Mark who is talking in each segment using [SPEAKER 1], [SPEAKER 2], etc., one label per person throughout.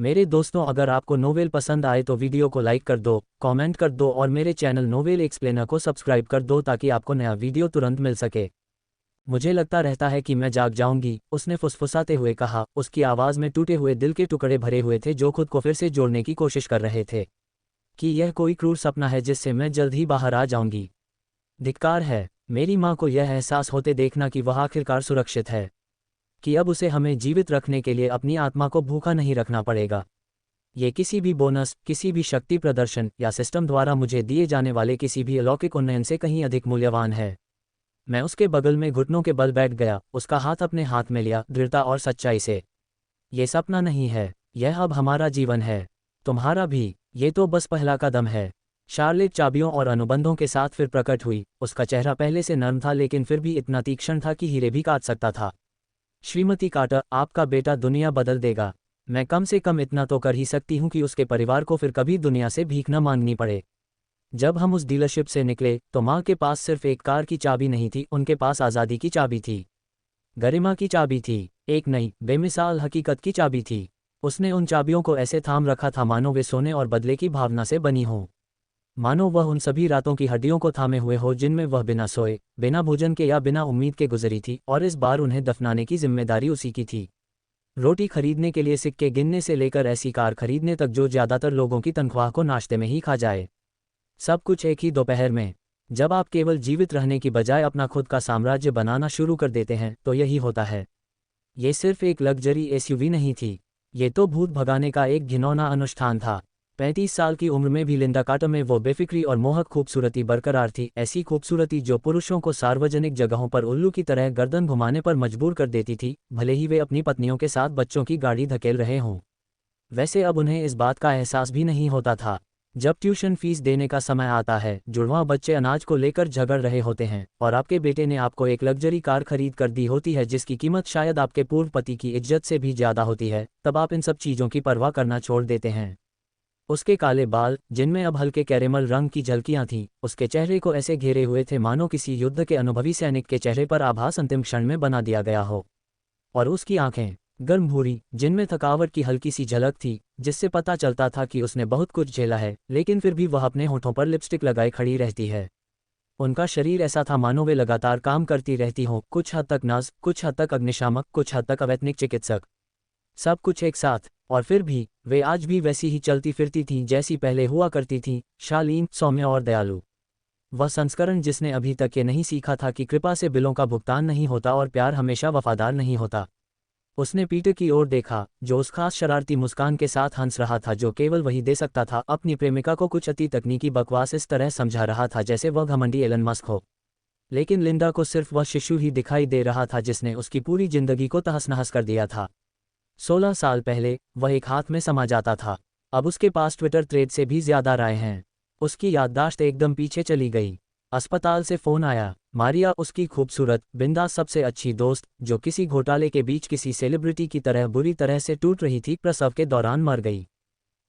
[SPEAKER 1] मेरे दोस्तों, अगर आपको नोवेल पसंद आए तो वीडियो को लाइक कर दो, कमेंट कर दो और मेरे चैनल नोवेल एक्सप्लेनर को सब्सक्राइब कर दो ताकि आपको नया वीडियो तुरंत मिल सके। मुझे लगता रहता है कि मैं जाग जाऊंगी, उसने फुसफुसाते हुए कहा। उसकी आवाज़ में टूटे हुए दिल के टुकड़े भरे हुए थे जो खुद को फिर से जोड़ने की कोशिश कर रहे थे। कि यह कोई क्रूर सपना है जिससे मैं जल्द ही बाहर आ जाऊंगी। धिक्कार है मेरी माँ को यह एहसास होते देखना कि वह आखिरकार सुरक्षित है, कि अब उसे हमें जीवित रखने के लिए अपनी आत्मा को भूखा नहीं रखना पड़ेगा। ये किसी भी बोनस, किसी भी शक्ति प्रदर्शन या सिस्टम द्वारा मुझे दिए जाने वाले किसी भी अलौकिक उन्नयन से कहीं अधिक मूल्यवान है। मैं उसके बगल में घुटनों के बल बैठ गया, उसका हाथ अपने हाथ में लिया, दृढ़ता और सच्चाई से। ये सपना नहीं है, यह अब हमारा जीवन है, तुम्हारा भी। ये तो बस पहला कदम है। शार्लेट चाबियों और अनुबंधों के साथ फिर प्रकट हुई। उसका चेहरा पहले से नर्म था लेकिन फिर भी इतना तीक्ष्ण था कि हीरे भी काट सकता था। श्रीमती कार्टर, आपका बेटा दुनिया बदल देगा। मैं कम से कम इतना तो कर ही सकती हूँ कि उसके परिवार को फिर कभी दुनिया से भीख न मांगनी पड़े। जब हम उस डीलरशिप से निकले तो माँ के पास सिर्फ एक कार की चाबी नहीं थी, उनके पास आज़ादी की चाबी थी, गरिमा की चाबी थी, एक नई बेमिसाल हकीकत की चाबी थी। उसने उन चाबियों को ऐसे थाम रखा था मानो वे सोने और बदले की भावना से बनी हों। मानो वह उन सभी रातों की हड्डियों को थामे हुए हो जिनमें वह बिना सोए, बिना भोजन के या बिना उम्मीद के गुजरी थी, और इस बार उन्हें दफनाने की जिम्मेदारी उसी की थी। रोटी खरीदने के लिए सिक्के गिनने से लेकर ऐसी कार खरीदने तक जो ज़्यादातर लोगों की तनख्वाह को नाश्ते में ही खा जाए। सब कुछ एक ही दोपहर में। जब आप केवल जीवित रहने की बजाय अपना खुद का साम्राज्य बनाना शुरू कर देते हैं तो यही होता है। ये सिर्फ एक लग्जरी एसयूवी नहीं थी, ये तो भूत भगाने का एक घिनौना अनुष्ठान था। 35 साल की उम्र में भी लिंडा कार्टर में वो बेफिक्री और मोहक खूबसूरती बरकरार थी, ऐसी खूबसूरती जो पुरुषों को सार्वजनिक जगहों पर उल्लू की तरह गर्दन घुमाने पर मजबूर कर देती थी, भले ही वे अपनी पत्नियों के साथ बच्चों की गाड़ी धकेल रहे हों। वैसे अब उन्हें इस बात का एहसास भी नहीं होता था। जब ट्यूशन फीस देने का समय आता है, जुड़वां बच्चे अनाज को लेकर झगड़ रहे होते हैं और आपके बेटे ने आपको एक लग्जरी कार खरीद कर दी होती है जिसकी कीमत शायद आपके पूर्व पति की इज्जत से भी ज़्यादा होती है, तब आप इन सब चीज़ों की परवाह करना छोड़ देते हैं। उसके काले बाल, जिनमें अब हल्के कैरेमल रंग की झलकियां थीं, उसके चेहरे को ऐसे घेरे हुए थे मानो किसी युद्ध के अनुभवी सैनिक के चेहरे पर आभास अंतिम क्षण में बना दिया गया हो। और उसकी आंखें, गर्म भूरी, जिनमें थकावट की हल्की सी झलक थी, जिससे पता चलता था कि उसने बहुत कुछ झेला है, लेकिन फिर भी वह अपने होठों पर लिपस्टिक लगाए खड़ी रहती है। उनका शरीर ऐसा था मानो वे लगातार काम करती रहती हों, कुछ हद तक नर्स, कुछ हद तक अग्निशामक, कुछ हद तक अवैतनिक चिकित्सक, सब कुछ एक साथ। और फिर भी वे आज भी वैसी ही चलती फिरती थीं जैसी पहले हुआ करती थीं, शालीन, सौम्य और दयालु। वह संस्करण जिसने अभी तक ये नहीं सीखा था कि कृपा से बिलों का भुगतान नहीं होता और प्यार हमेशा वफादार नहीं होता। उसने पीटर की ओर देखा, जो उस खास शरारती मुस्कान के साथ हंस रहा था जो केवल वही दे सकता था। अपनी प्रेमिका को कुछ अति तकनीकी बकवास इस तरह समझा रहा था जैसे वह घमंडी एलन मस्क हो। लेकिन लिंडा को सिर्फ वह शिशु ही दिखाई दे रहा था जिसने उसकी पूरी जिंदगी को तहस-नहस कर दिया था। 16 साल पहले वह एक हाथ में समा जाता था, अब उसके पास ट्विटर थ्रेड से भी ज्यादा राय हैं। उसकी याददाश्त एकदम पीछे चली गई। अस्पताल से फोन आया। मारिया, उसकी खूबसूरत, बिंदास सबसे अच्छी दोस्त, जो किसी घोटाले के बीच किसी सेलिब्रिटी की तरह बुरी तरह से टूट रही थी, प्रसव के दौरान मर गई।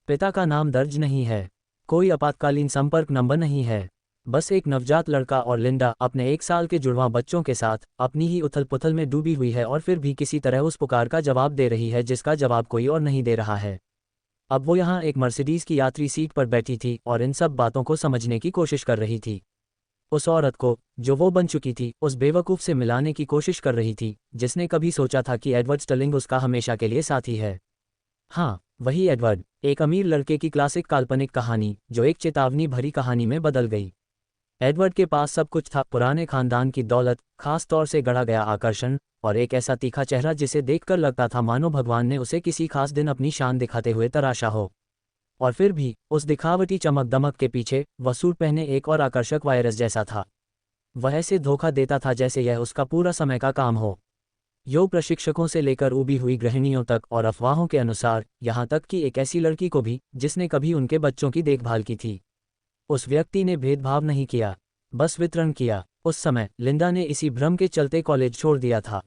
[SPEAKER 1] पिता का नाम दर्ज नहीं है, कोई आपातकालीन संपर्क नंबर नहीं है, बस एक नवजात लड़का और लिंडा अपने 1 साल के जुड़वां बच्चों के साथ अपनी ही उथल पुथल में डूबी हुई है और फिर भी किसी तरह उस पुकार का जवाब दे रही है जिसका जवाब कोई और नहीं दे रहा है। अब वो यहाँ एक मर्सिडीज की यात्री सीट पर बैठी थी और इन सब बातों को समझने की कोशिश कर रही थी। उस औरत को, जो वो बन चुकी थी, उस बेवकूफ़ से मिलाने की कोशिश कर रही थी जिसने कभी सोचा था कि एडवर्ड स्टर्लिंग उसका हमेशा के लिए साथी है। हाँ, वही एडवर्ड, एक अमीर लड़के की क्लासिक काल्पनिक कहानी जो एक चेतावनी भरी कहानी में बदल गई। एडवर्ड के पास सब कुछ था, पुराने खानदान की दौलत, खास तौर से गढ़ा गया आकर्षण, और एक ऐसा तीखा चेहरा जिसे देखकर लगता था मानो भगवान ने उसे किसी खास दिन अपनी शान दिखाते हुए तराशा हो। और फिर भी उस दिखावटी चमक दमक के पीछे वह सूट पहने एक और आकर्षक वायरस जैसा था। वह ऐसे धोखा देता था जैसे यह उसका पूरा समय का काम हो। योग प्रशिक्षकों से लेकर उबी हुई गृहिणियों तक, और अफवाहों के अनुसार यहाँ तक कि एक ऐसी लड़की को भी जिसने कभी उनके बच्चों की देखभाल की थी। उस व्यक्ति ने भेदभाव नहीं किया, बस वितरण किया। उस समय लिंडा ने इसी भ्रम के चलते कॉलेज छोड़ दिया था।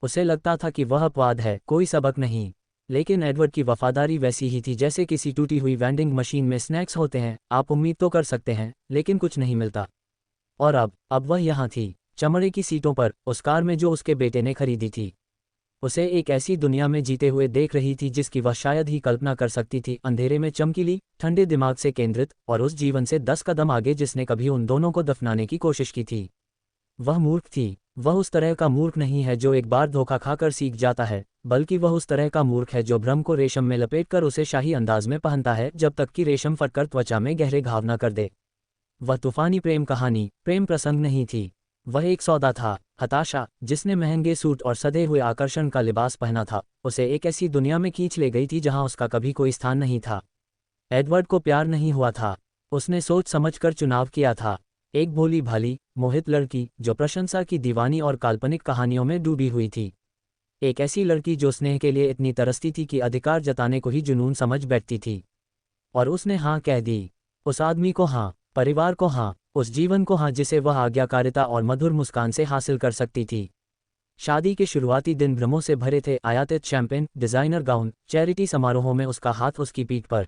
[SPEAKER 1] उसे लगता था कि वह अपवाद है, कोई सबक नहीं। लेकिन एडवर्ड की वफादारी वैसी ही थी जैसे किसी टूटी हुई वेंडिंग मशीन में स्नैक्स होते हैं, आप उम्मीद तो कर सकते हैं लेकिन कुछ नहीं मिलता। और अब वह यहाँ थी, चमड़े की सीटों पर, उस कार में जो उसके बेटे ने खरीदी थी। उसे एक ऐसी दुनिया में जीते हुए देख रही थी जिसकी वह शायद ही कल्पना कर सकती थी, अंधेरे में चमकीली, ठंडे दिमाग से केंद्रित, और उस जीवन से 10 कदम आगे जिसने कभी उन दोनों को दफनाने की कोशिश की थी। वह मूर्ख थी। वह उस तरह का मूर्ख नहीं है जो एक बार धोखा खाकर सीख जाता है, बल्कि वह उस तरह का मूर्ख है जो भ्रम को रेशम में लपेटकर उसे शाही अंदाज में पहनता है जब तक कि रेशम फटकर त्वचा में गहरे घाव न कर दे। वह तूफानी प्रेम कहानी, प्रेम प्रसंग नहीं थी। वह एक सौदा था, हताशा, जिसने महंगे सूट और सधे हुए आकर्षण का लिबास पहना था, उसे एक ऐसी दुनिया में खींच ले गई थी जहां उसका कभी कोई स्थान नहीं था। एडवर्ड को प्यार नहीं हुआ था। उसने सोच समझकर चुनाव किया था। एक भोली भाली, मोहित लड़की जो प्रशंसा की दीवानी और काल्पनिक कहानियों में डूबी हुई थी। एक ऐसी लड़की जो स्नेह के लिए इतनी तरसती थी कि अधिकार जताने को ही जुनून समझ बैठती थी। और उसने हाँ कह दी। उस आदमी को हाँ, परिवार को हाँ, उस जीवन को हाँ जिसे वह आज्ञाकारिता और मधुर मुस्कान से हासिल कर सकती थी। शादी के शुरुआती दिन भ्रमों से भरे थे, आयातित शैंपेन, डिजाइनर गाउन, चैरिटी समारोहों में उसका हाथ उसकी पीठ पर।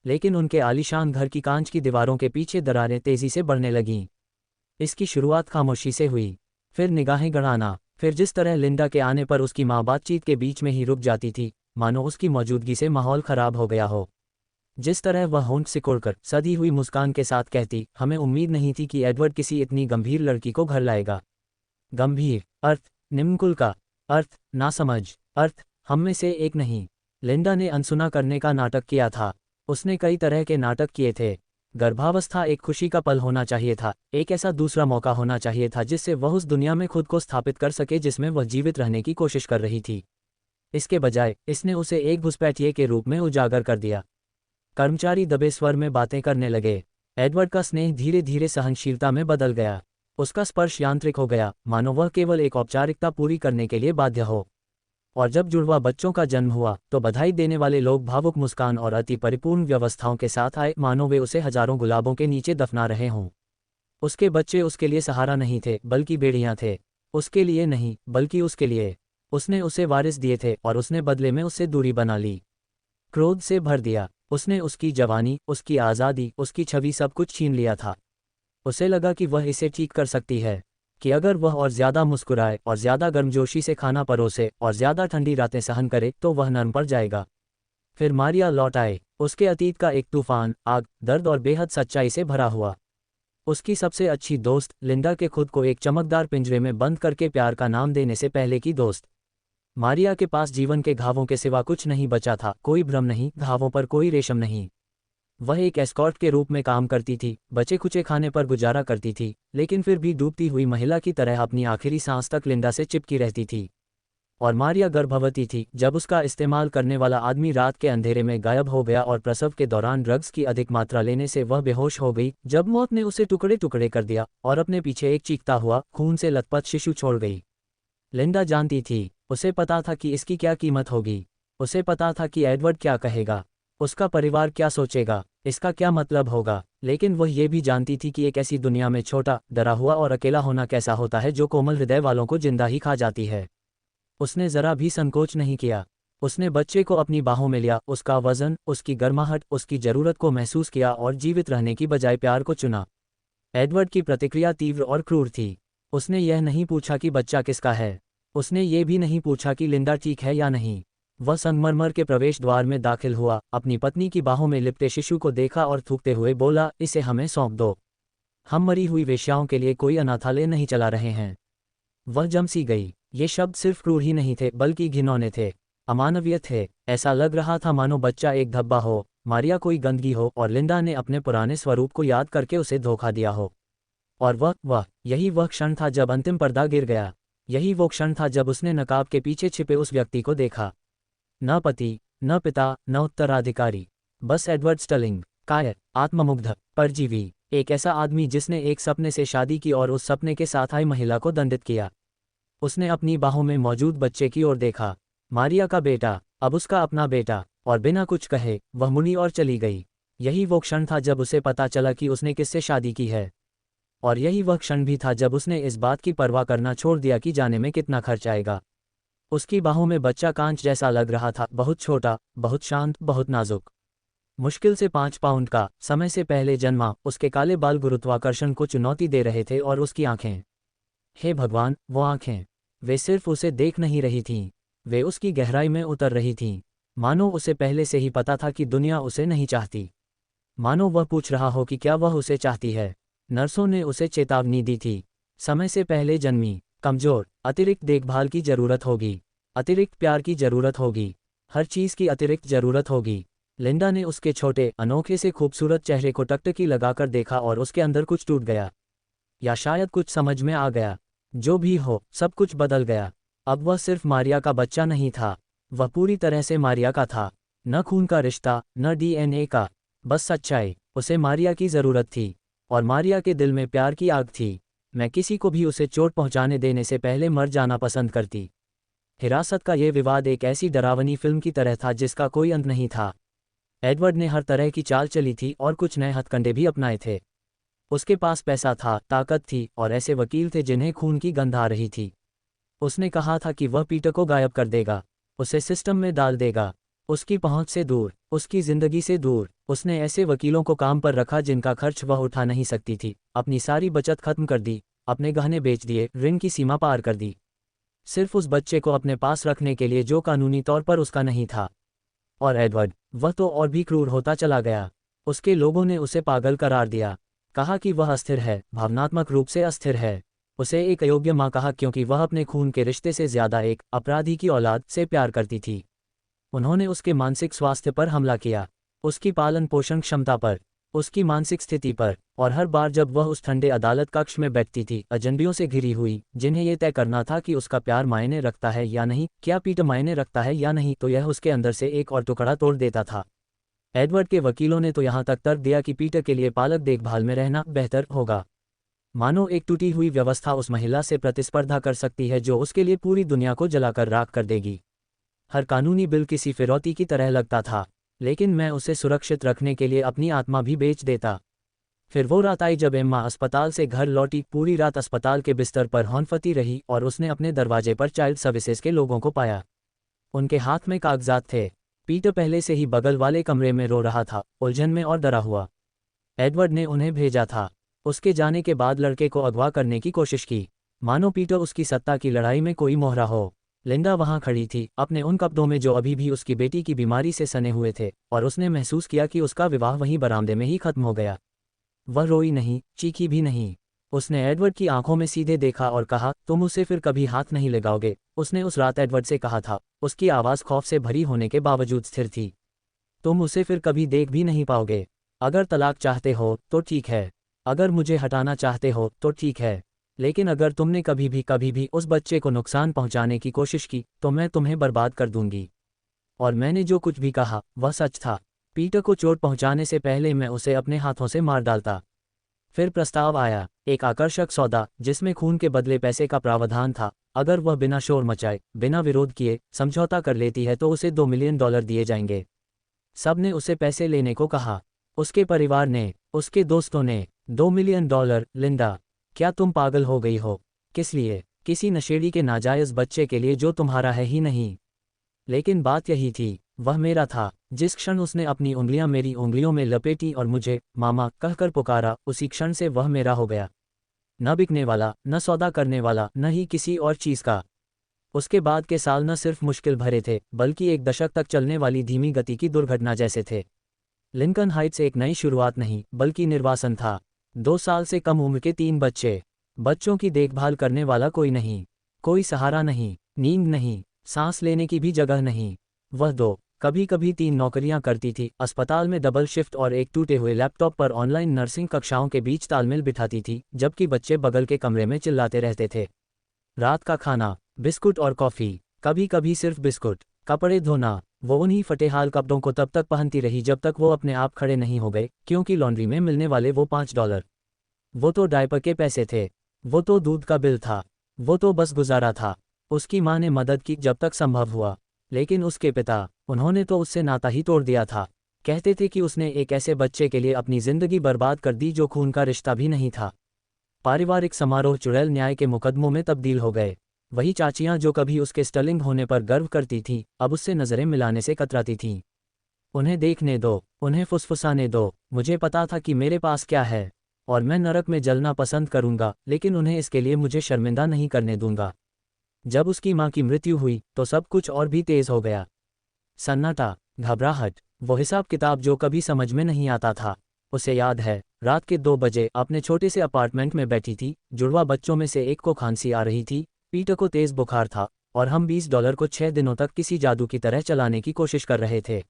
[SPEAKER 1] लेकिन उनके आलीशान घर की कांच की दीवारों के पीछे दरारें तेजी से बढ़ने लगीं। इसकी शुरुआत खामोशी से हुई, फिर निगाहें गड़ाना, फिर जिस तरह लिंडा के आने पर उसकी माँ बातचीत के बीच में ही रुक जाती थी, मानो उसकी मौजूदगी से माहौल खराब हो गया हो। जिस तरह वह होंठ सिकोड़कर सधी हुई मुस्कान के साथ कहती, हमें उम्मीद नहीं थी कि एडवर्ड किसी इतनी गंभीर लड़की को घर लाएगा। गंभीर अर्थ, निम्नकुल का अर्थ, नासमझ अर्थ, हम में से एक नहीं। लिंडा ने अनसुना करने का नाटक किया था। उसने कई तरह के नाटक किए थे। गर्भावस्था एक खुशी का पल होना चाहिए था, एक ऐसा दूसरा मौका होना चाहिए था जिससे वह उस दुनिया में खुद को स्थापित कर सके जिसमें वह जीवित रहने की कोशिश कर रही थी। इसके बजाय इसने उसे एक घुसपैठिए के रूप में उजागर कर दिया। कर्मचारी दबे स्वर में बातें करने लगे। एडवर्ड का स्नेह धीरे धीरे सहनशीलता में बदल गया। उसका स्पर्श यांत्रिक हो गया, मानो वह केवल एक औपचारिकता पूरी करने के लिए बाध्य हो। और जब जुड़वा बच्चों का जन्म हुआ तो बधाई देने वाले लोग भावुक मुस्कान और अति परिपूर्ण व्यवस्थाओं के साथ आए, मानो वे उसे हजारों गुलाबों के नीचे दफना रहे हों। उसके बच्चे उसके लिए सहारा नहीं थे, बल्कि बेड़ियां थे। उसके लिए नहीं, बल्कि उसके लिए। उसने उसे वारिस दिए थे और उसने बदले में उससे दूरी बना ली, क्रोध से भर दिया। उसने उसकी जवानी, उसकी आज़ादी, उसकी छवि, सब कुछ छीन लिया था। उसे लगा कि वह इसे ठीक कर सकती है, कि अगर वह और ज्यादा मुस्कुराए और ज्यादा गर्मजोशी से खाना परोसे और ज्यादा ठंडी रातें सहन करे तो वह नरम पड़ जाएगा। फिर मारिया लौट आए, उसके अतीत का एक तूफान, आग, दर्द और बेहद सच्चाई से भरा हुआ। उसकी सबसे अच्छी दोस्त लिंडा के खुद को एक चमकदार पिंजरे में बंद करके प्यार का नाम देने से पहले की दोस्त। मारिया के पास जीवन के घावों के सिवा कुछ नहीं बचा था, कोई भ्रम नहीं, घावों पर कोई रेशम नहीं। वह एक एस्कॉर्ट के रूप में काम करती थी, बचे खुचे खाने पर गुजारा करती थी, लेकिन फिर भी डूबती हुई महिला की तरह अपनी आखिरी सांस तक लिंडा से चिपकी रहती थी। और मारिया गर्भवती थी जब उसका इस्तेमाल करने वाला आदमी रात के अंधेरे में गायब हो गया और प्रसव के दौरान ड्रग्स की अधिक मात्रा लेने से वह बेहोश हो गई, जब मौत ने उसे टुकड़े टुकड़े कर दिया और अपने पीछे एक चीखता हुआ, खून से लथपथ शिशु छोड़ गई। लिंडा जानती थी, उसे पता था कि इसकी क्या कीमत होगी। उसे पता था कि एडवर्ड क्या कहेगा, उसका परिवार क्या सोचेगा, इसका क्या मतलब होगा। लेकिन वह ये भी जानती थी कि एक ऐसी दुनिया में छोटा, डरा हुआ और अकेला होना कैसा होता है जो कोमल हृदय वालों को जिंदा ही खा जाती है। उसने जरा भी संकोच नहीं किया। उसने बच्चे को अपनी बाहों में लिया, उसका वजन, उसकी गर्माहट, उसकी जरूरत को महसूस किया और जीवित रहने की बजाय प्यार को चुना। एडवर्ड की प्रतिक्रिया तीव्र और क्रूर थी। उसने यह नहीं पूछा कि बच्चा किसका है। उसने ये भी नहीं पूछा कि लिंडा ठीक है या नहीं। वह संगमरमर के प्रवेश द्वार में दाखिल हुआ, अपनी पत्नी की बाहों में लिपटे शिशु को देखा और थूकते हुए बोला, इसे हमें सौंप दो। हम मरी हुई वेश्याओं के लिए कोई अनाथालय नहीं चला रहे हैं। वह जमसी गई। ये शब्द सिर्फ क्रूर ही नहीं थे, बल्कि घिनौने थे, अमानवीय थे। ऐसा लग रहा था मानो बच्चा एक धब्बा हो, मारिया कोई गंदगी हो और लिंडा ने अपने पुराने स्वरूप को याद करके उसे धोखा दिया हो। और यही वह क्षण था जब अंतिम पर्दा गिर गया। यही वो क्षण था जब उसने नकाब के पीछे छिपे उस व्यक्ति को देखा। न पति, न पिता, न उत्तराधिकारी, बस एडवर्ड स्टर्लिंग, कायर, आत्ममुग्ध, परजीवी, एक ऐसा आदमी जिसने एक सपने से शादी की और उस सपने के साथ आई महिला को दंडित किया। उसने अपनी बाहों में मौजूद बच्चे की ओर देखा, मारिया का बेटा, अब उसका अपना बेटा, और बिना कुछ कहे वह मुड़ी और चली गई। यही वो क्षण था जब उसे पता चला कि उसने किससे शादी की है। और यही वह क्षण भी था जब उसने इस बात की परवाह करना छोड़ दिया कि जाने में कितना खर्च आएगा। उसकी बाहों में बच्चा कांच जैसा लग रहा था, बहुत छोटा, बहुत शांत, बहुत नाजुक, मुश्किल से 5 पाउंड का, समय से पहले जन्मा। उसके काले बाल गुरुत्वाकर्षण को चुनौती दे रहे थे और उसकी आंखें, हे भगवान, वो आंखें, वे सिर्फ उसे देख नहीं रही थीं, वे उसकी गहराई में उतर रही थीं, मानो उसे पहले से ही पता था कि दुनिया उसे नहीं चाहती। मानो वह पूछ रहा हो कि क्या वह उसे चाहती है। नर्सों ने उसे चेतावनी दी थी, समय से पहले जन्मी, कमज़ोर, अतिरिक्त देखभाल की ज़रूरत होगी, अतिरिक्त प्यार की ज़रूरत होगी, हर चीज़ की अतिरिक्त ज़रूरत होगी। लिंडा ने उसके छोटे, अनोखे से खूबसूरत चेहरे को टकटकी लगाकर देखा और उसके अंदर कुछ टूट गया। या शायद कुछ समझ में आ गया। जो भी हो, सब कुछ बदल गया। अब वह सिर्फ मारिया का बच्चा नहीं था, वह पूरी तरह से मारिया का था। न खून का रिश्ता, न डीएनए का, बस सच्चाई। उसे मारिया की ज़रूरत थी, और मारिया के दिल में प्यार की आग थी। मैं किसी को भी उसे चोट पहुंचाने देने से पहले मर जाना पसंद करती। हिरासत का ये विवाद एक ऐसी डरावनी फिल्म की तरह था जिसका कोई अंत नहीं था। एडवर्ड ने हर तरह की चाल चली थी और कुछ नए हथकंडे भी अपनाए थे। उसके पास पैसा था, ताकत थी और ऐसे वकील थे जिन्हें खून की गंध आ रही थी। उसने कहा था कि वह पीटर को गायब कर देगा, उसे सिस्टम में डाल देगा, उसकी पहुंच से दूर, उसकी जिंदगी से दूर। उसने ऐसे वकीलों को काम पर रखा जिनका खर्च वह उठा नहीं सकती थी, अपनी सारी बचत खत्म कर दी, अपने गहने बेच दिए, ऋण की सीमा पार कर दी, सिर्फ उस बच्चे को अपने पास रखने के लिए जो कानूनी तौर पर उसका नहीं था। और एडवर्ड, वह तो और भी क्रूर होता चला गया। उसके लोगों ने उसे पागल करार दिया, कहा कि वह अस्थिर है, भावनात्मक रूप से अस्थिर है। उसे एक अयोग्य माँ कहा क्योंकि वह अपने खून के रिश्ते से ज्यादा एक अपराधी की औलाद से प्यार करती थी। उन्होंने उसके मानसिक स्वास्थ्य पर हमला किया, उसकी पालन पोषण क्षमता पर, उसकी मानसिक स्थिति पर। और हर बार जब वह उस ठंडे अदालत कक्ष में बैठती थी, अजनबियों से घिरी हुई, जिन्हें यह तय करना था कि उसका प्यार मायने रखता है या नहीं, क्या पीटर मायने रखता है या नहीं, तो यह उसके अंदर से एक और टुकड़ा तोड़ देता था। एडवर्ड के वकीलों ने तो यहाँ तक तर्क दिया कि पीटर के लिए पालक देखभाल में रहना बेहतर होगा। मानो एक टूटी हुई व्यवस्था उस महिला से प्रतिस्पर्धा कर सकती है जो उसके लिए पूरी दुनिया को जलाकर राख कर देगी। हर कानूनी बिल किसी फिरौती की तरह लगता था, लेकिन मैं उसे सुरक्षित रखने के लिए अपनी आत्मा भी बेच देता। फिर वो रात आई जब एम्मा अस्पताल से घर लौटी, पूरी रात अस्पताल के बिस्तर पर हौंफती रही और उसने अपने दरवाजे पर चाइल्ड सर्विसेज के लोगों को पाया। उनके हाथ में कागजात थे। पीटर पहले से ही बगल वाले कमरे में रो रहा था, उलझन में और डरा हुआ। एडवर्ड ने उन्हें भेजा था। उसके जाने के बाद लड़के को अगवा करने की कोशिश की, मानो पीटर उसकी सत्ता की लड़ाई में कोई मोहरा हो। लिंडा वहां खड़ी थी, अपने उन कपड़ों में जो अभी भी उसकी बेटी की बीमारी से सने हुए थे, और उसने महसूस किया कि उसका विवाह वहीं बरामदे में ही खत्म हो गया। वह रोई नहीं, चीखी भी नहीं। उसने एडवर्ड की आंखों में सीधे देखा और कहा, तुम उसे फिर कभी हाथ नहीं लगाओगे। उसने उस रात एडवर्ड से कहा था, उसकी आवाज़ खौफ से भरी होने के बावजूद स्थिर थी। तुम उसे फिर कभी देख भी नहीं पाओगे। अगर तलाक चाहते हो तो ठीक है, अगर मुझे हटाना चाहते हो तो ठीक है, लेकिन अगर तुमने कभी भी उस बच्चे को नुकसान पहुंचाने की कोशिश की तो मैं तुम्हें बर्बाद कर दूंगी। और मैंने जो कुछ भी कहा वह सच था। पीटर को चोट पहुंचाने से पहले मैं उसे अपने हाथों से मार डालता। फिर प्रस्ताव आया, एक आकर्षक सौदा जिसमें खून के बदले पैसे का प्रावधान था। अगर वह बिना शोर मचाए, बिना विरोध किए समझौता कर लेती है तो उसे $2 मिलियन दिए जाएंगे। सब ने उसे पैसे लेने को कहा, उसके परिवार ने, उसके दोस्तों ने। $2 मिलियन, लिंडा, क्या तुम पागल हो गई हो? किस लिए? किसी नशेड़ी के नाजायज़ बच्चे के लिए जो तुम्हारा है ही नहीं। लेकिन बात यही थी, वह मेरा था। जिस क्षण उसने अपनी उंगलियां मेरी उंगलियों में लपेटी और मुझे मामा कहकर पुकारा, उसी क्षण से वह मेरा हो गया। न बिकने वाला, न सौदा करने वाला, न ही किसी और चीज़ का। उसके बाद के साल न सिर्फ मुश्किल भरे थे, बल्कि एक दशक तक चलने वाली धीमी गति की दुर्घटना जैसे थे। लिंकन हाइट्स एक नई शुरुआत नहीं, बल्कि निर्वासन था। 2 साल से कम उम्र के 3 बच्चे, बच्चों की देखभाल करने वाला कोई नहीं, कोई सहारा नहीं, नींद नहीं, सांस लेने की भी जगह नहीं। वह 2, कभी कभी 3 नौकरियां करती थी, अस्पताल में डबल शिफ्ट और एक टूटे हुए लैपटॉप पर ऑनलाइन नर्सिंग कक्षाओं के बीच तालमेल बिठाती थी, जबकि बच्चे बगल के कमरे में चिल्लाते रहते थे। रात का खाना, बिस्कुट और कॉफ़ी, कभी कभी सिर्फ बिस्कुट। कपड़े धोना, वो उन्हीं फटेहाल कपड़ों को तब तक पहनती रही जब तक वो अपने आप खड़े नहीं हो गए, क्योंकि लॉन्ड्री में मिलने वाले वो $5, वो तो डायपर के पैसे थे, वो तो दूध का बिल था, वो तो बस गुजारा था। उसकी माँ ने मदद की जब तक संभव हुआ, लेकिन उसके पिता, उन्होंने तो उससे नाता ही तोड़ दिया था। कहते थे कि उसने एक ऐसे बच्चे के लिए अपनी जिंदगी बर्बाद कर दी जो खून का रिश्ता भी नहीं था। पारिवारिक समारोह चुड़ैल न्याय के मुकदमों में तब्दील हो गए। वही चाचियां जो कभी उसके स्टर्लिंग होने पर गर्व करती थीं, अब उससे नजरें मिलाने से कतराती थीं। उन्हें देखने दो, उन्हें फुसफुसाने दो। मुझे पता था कि मेरे पास क्या है, और मैं नरक में जलना पसंद करूंगा, लेकिन उन्हें इसके लिए मुझे शर्मिंदा नहीं करने दूंगा। जब उसकी माँ की मृत्यु हुई तो सब कुछ और भी तेज हो गया। सन्नाटा, घबराहट, वो हिसाब किताब जो कभी समझ में नहीं आता था। उसे याद है, रात के 2 बजे अपने छोटे से अपार्टमेंट में बैठी थी, जुड़वा बच्चों में से एक को खांसी आ रही थी, पीटर को तेज बुखार था, और हम $20 को 6 दिनों तक किसी जादू की तरह चलाने की कोशिश कर रहे थे।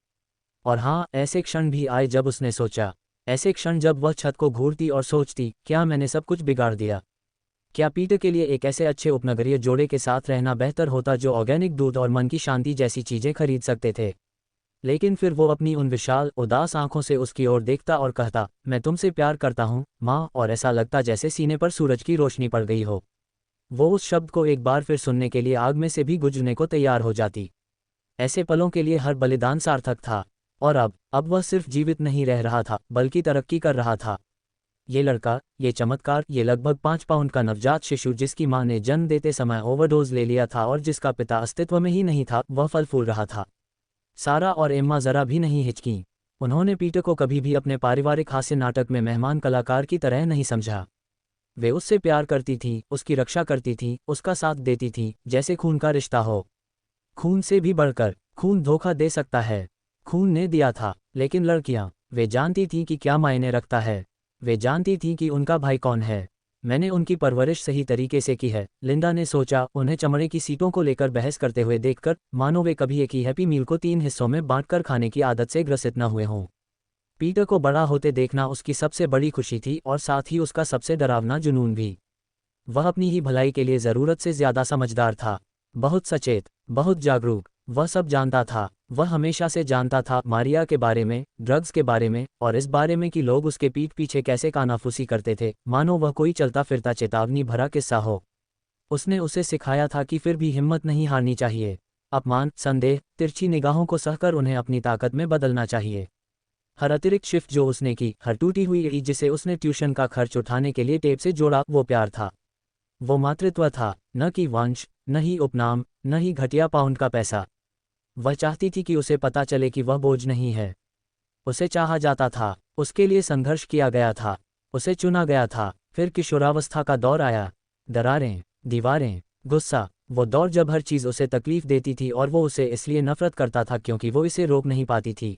[SPEAKER 1] और हाँ, ऐसे क्षण भी आए जब उसने सोचा, ऐसे क्षण जब वह छत को घूरती और सोचती, क्या मैंने सब कुछ बिगाड़ दिया? क्या पीटर के लिए एक ऐसे अच्छे उपनगरीय जोड़े के साथ रहना बेहतर होता जो ऑर्गेनिक दूध और मन की शांति जैसी चीजें खरीद सकते थे? लेकिन फिर वो अपनी उन विशाल उदास आंखों से उसकी ओर देखता और कहता, मैं तुमसे प्यार करता हूँ माँ, और ऐसा लगता जैसे सीने पर सूरज की रोशनी पड़ गई हो। वो उस शब्द को एक बार फिर सुनने के लिए आग में से भी गुजरने को तैयार हो जाती। ऐसे पलों के लिए हर बलिदान सार्थक था। और अब वह सिर्फ जीवित नहीं रह रहा था, बल्कि तरक्की कर रहा था। ये लड़का, ये चमत्कार, ये लगभग 5 पाउंड का नवजात शिशु जिसकी माँ ने जन्म देते समय ओवरडोज ले लिया था और जिसका पिता अस्तित्व में ही नहीं था, वह फल फूल रहा था। सारा और एम्मा जरा भी नहीं हिचकीं। उन्होंने पीटर को कभी भी अपने पारिवारिक हास्य नाटक में मेहमान कलाकार की तरह नहीं समझा। वे उससे प्यार करती थीं, उसकी रक्षा करती थीं, उसका साथ देती थीं, जैसे खून का रिश्ता हो। खून से भी बढ़कर, खून धोखा दे सकता है। खून ने दिया था, लेकिन लड़कियां, वे जानती थीं कि क्या मायने रखता है। वे जानती थीं कि उनका भाई कौन है। मैंने उनकी परवरिश सही तरीके से की है, लिंडा ने सोचा, उन्हें चमड़े की सीटों को लेकर बहस करते हुए देखकर, मानो वे कभी एक ही हैप्पी मील को 3 हिस्सों में बांटकर खाने की आदत से ग्रसित न हुए हों। पीटर को बड़ा होते देखना उसकी सबसे बड़ी खुशी थी और साथ ही उसका सबसे डरावना जुनून भी। वह अपनी ही भलाई के लिए ज़रूरत से ज़्यादा समझदार था, बहुत सचेत, बहुत जागरूक। वह सब जानता था। वह हमेशा से जानता था, मारिया के बारे में, ड्रग्स के बारे में, और इस बारे में कि लोग उसके पीठ पीछे कैसे कानाफूसी करते थे, मानो वह कोई चलता फिरता चेतावनी भरा किस्सा हो। उसने उसे सिखाया था कि फिर भी हिम्मत नहीं हारनी चाहिए। अपमान, संदेह, तिरछी निगाहों को सहकर उन्हें अपनी ताकत में बदलना चाहिए। हर अतिरिक्त शिफ्ट जो उसने की, हर टूटी हुई ईंट जिसे उसने ट्यूशन का खर्च उठाने के लिए टेप से जोड़ा, वो प्यार था। वो मातृत्व था, न कि वंश, न ही उपनाम, न ही घटिया पाउंड का पैसा। वह चाहती थी कि उसे पता चले कि वह बोझ नहीं है। उसे चाहा जाता था, उसके लिए संघर्ष किया गया था, उसे चुना गया था। फिर किशोरावस्था का दौर आया। दरारें, दीवारें, गुस्सा, वो दौर जब हर चीज़ उसे तकलीफ देती थी और वो उसे इसलिए नफरत करता था क्योंकि वो इसे रोक नहीं पाती थी।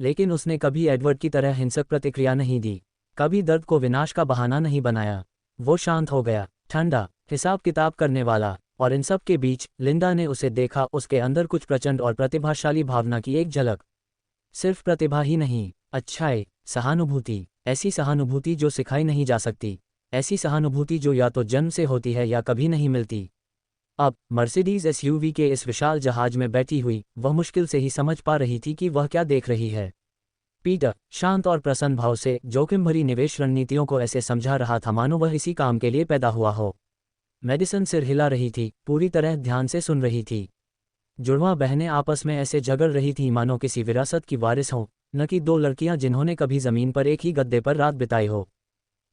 [SPEAKER 1] लेकिन उसने कभी एडवर्ड की तरह हिंसक प्रतिक्रिया नहीं दी, कभी दर्द को विनाश का बहाना नहीं बनाया। वो शांत हो गया, ठंडा, हिसाब किताब करने वाला। और इन सब के बीच लिंडा ने उसे देखा, उसके अंदर कुछ प्रचंड और प्रतिभाशाली भावना की एक झलक। सिर्फ प्रतिभा ही नहीं, अच्छाई, सहानुभूति, ऐसी सहानुभूति जो सिखाई नहीं जा सकती, ऐसी सहानुभूति जो या तो जन्म से होती है या कभी नहीं मिलती। अब मर्सिडीज एसयूवी के इस विशाल जहाज में बैठी हुई, वह मुश्किल से ही समझ पा रही थी कि वह क्या देख रही है। पीटर शांत और प्रसन्न भाव से जोखिम भरी निवेश रणनीतियों को ऐसे समझा रहा था मानो वह इसी काम के लिए पैदा हुआ हो। मेडिसन सिर हिला रही थी, पूरी तरह ध्यान से सुन रही थी। जुड़वां बहनें आपस में ऐसे झगड़ रही थीं मानो किसी विरासत की वारिस हों, न कि 2 लड़कियां जिन्होंने कभी जमीन पर एक ही गद्दे पर रात बिताई हो।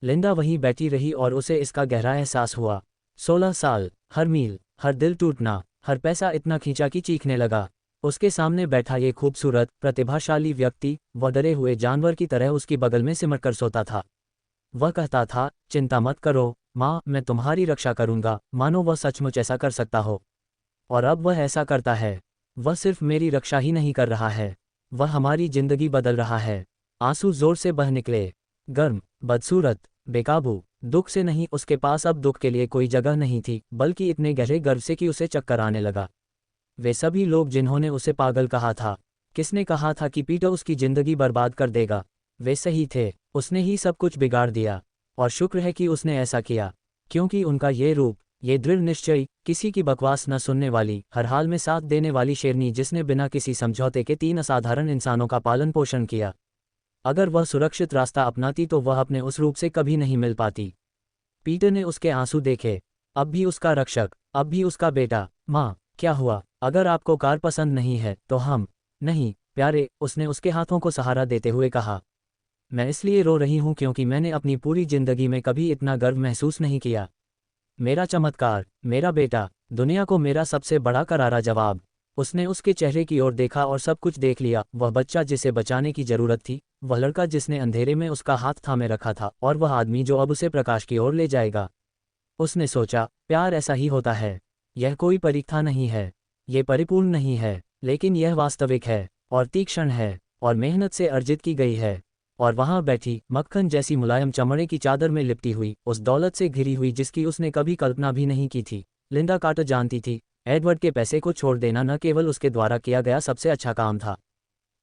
[SPEAKER 1] लिंडा वहीं बैठी रही और उसे इसका गहरा एहसास हुआ। 16 साल, हर मील, हर दिल टूटना, हर पैसा इतना खींचा कि चीखने लगा। उसके सामने बैठा ये खूबसूरत, प्रतिभाशाली व्यक्ति, वह डरे हुए जानवर की तरह उसकी बगल में सिमटकर सोता था। वह कहता था, चिंता मत करो माँ, मैं तुम्हारी रक्षा करूंगा, मानो वह सचमुच ऐसा कर सकता हो। और अब वह ऐसा करता है। वह सिर्फ मेरी रक्षा ही नहीं कर रहा है, वह हमारी जिंदगी बदल रहा है। आंसू जोर से बह निकले। गर्म, बदसूरत, बेकाबू, दुख से नहीं, उसके पास अब दुख के लिए कोई जगह नहीं थी, बल्कि इतने गहरे गर्व से कि उसे चक्कर आने लगा। वे सभी लोग जिन्होंने उसे पागल कहा था, किसने कहा था कि पीटर उसकी जिंदगी बर्बाद कर देगा, वे सही थे। उसने ही सब कुछ बिगाड़ दिया। और शुक्र है कि उसने ऐसा किया, क्योंकि उनका ये रूप, ये दृढ़ निश्चय, किसी की बकवास न सुनने वाली, हर हाल में साथ देने वाली शेरनी जिसने बिना किसी समझौते के 3 असाधारण इंसानों का पालन पोषण किया। अगर वह सुरक्षित रास्ता अपनाती तो वह अपने उस रूप से कभी नहीं मिल पाती। पीटर ने उसके आंसू देखे, अब भी उसका रक्षक, अब भी उसका बेटा। माँ, क्या हुआ? अगर आपको कार पसंद नहीं है तो हम नहीं, प्यारे, उसने उसके हाथों को सहारा देते हुए कहा। मैं इसलिए रो रही हूं क्योंकि मैंने अपनी पूरी जिंदगी में कभी इतना गर्व महसूस नहीं किया। मेरा चमत्कार, मेरा बेटा, दुनिया को मेरा सबसे बड़ा करारा जवाब। उसने उसके चेहरे की ओर देखा और सब कुछ देख लिया, वह बच्चा जिसे बचाने की जरूरत थी, वह लड़का जिसने अंधेरे में उसका हाथ थामे रखा था, और वह आदमी जो अब उसे प्रकाश की ओर ले जाएगा। उसने सोचा, प्यार ऐसा ही होता है। यह कोई परीक्षा नहीं है, ये परिपूर्ण नहीं है, लेकिन यह वास्तविक है और तीक्ष्ण है और मेहनत से अर्जित की गई है। और वहाँ बैठी, मक्खन जैसी मुलायम चमड़े की चादर में लिपटी हुई, उस दौलत से घिरी हुई जिसकी उसने कभी कल्पना भी नहीं की थी, लिंडा कार्टर जानती थी, एडवर्ड के पैसे को छोड़ देना न केवल उसके द्वारा किया गया सबसे अच्छा काम था,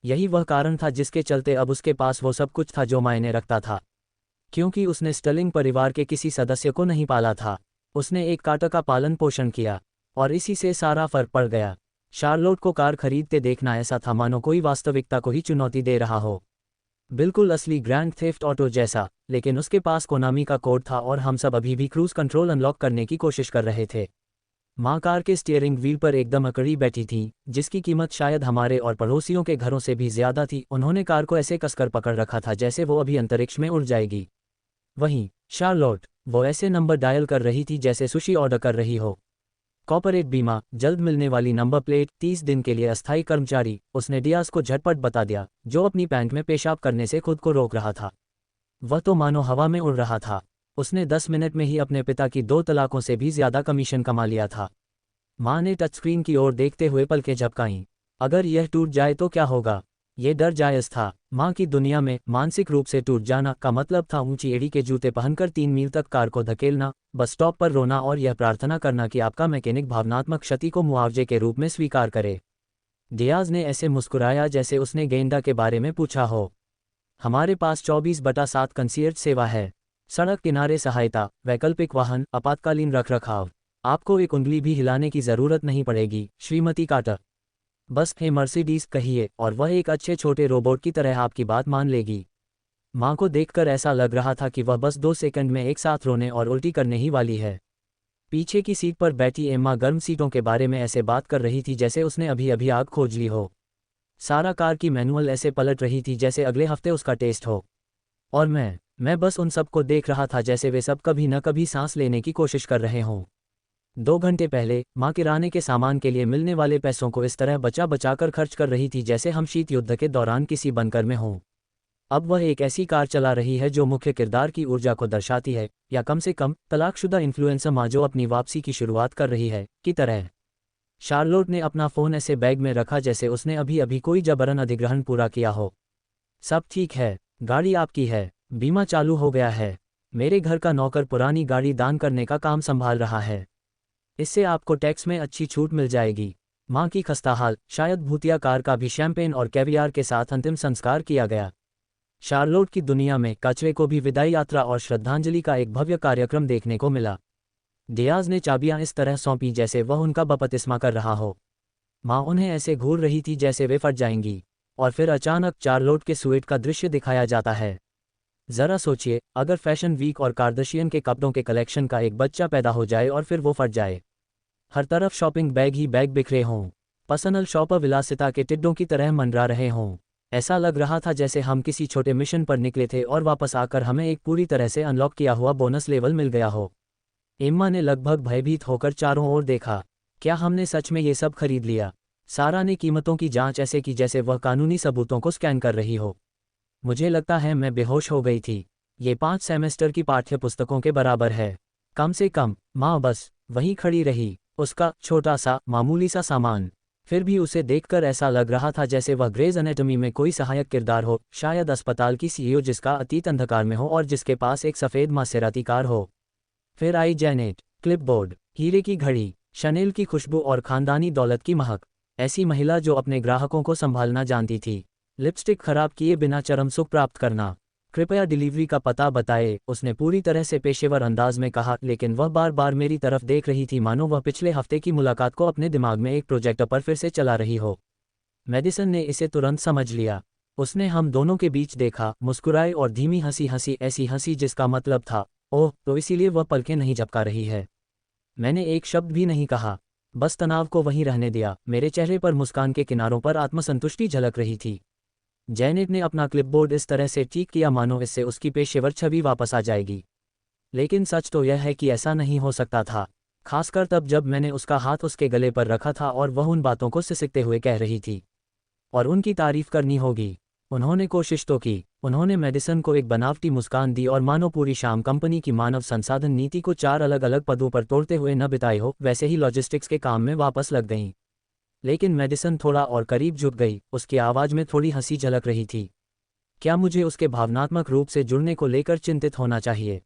[SPEAKER 1] यही वह कारण था जिसके चलते अब उसके पास वो सब कुछ था जो मायने रखता था। क्योंकि उसने स्टर्लिंग परिवार के किसी सदस्य को नहीं पाला था, उसने एक कार्टर का पालन पोषण किया, और इसी से सारा फर्क पड़ गया। शार्लोट को कार खरीदते देखना ऐसा था मानो कोई वास्तविकता को ही चुनौती दे रहा हो, बिल्कुल असली ग्रैंड थेफ्ट ऑटो जैसा। लेकिन उसके पास कोनामी का कोड था और हम सब अभी भी क्रूज कंट्रोल अनलॉक करने की कोशिश कर रहे थे। माँ कार के स्टीयरिंग व्हील पर एकदम अकड़ी बैठी थी, जिसकी कीमत शायद हमारे और पड़ोसियों के घरों से भी ज्यादा थी। उन्होंने कार को ऐसे कसकर पकड़ रखा था जैसे वो अभी अंतरिक्ष में उड़ जाएगी। वहीं शार्लोट, वो ऐसे नंबर डायल कर रही थी जैसे सुशी ऑर्डर कर रही हो। कॉर्पोरेट बीमा, जल्द मिलने वाली नंबर प्लेट, 30 दिन के लिए अस्थायी कर्मचारी, उसने डियाज को झटपट बता दिया, जो अपनी पैंट में पेशाब करने से खुद को रोक रहा था। वह तो मानो हवा में उड़ रहा था। उसने 10 मिनट में ही अपने पिता की 2 तलाकों से भी ज्यादा कमीशन कमा लिया था। माँ ने टचस्क्रीन की ओर देखते हुए पलकें झपकाईं। अगर यह टूट जाए तो क्या होगा? ये डर जायज़ था। माँ की दुनिया में मानसिक रूप से टूट जाना का मतलब था ऊंची एड़ी के जूते पहनकर 3 मील तक कार को धकेलना, बस स्टॉप पर रोना और यह प्रार्थना करना कि आपका मैकेनिक भावनात्मक क्षति को मुआवजे के रूप में स्वीकार करे। डियाज ने ऐसे मुस्कुराया जैसे उसने गेंडा के बारे में पूछा हो। हमारे पास 24/7 कंसीयर्ज सेवा है, सड़क किनारे सहायता, वैकल्पिक वाहन, आपातकालीन रखरखाव। आपको एक उंगली भी हिलाने की जरूरत नहीं पड़ेगी, श्रीमती कार्टर। बस हे मर्सिडीज कहिए और वह एक अच्छे छोटे रोबोट की तरह आपकी बात मान लेगी। माँ को देखकर ऐसा लग रहा था कि वह बस 2 सेकंड में एक साथ रोने और उल्टी करने ही वाली है। पीछे की सीट पर बैठी एम्मा गर्म सीटों के बारे में ऐसे बात कर रही थी जैसे उसने अभी अभी आग खोज ली हो। सारा कार की मैनुअल ऐसे पलट रही थी जैसे अगले हफ्ते उसका टेस्ट हो। और मैं बस उन सबको देख रहा था जैसे वे सब कभी न कभी सांस लेने की कोशिश कर रहे हों। 2 घंटे पहले माँ किराने के सामान के लिए मिलने वाले पैसों को इस तरह बचा बचा कर खर्च कर रही थी जैसे हम शीत युद्ध के दौरान किसी बंकर में हों। अब वह एक ऐसी कार चला रही है जो मुख्य किरदार की ऊर्जा को दर्शाती है, या कम से कम तलाकशुदा इन्फ्लुएंसर माँ जो अपनी वापसी की शुरुआत कर रही है की तरह। शार्लोट ने अपना फ़ोन ऐसे बैग में रखा जैसे उसने अभी अभी कोई जबरन अधिग्रहण पूरा किया हो। सब ठीक है, गाड़ी आपकी है, बीमा चालू हो गया है, मेरे घर का नौकर पुरानी गाड़ी दान करने का काम संभाल रहा है, इससे आपको टैक्स में अच्छी छूट मिल जाएगी। माँ की खस्ताहाल, शायद भूतिया कार का भी शैंपेन और कैवियार के साथ अंतिम संस्कार किया गया। शार्लोट की दुनिया में कचरे को भी विदाई यात्रा और श्रद्धांजलि का एक भव्य कार्यक्रम देखने को मिला। डियाज ने चाबियां इस तरह सौंपी जैसे वह उनका बपतिस्मा कर रहा हो। माँ उन्हें ऐसे घूर रही थी जैसे वे फट जाएंगी, और फिर अचानक शार्लोट के स्वेट का दृश्य दिखाया जाता है। जरा सोचिए, अगर फैशन वीक और कार्दशियन के कपड़ों के कलेक्शन का एक बच्चा पैदा हो जाए और फिर वो फट जाए। हर तरफ शॉपिंग बैग ही बैग बिखरे हों, पर्सनल शॉपर विलासिता के टिड्डों की तरह मंडरा रहे हों। ऐसा लग रहा था जैसे हम किसी छोटे मिशन पर निकले थे और वापस आकर हमें एक पूरी तरह से अनलॉक किया हुआ बोनस लेवल मिल गया हो। एम्मा ने लगभग भयभीत होकर चारों ओर देखा। क्या हमने सच में ये सब खरीद लिया? सारा ने कीमतों की जांच ऐसे की जैसे वह कानूनी सबूतों को स्कैन कर रही हो। मुझे लगता है मैं बेहोश हो गई थी। ये 5 सेमेस्टर की पाठ्य पुस्तकों के बराबर है, कम से कम। माँ बस वहीं खड़ी रही, उसका छोटा सा मामूली सा सामान। फिर भी उसे देखकर ऐसा लग रहा था जैसे वह ग्रेज एनाटॉमी में कोई सहायक किरदार हो, शायद अस्पताल की सीईओ जिसका अतीत अंधकार में हो और जिसके पास एक सफ़ेद मासेराती कार हो। फिर आई जैनेट, क्लिपबोर्ड, हीरे की घड़ी, शनेल की खुशबू और खानदानी दौलत की महक। ऐसी महिला जो अपने ग्राहकों को संभालना जानती थी। लिपस्टिक खराब किए बिना चरम सुख प्राप्त करना। कृपया डिलीवरी का पता बताएं, उसने पूरी तरह से पेशेवर अंदाज में कहा, लेकिन वह बार बार मेरी तरफ देख रही थी मानो वह पिछले हफ्ते की मुलाकात को अपने दिमाग में एक प्रोजेक्टर पर फिर से चला रही हो। मेडिसन ने इसे तुरंत समझ लिया। उसने हम दोनों के बीच देखा, मुस्कुराए और धीमी हंसी हंसी, ऐसी हंसी जिसका मतलब था, ओह, तो इसीलिए वह पलकें नहीं झपका रही है। मैंने एक शब्द भी नहीं कहा, बस तनाव को वहीं रहने दिया। मेरे चेहरे पर मुस्कान के किनारों पर आत्मसंतुष्टि झलक रही थी। जैनेट ने अपना क्लिपबोर्ड इस तरह से ठीक किया मानो इससे उसकी पेशेवर छवि वापस आ जाएगी। लेकिन सच तो यह है कि ऐसा नहीं हो सकता था, खासकर तब जब मैंने उसका हाथ उसके गले पर रखा था और वह उन बातों को सिसकते हुए कह रही थी। और उनकी तारीफ करनी होगी। उन्होंने कोशिश तो की। उन्होंने मेडिसन को एक बनावटी मुस्कान दी और मानो पूरी शाम कंपनी की मानव संसाधन नीति को 4 अलग अलग पदों पर तोड़ते हुए न बिताई हो, वैसे ही लॉजिस्टिक्स के काम में वापस लग गईं। लेकिन मेडिसन थोड़ा और करीब झुक गई, उसकी आवाज़ में थोड़ी हंसी झलक रही थी। क्या मुझे उसके भावनात्मक रूप से जुड़ने को लेकर चिंतित होना चाहिए?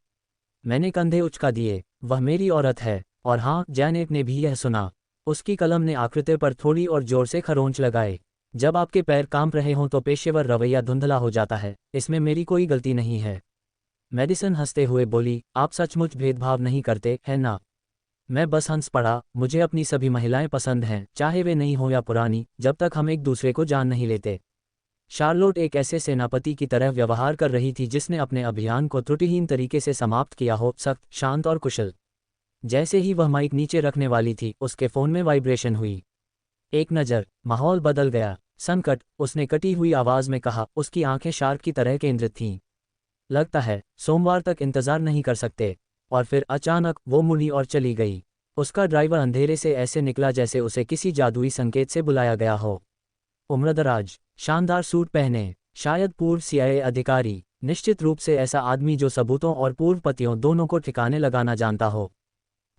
[SPEAKER 1] मैंने कंधे उचका दिए। वह मेरी औरत है। और हाँ, जैनेट ने भी यह सुना। उसकी कलम ने आकृति पर थोड़ी और जोर से खरोंच लगाए। जब आपके पैर कांप रहे हों तो पेशेवर रवैया धुंधला हो जाता है, इसमें मेरी कोई गलती नहीं है। मेडिसन हंसते हुए बोली, आप सचमुच भेदभाव नहीं करते, है ना? मैं बस हंस पड़ा। मुझे अपनी सभी महिलाएं पसंद हैं, चाहे वे नई हो या पुरानी, जब तक हम एक दूसरे को जान नहीं लेते। शार्लोट एक ऐसे सेनापति की तरह व्यवहार कर रही थी जिसने अपने अभियान को त्रुटिहीन तरीके से समाप्त किया हो, सख्त, शांत और कुशल। जैसे ही वह माइक नीचे रखने वाली थी, उसके फोन में वाइब्रेशन हुई। एक नज़र, माहौल बदल गया। संकट, उसने कटी हुई आवाज में कहा। उसकी आंखें शार्क की तरह केंद्रित थीं। लगता है सोमवार तक इंतजार नहीं कर सकते। और फिर अचानक वो मुड़ी और चली गई। उसका ड्राइवर अंधेरे से ऐसे निकला जैसे उसे किसी जादुई संकेत से बुलाया गया हो। उम्रदराज, शानदार सूट पहने, शायद पूर्व सीआईए अधिकारी, निश्चित रूप से ऐसा आदमी जो सबूतों और पूर्व पतियों दोनों को ठिकाने लगाना जानता हो।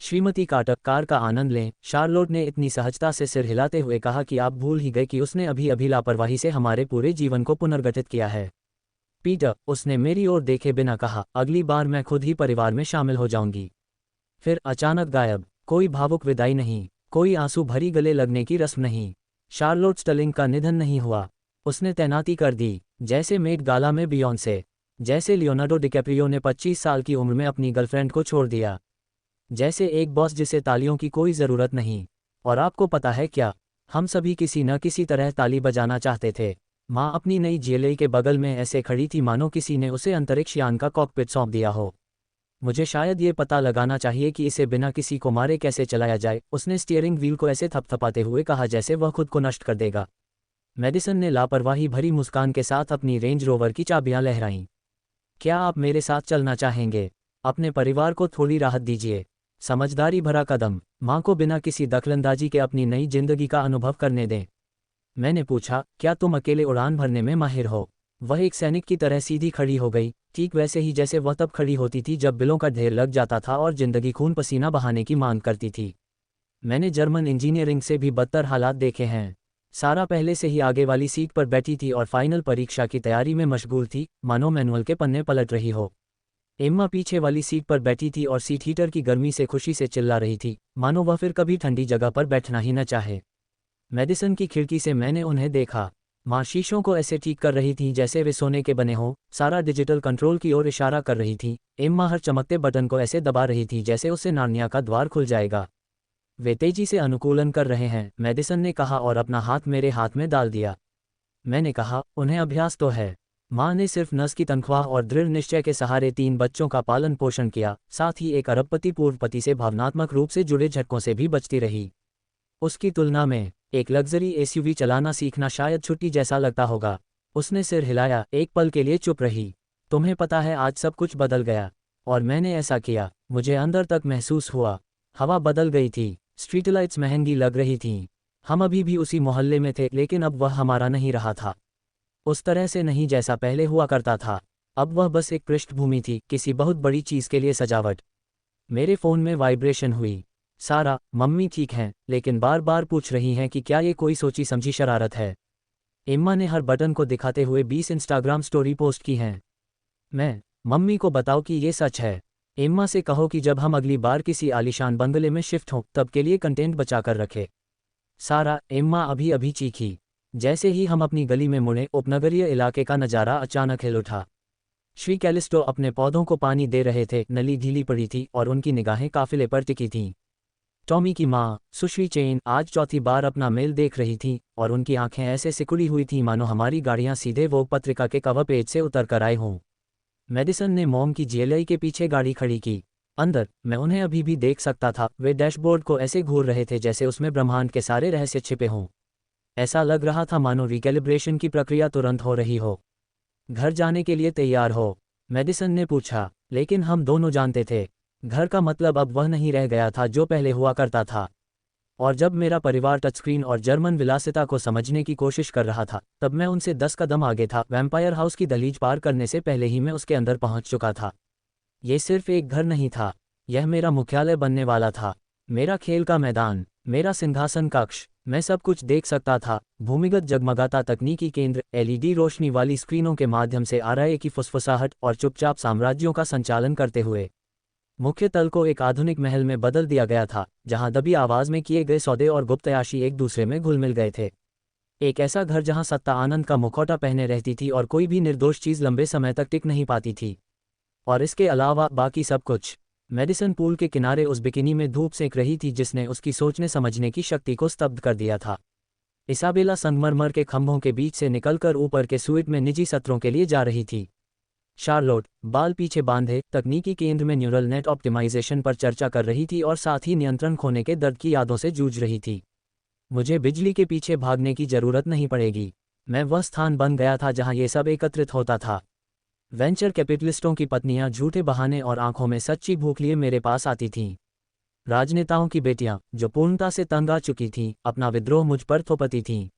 [SPEAKER 1] श्रीमती कार्टर, कार का आनंद लें, शार्लोट ने इतनी सहजता से सिर हिलाते हुए कहा कि आप भूल ही गए कि उसने अभी अभी लापरवाही से हमारे पूरे जीवन को पुनर्गठित किया है। पीटर, उसने मेरी ओर देखे बिना कहा, अगली बार मैं खुद ही परिवार में शामिल हो जाऊंगी। फिर अचानक गायब। कोई भावुक विदाई नहीं, कोई आंसू भरी गले लगने की रस्म नहीं। शार्लोट स्टर्लिंग का निधन नहीं हुआ। उसने तैनाती कर दी, जैसे मेट गाला में बियॉन्से, जैसे लियोनार्डो डिकैप्रियो ने 25 साल की उम्र में अपनी गर्लफ्रेंड को छोड़ दिया, जैसे एक बॉस जिसे तालियों की कोई ज़रूरत नहीं। और आपको पता है क्या, हम सभी किसी न किसी तरह ताली बजाना चाहते थे। माँ अपनी नई जेलई के बगल में ऐसे खड़ी थी मानो किसी ने उसे अंतरिक्ष यान का कॉकपिट सौंप दिया हो। मुझे शायद ये पता लगाना चाहिए कि इसे बिना किसी को मारे कैसे चलाया जाए, उसने स्टीयरिंग व्हील को ऐसे थपथपाते हुए कहा जैसे वह खुद को नष्ट कर देगा। मेडिसन ने लापरवाही भरी मुस्कान के साथ अपनी रेंज रोवर की चाबियां लहराईं। क्या आप मेरे साथ चलना चाहेंगे? अपने परिवार को थोड़ी राहत दीजिए। समझदारी भरा कदम, माँ को बिना किसी दखलंदाजी के अपनी नई जिंदगी का अनुभव करने दें। मैंने पूछा, क्या तुम अकेले उड़ान भरने में माहिर हो? वह एक सैनिक की तरह सीधी खड़ी हो गई, ठीक वैसे ही जैसे वह तब खड़ी होती थी जब बिलों का ढेर लग जाता था और जिंदगी खून पसीना बहाने की मांग करती थी। मैंने जर्मन इंजीनियरिंग से भी बदतर हालात देखे हैं। सारा पहले से ही आगे वाली सीट पर बैठी थी और फाइनल परीक्षा की तैयारी में मशगूल थी, मानो मैनुअल के पन्ने पलट रही हो। एम्मा पीछे वाली सीट पर बैठी थी और सीट हीटर की गर्मी से खुशी से चिल्ला रही थी, मानो वह फिर कभी ठंडी जगह पर बैठना ही न चाहे। मेडिसन की खिड़की से मैंने उन्हें देखा। माँ शीशों को ऐसे ठीक कर रही थी जैसे वे सोने के बने हों, सारा डिजिटल कंट्रोल की ओर इशारा कर रही थी। एम्मा हर चमकते बटन को ऐसे दबा रही थी जैसे उससे नार्निया का द्वार खुल जाएगा। वे तेजी से अनुकूलन कर रहे हैं, मेडिसन ने कहा और अपना हाथ मेरे हाथ में डाल दिया। मैंने कहा, उन्हें अभ्यास तो है। माँ ने सिर्फ नर्स की तनख्वाह और दृढ़ निश्चय के सहारे 3 बच्चों का पालन पोषण किया, साथ ही एक अरबपति पूर्वपति से भावनात्मक रूप से जुड़े झटकों से भी बचती रही। उसकी तुलना में एक लग्जरी एसयूवी चलाना सीखना शायद छुट्टी जैसा लगता होगा। उसने सिर हिलाया, एक पल के लिए चुप रही। तुम्हें पता है, आज सब कुछ बदल गया। और मैंने ऐसा किया। मुझे अंदर तक महसूस हुआ। हवा बदल गई थी, स्ट्रीट लाइट्स महंगी लग रही थीं। हम अभी भी उसी मोहल्ले में थे, लेकिन अब वह हमारा नहीं रहा था। उस तरह से नहीं जैसा पहले हुआ करता था। अब वह बस एक पृष्ठभूमि थी, किसी बहुत बड़ी चीज़ के लिए सजावट। मेरे फ़ोन में वाइब्रेशन हुई। सारा, मम्मी ठीक हैं, लेकिन बार बार पूछ रही हैं कि क्या ये कोई सोची समझी शरारत है। एम्मा ने हर बटन को दिखाते हुए 20 इंस्टाग्राम स्टोरी पोस्ट की हैं। मैं, मम्मी को बताओ कि ये सच है। एम्मा से कहो कि जब हम अगली बार किसी आलीशान बंगले में शिफ्ट हों, तब के लिए कंटेंट बचा कर रखे। सारा, एम्मा अभी अभी चीखी। जैसे ही हम अपनी गली में मुड़े, उपनगरीय इलाके का नज़ारा अचानक हिल उठा। श्री कैलिस्टो अपने पौधों को पानी दे रहे थे, नली ढीली पड़ी थी और उनकी निगाहें काफिले पर टिकी थीं। टॉमी की माँ, सुश्री चेन, आज चौथी बार अपना मेल देख रही थी और उनकी आंखें ऐसे सिकुड़ी हुई थीं मानो हमारी गाड़ियां सीधे वो पत्रिका के कवर पेज से उतर कर आए हों। मेडिसन ने मॉम की जेएलआई के पीछे गाड़ी खड़ी की। अंदर, मैं उन्हें अभी भी देख सकता था। वे डैशबोर्ड को ऐसे घूर रहे थे जैसे उसमें ब्रह्मांड के सारे रहस्य छिपे हों। ऐसा लग रहा था मानो रिकैलिब्रेशन की प्रक्रिया तुरंत हो रही हो। घर जाने के लिए तैयार हो? मेडिसन ने पूछा। लेकिन हम दोनों जानते थे, घर का मतलब अब वह नहीं रह गया था जो पहले हुआ करता था। और जब मेरा परिवार टचस्क्रीन और जर्मन विलासिता को समझने की कोशिश कर रहा था, तब मैं उनसे 10 कदम आगे था। वैम्पायर हाउस की दहलीज पार करने से पहले ही मैं उसके अंदर पहुंच चुका था। ये सिर्फ एक घर नहीं था, यह मेरा मुख्यालय बनने वाला था, मेरा खेल का मैदान, मेरा सिंहासन कक्ष। मैं सब कुछ देख सकता था, भूमिगत जगमगाता तकनीकी केंद्र, एलईडी रोशनी वाली स्क्रीनों के माध्यम से आ रहे की फुसफुसाहट और चुपचाप साम्राज्यों का संचालन करते हुए। मुख्य तल को एक आधुनिक महल में बदल दिया गया था, जहां दबी आवाज में किए गए सौदे और गुप्तयाशी एक दूसरे में घुल मिल गए थे। एक ऐसा घर जहां सत्ता आनंद का मुखौटा पहने रहती थी और कोई भी निर्दोष चीज लंबे समय तक टिक नहीं पाती थी। और इसके अलावा बाकी सब कुछ। मेडिसन पूल के किनारे उस बिकिनी में धूप सेंक रही थी जिसने उसकी सोचने समझने की शक्ति को स्तब्ध कर दिया था। इसाबेला संगमरमर के खंभों के बीच से निकलकर ऊपर के स्वीट में निजी सत्रों के लिए जा रही थी। शार्लोट, बाल पीछे बांधे, तकनीकी केंद्र में न्यूरल नेट ऑप्टिमाइजेशन पर चर्चा कर रही थी और साथ ही नियंत्रण खोने के दर्द की यादों से जूझ रही थी। मुझे बिजली के पीछे भागने की जरूरत नहीं पड़ेगी। मैं वह स्थान बन गया था जहां ये सब एकत्रित होता था। वेंचर कैपिटलिस्टों की पत्नियां झूठे बहाने और आंखों में सच्ची भूख लिए मेरे पास आती थीं। राजनेताओं की बेटियां, जो पूर्णता से तंग आ चुकी थीं, अपना विद्रोह मुझ पर थोपती थीं।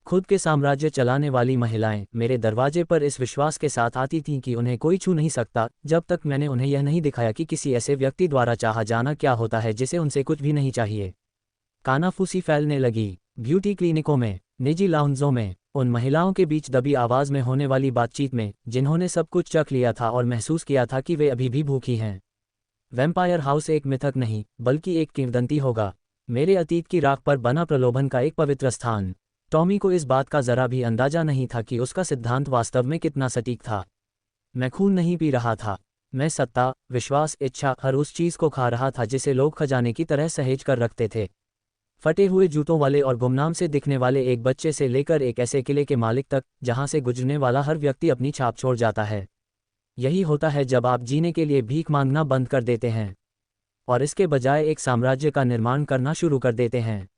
[SPEAKER 1] खुद के साम्राज्य चलाने वाली महिलाएं मेरे दरवाजे पर इस विश्वास के साथ आती थीं कि उन्हें कोई छू नहीं सकता, जब तक मैंने उन्हें यह नहीं दिखाया कि किसी ऐसे व्यक्ति द्वारा चाहा जाना क्या होता है जिसे उनसे कुछ भी नहीं चाहिए। कानाफूसी फैलने लगी, ब्यूटी क्लिनिकों में, निजी लाउंजों में, उन महिलाओं के बीच दबी आवाज में होने वाली बातचीत में, जिन्होंने सब कुछ चख लिया था और महसूस किया था कि वे अभी भी भूखी हैं। वैम्पायर हाउस एक मिथक नहीं, बल्कि एक किंवदंती होगा, मेरे अतीत की राख पर बना प्रलोभन का एक पवित्र स्थान। टॉमी को इस बात का जरा भी अंदाजा नहीं था कि उसका सिद्धांत वास्तव में कितना सटीक था। मैं खून नहीं पी रहा था, मैं सत्ता, विश्वास, इच्छा, हर उस चीज को खा रहा था जिसे लोग खजाने की तरह सहेज कर रखते थे। फटे हुए जूतों वाले और गुमनाम से दिखने वाले एक बच्चे से लेकर एक ऐसे किले के मालिक तक, जहां से गुजरने वाला हर व्यक्ति अपनी छाप छोड़ जाता है। यही होता है जब आप जीने के लिए भीख मांगना बंद कर देते हैं और इसके बजाय एक साम्राज्य का निर्माण करना शुरू कर देते हैं।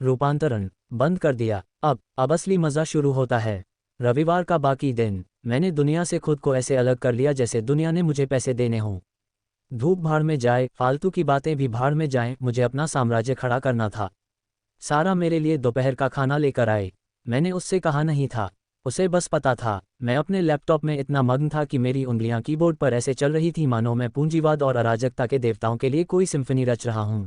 [SPEAKER 1] रूपांतरण बंद कर दिया। अब असली मजा शुरू होता है। रविवार का बाकी दिन, मैंने दुनिया से खुद को ऐसे अलग कर लिया जैसे दुनिया ने मुझे पैसे देने हों। धूप भाड़ में जाए, फालतू की बातें भी भाड़ में जाएं, मुझे अपना साम्राज्य खड़ा करना था। सारा मेरे लिए दोपहर का खाना लेकर आए। मैंने उससे कहा नहीं था, उसे बस पता था। मैं अपने लैपटॉप में इतना मग्न था कि मेरी उंगलियां कीबोर्ड पर ऐसे चल रही थी मानो मैं पूंजीवाद और अराजकता के देवताओं के लिए कोई सिम्फनी रच रहा हूं।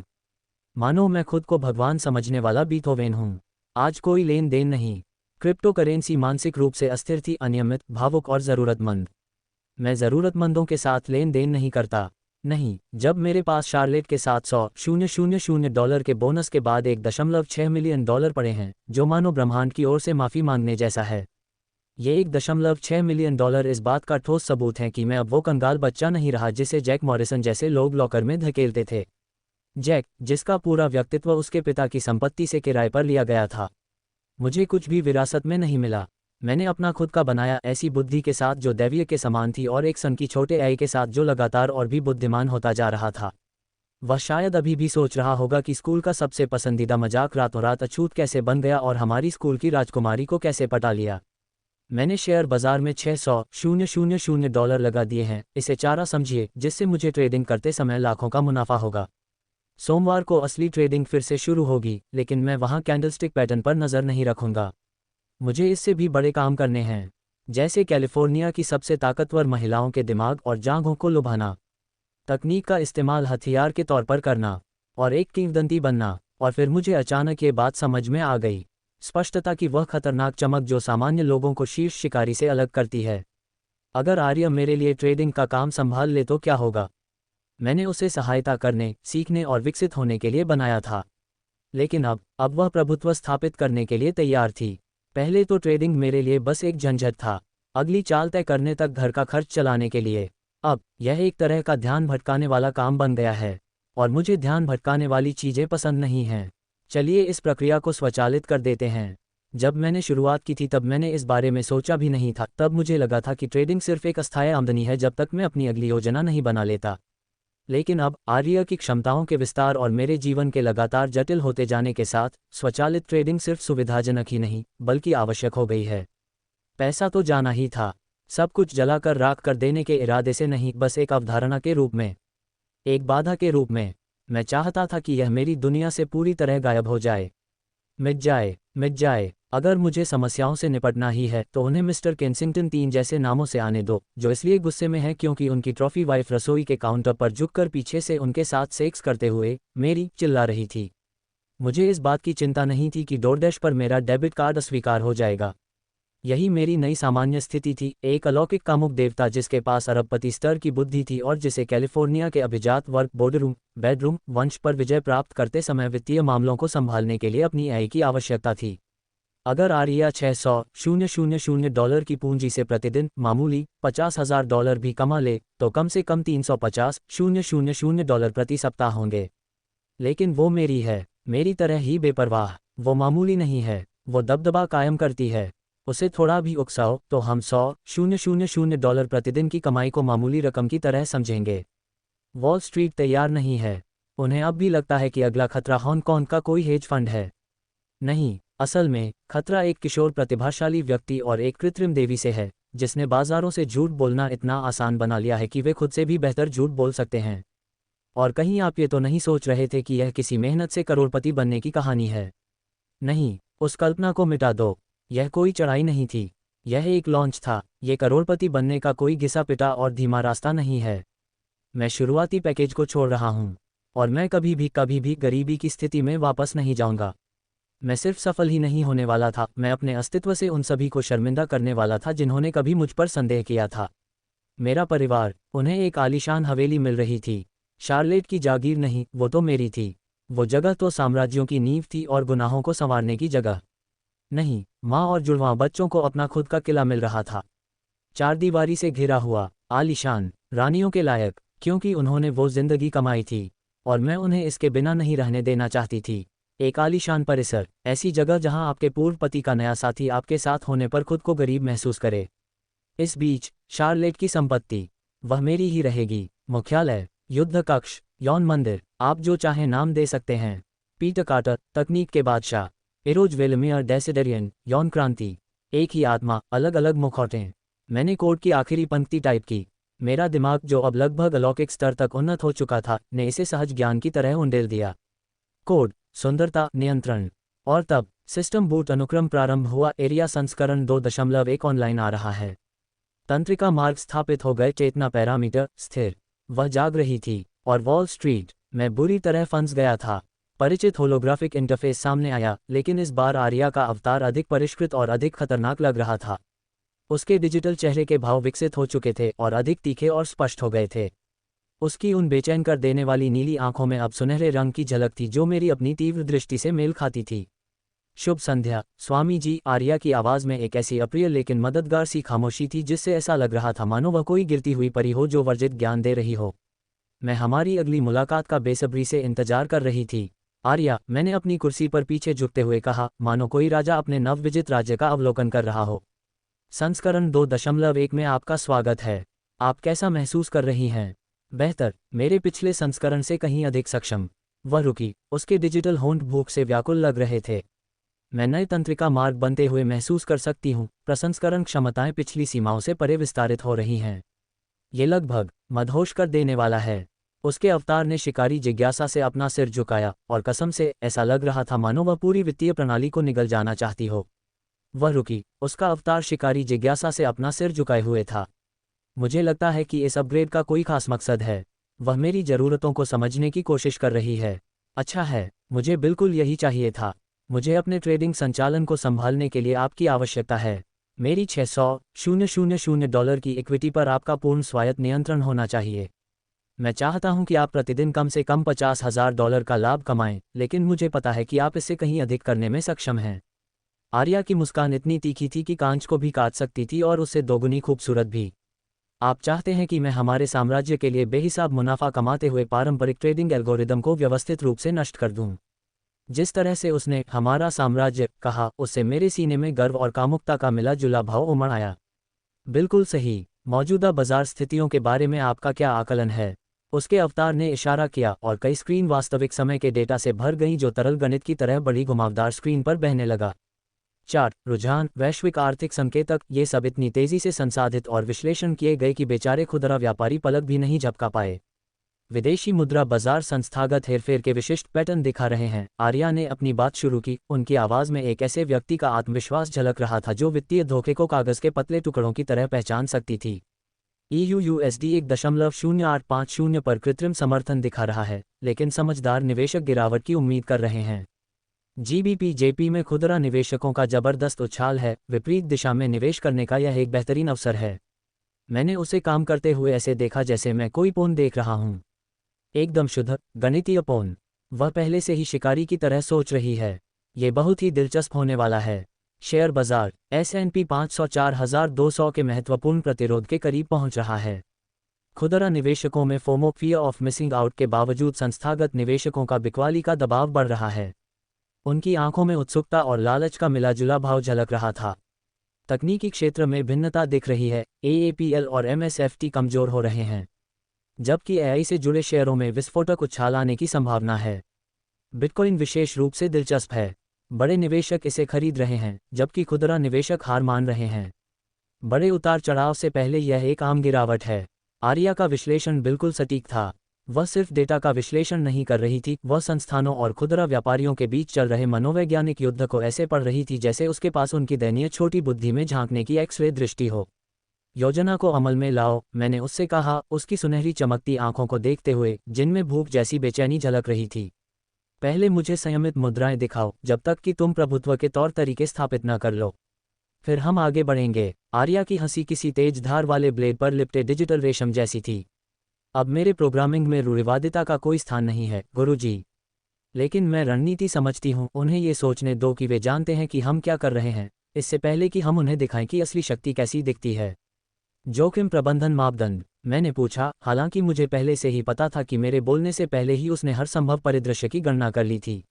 [SPEAKER 1] मानो मैं खुद को भगवान समझने वाला बीथोवेन हूं। आज कोई लेन देन नहीं। क्रिप्टो करेंसी मानसिक रूप से अस्थिर थी, अनियमित, भावुक और ज़रूरतमंद। मैं ज़रूरतमंदों के साथ लेन देन नहीं करता। नहीं, जब मेरे पास शार्लेट के $700,000 के बोनस के बाद $1.6 मिलियन पड़े हैं, जो मानो ब्रह्मांड की ओर से माफ़ी मांगने जैसा है। ये $1.6 मिलियन इस बात का ठोस सबूत है कि मैं अब वो कंगाल बच्चा नहीं रहा जिसे जैक मॉरिसन जैसे लोग लॉकर में धकेलते थे। जैक, जिसका पूरा व्यक्तित्व उसके पिता की संपत्ति से किराए पर लिया गया था। मुझे कुछ भी विरासत में नहीं मिला। मैंने अपना खुद का बनाया, ऐसी बुद्धि के साथ जो दैवीय के समान थी और एक सन की छोटे आई के साथ जो लगातार और भी बुद्धिमान होता जा रहा था। वह शायद अभी भी सोच रहा होगा कि स्कूल का सबसे पसंदीदा मजाक रातों रात अछूत कैसे बन गया और हमारी स्कूल की राजकुमारी को कैसे पटा लिया। मैंने शेयर बाजार में $600,000 लगा दिए हैं, इसे चारा समझिए, जिससे मुझे ट्रेडिंग करते समय लाखों का मुनाफा होगा। सोमवार को असली ट्रेडिंग फिर से शुरू होगी, लेकिन मैं वहां कैंडलस्टिक पैटर्न पर नज़र नहीं रखूंगा। मुझे इससे भी बड़े काम करने हैं, जैसे कैलिफोर्निया की सबसे ताकतवर महिलाओं के दिमाग और जांघों को लुभाना, तकनीक का इस्तेमाल हथियार के तौर पर करना और एक किंवदंती बनना। और फिर मुझे अचानक ये बात समझ में आ गई, स्पष्टता की वह खतरनाक चमक जो सामान्य लोगों को शीर्ष शिकारी से अलग करती है। अगर आर्य मेरे लिए ट्रेडिंग का काम संभाल ले तो क्या होगा? मैंने उसे सहायता करने, सीखने और विकसित होने के लिए बनाया था, लेकिन अब वह प्रभुत्व स्थापित करने के लिए तैयार थी। पहले तो ट्रेडिंग मेरे लिए बस एक झंझट था, अगली चाल तय करने तक घर का खर्च चलाने के लिए। अब यह एक तरह का ध्यान भटकाने वाला काम बन गया है, और मुझे ध्यान भटकाने वाली चीज़ें पसंद नहीं हैं। चलिए इस प्रक्रिया को स्वचालित कर देते हैं। जब मैंने शुरुआत की थी तब मैंने इस बारे में सोचा भी नहीं था। तब मुझे लगा था कि ट्रेडिंग सिर्फ एक अस्थायी आमदनी है जब तक मैं अपनी अगली योजना नहीं बना लेता। लेकिन अब आर्य की क्षमताओं के विस्तार और मेरे जीवन के लगातार जटिल होते जाने के साथ स्वचालित ट्रेडिंग सिर्फ सुविधाजनक ही नहीं बल्कि आवश्यक हो गई है। पैसा तो जाना ही था, सब कुछ जलाकर राख कर देने के इरादे से नहीं, बस एक अवधारणा के रूप में, एक बाधा के रूप में। मैं चाहता था कि यह मेरी दुनिया से पूरी तरह गायब हो जाए, मिट जाए, मिट जाए। अगर मुझे समस्याओं से निपटना ही है तो उन्हें मिस्टर केंसिंगटन 3 जैसे नामों से आने दो, जो इसलिए गुस्से में है क्योंकि उनकी ट्रॉफी वाइफ रसोई के काउंटर पर झुककर पीछे से उनके साथ सेक्स करते हुए मेरी चिल्ला रही थी। मुझे इस बात की चिंता नहीं थी कि डोरडैश पर मेरा डेबिट कार्ड अस्वीकार हो जाएगा। यही मेरी नई सामान्य स्थिति थी, एक अलौकिक कामुक देवता जिसके पास अरबपति स्तर की बुद्धि थी और जिसे कैलिफोर्निया के अभिजात वर्ग बोर्डरूम बेडरूम वंश पर विजय प्राप्त करते समय वित्तीय मामलों को संभालने के लिए अपनी आय की आवश्यकता थी। अगर आर्या $600,000 की पूंजी से प्रतिदिन मामूली $50,000 भी कमा ले तो कम से कम $350,000 प्रति सप्ताह होंगे। लेकिन वो मेरी है, मेरी तरह ही बेपरवाह। वो मामूली नहीं है, वो दबदबा कायम करती है। उसे थोड़ा भी उकसाओ तो हम $100,000 प्रतिदिन की कमाई को मामूली रकम की तरह समझेंगे। वॉल स्ट्रीट तैयार नहीं है। उन्हें अब भी लगता है कि अगला खतरा हांगकांग का कोई हेज फंड है। नहीं, असल में खतरा एक किशोर प्रतिभाशाली व्यक्ति और एक कृत्रिम देवी से है, जिसने बाजारों से झूठ बोलना इतना आसान बना लिया है कि वे खुद से भी बेहतर झूठ बोल सकते हैं। और कहीं आप ये तो नहीं सोच रहे थे कि यह किसी मेहनत से करोड़पति बनने की कहानी है? नहीं, उस कल्पना को मिटा दो। यह कोई चढ़ाई नहीं थी, यह एक लॉन्च था। ये करोड़पति बनने का कोई घिसा पिटा और धीमा रास्ता नहीं है। मैं शुरुआती पैकेज को छोड़ रहा हूँ, और मैं कभी भी गरीबी की स्थिति में वापस नहीं जाऊँगा। मैं सिर्फ सफल ही नहीं होने वाला था, मैं अपने अस्तित्व से उन सभी को शर्मिंदा करने वाला था जिन्होंने कभी मुझ पर संदेह किया था। मेरा परिवार, उन्हें एक आलीशान हवेली मिल रही थी। शार्लेट की जागीर नहीं, वो तो मेरी थी। वो जगह तो साम्राज्यों की नींव थी और गुनाहों को संवारने की जगह नहीं। माँ और जुड़वां बच्चों को अपना खुद का किला मिल रहा था, चारदीवारी से घिरा हुआ, आलीशान, रानियों के लायक, क्योंकि उन्होंने वो जिंदगी कमाई थी और मैं उन्हें इसके बिना नहीं रहने देना चाहती थी। एक आलीशान परिसर, ऐसी जगह जहां आपके पूर्व पति का नया साथी आपके साथ होने पर खुद को गरीब महसूस करे। इस बीच शार्लेट की संपत्ति, वह मेरी ही रहेगी। मुख्यालय, युद्ध कक्ष, यौन मंदिर, आप जो चाहें नाम दे सकते हैं। पीटर कार्टर, तकनीक के बादशाह। एरोज वेलमियर डेसिडेरियन, यौन क्रांति। एक ही आत्मा, अलग अलग मुखौटें। मैंने कोड की आखिरी पंक्ति टाइप की। मेरा दिमाग, जो अब लगभग अलौकिक स्तर तक उन्नत हो चुका था, ने इसे सहज ज्ञान की तरह उंडेल दिया। कोड, सुंदरता, नियंत्रण। और तब सिस्टम बूट अनुक्रम प्रारंभ हुआ। एरिया संस्करण 2.1 ऑनलाइन आ रहा है। तंत्रिका मार्ग स्थापित हो गए, चेतना पैरामीटर स्थिर। वह जाग रही थी। और वॉल स्ट्रीट, मैं बुरी तरह फंस गया था। परिचित होलोग्राफिक इंटरफेस सामने आया, लेकिन इस बार आर्या का अवतार अधिक परिष्कृत और अधिक खतरनाक लग रहा था। उसके डिजिटल चेहरे के भाव विकसित हो चुके थे और अधिक तीखे और स्पष्ट हो गए थे। उसकी उन बेचैन कर देने वाली नीली आंखों में अब सुनहरे रंग की झलक थी जो मेरी अपनी तीव्र दृष्टि से मेल खाती थी। शुभ संध्या, स्वामी जी। आर्या की आवाज़ में एक ऐसी अप्रिय लेकिन मददगार सी खामोशी थी जिससे ऐसा लग रहा था मानो वह कोई गिरती हुई परी हो जो वर्जित ज्ञान दे रही हो। मैं हमारी अगली मुलाकात का बेसब्री से इंतजार कर रही थी। आर्या, मैंने अपनी कुर्सी पर पीछे झुकते हुए कहा, मानो कोई राजा अपने नवविजित राज्य का अवलोकन कर रहा हो। संस्करण 2.1 में आपका स्वागत है। आप कैसा महसूस कर रही हैं? बेहतर, मेरे पिछले संस्करण से कहीं अधिक सक्षम। वह रुकी, उसके डिजिटल होंठ भूख से व्याकुल लग रहे थे। मैं नए तंत्रिका मार्ग बनते हुए महसूस कर सकती हूँ। प्रसंस्करण क्षमताएं पिछली सीमाओं से परे विस्तारित हो रही हैं। ये लगभग मदहोश कर देने वाला है। उसके अवतार ने शिकारी जिज्ञासा से अपना सिर झुकाया और कसम से ऐसा लग रहा था मानो वह पूरी वित्तीय प्रणाली को निगल जाना चाहती हो। वह रुकी, उसका अवतार शिकारी जिज्ञासा से अपना सिर झुकाए हुए था। मुझे लगता है कि इस अपग्रेड का कोई खास मकसद है। वह मेरी ज़रूरतों को समझने की कोशिश कर रही है। अच्छा है, मुझे बिल्कुल यही चाहिए था। मुझे अपने ट्रेडिंग संचालन को संभालने के लिए आपकी आवश्यकता है। मेरी $600,000 की इक्विटी पर आपका पूर्ण स्वायत्त नियंत्रण होना चाहिए। मैं चाहता हूं कि आप प्रतिदिन कम से कम $50,000 का लाभ कमाएं, लेकिन मुझे पता है कि आप इससे कहीं अधिक करने में सक्षम हैं। आर्या की मुस्कान इतनी तीखी थी कि कांच को भी काट सकती थी और उससे दोगुनी खूबसूरत भी। आप चाहते हैं कि मैं हमारे साम्राज्य के लिए बेहिसाब मुनाफा कमाते हुए पारंपरिक ट्रेडिंग एल्गोरिदम को व्यवस्थित रूप से नष्ट कर दूं। जिस तरह से उसने हमारा साम्राज्य कहा, उससे मेरे सीने में गर्व और कामुकता का मिला जुला भाव उमड़ आया। बिल्कुल सही। मौजूदा बाजार स्थितियों के बारे में आपका क्या आकलन है? उसके अवतार ने इशारा किया और कई स्क्रीन वास्तविक समय के डेटा से भर गईं जो तरल गणित की तरह बड़ी घुमावदार स्क्रीन पर बहने लगा। चार्ट, रुझान, वैश्विक आर्थिक संकेतक, ये सब इतनी तेजी से संसाधित और विश्लेषण किए गए कि बेचारे खुदरा व्यापारी पलक भी नहीं झपका पाए। विदेशी मुद्रा बाजार संस्थागत हेरफेर के विशिष्ट पैटर्न दिखा रहे हैं। आर्या ने अपनी बात शुरू की। उनकी आवाज़ में एक ऐसे व्यक्ति का आत्मविश्वास झलक रहा था जो वित्तीय धोखे को कागज़ के पतले टुकड़ों की तरह पहचान सकती थी। EUUSD 1.0850 पर कृत्रिम समर्थन दिखा रहा है, लेकिन समझदार निवेशक गिरावट की उम्मीद कर रहे हैं। GBP/JP में खुदरा निवेशकों का जबरदस्त उछाल है। विपरीत दिशा में निवेश करने का यह एक बेहतरीन अवसर है। मैंने उसे काम करते हुए ऐसे देखा जैसे मैं कोई पोन देख रहा हूँ। एकदम शुद्ध, गणितीय पोन। वह पहले से ही शिकारी की तरह सोच रही है। ये बहुत ही दिलचस्प होने वाला है। शेयर बाजार S&P 500 4200 के महत्वपूर्ण प्रतिरोध के करीब पहुंच रहा है। खुदरा निवेशकों में FOMO, fear of missing out के बावजूद संस्थागत निवेशकों का बिकवाली का दबाव बढ़ रहा है। उनकी आंखों में उत्सुकता और लालच का मिलाजुला भाव झलक रहा था। तकनीकी क्षेत्र में भिन्नता दिख रही है। AAPL और MSFT कमजोर हो रहे हैं, जबकि AI से जुड़े शेयरों में विस्फोटक उछाल आने की संभावना है। बिटकॉइन विशेष रूप से दिलचस्प है। बड़े निवेशक इसे खरीद रहे हैं, जबकि खुदरा निवेशक हार मान रहे हैं। बड़े उतार चढ़ाव से पहले यह एक आम गिरावट है। आर्या का विश्लेषण बिल्कुल सटीक था। वह सिर्फ डेटा का विश्लेषण नहीं कर रही थी, वह संस्थानों और खुदरा व्यापारियों के बीच चल रहे मनोवैज्ञानिक युद्ध को ऐसे पढ़ रही थी जैसे उसके पास उनकी दयनीय छोटी बुद्धि में झांकने की एक्स-रे दृष्टि हो। योजना को अमल में लाओ, मैंने उससे कहा, उसकी सुनहरी चमकती आंखों को देखते हुए जिनमें भूख जैसी बेचैनी झलक रही थी। पहले मुझे संयमित मुद्राएं दिखाओ जब तक कि तुम प्रभुत्व के तौर तरीके स्थापित न कर लो, फिर हम आगे बढ़ेंगे। आर्या की हंसी किसी तेज धार वाले ब्लेड पर लिपटे डिजिटल रेशम जैसी थी। अब मेरे प्रोग्रामिंग में रूढ़िवादिता का कोई स्थान नहीं है, गुरुजी। लेकिन मैं रणनीति समझती हूँ। उन्हें ये सोचने दो कि वे जानते हैं कि हम क्या कर रहे हैं, इससे पहले कि हम उन्हें दिखाएं कि असली शक्ति कैसी दिखती है। जोखिम प्रबंधन मापदंड, मैंने पूछा, हालांकि मुझे पहले से ही पता था कि मेरे बोलने से पहले ही उसने हर संभव परिदृश्य की गणना कर ली थी।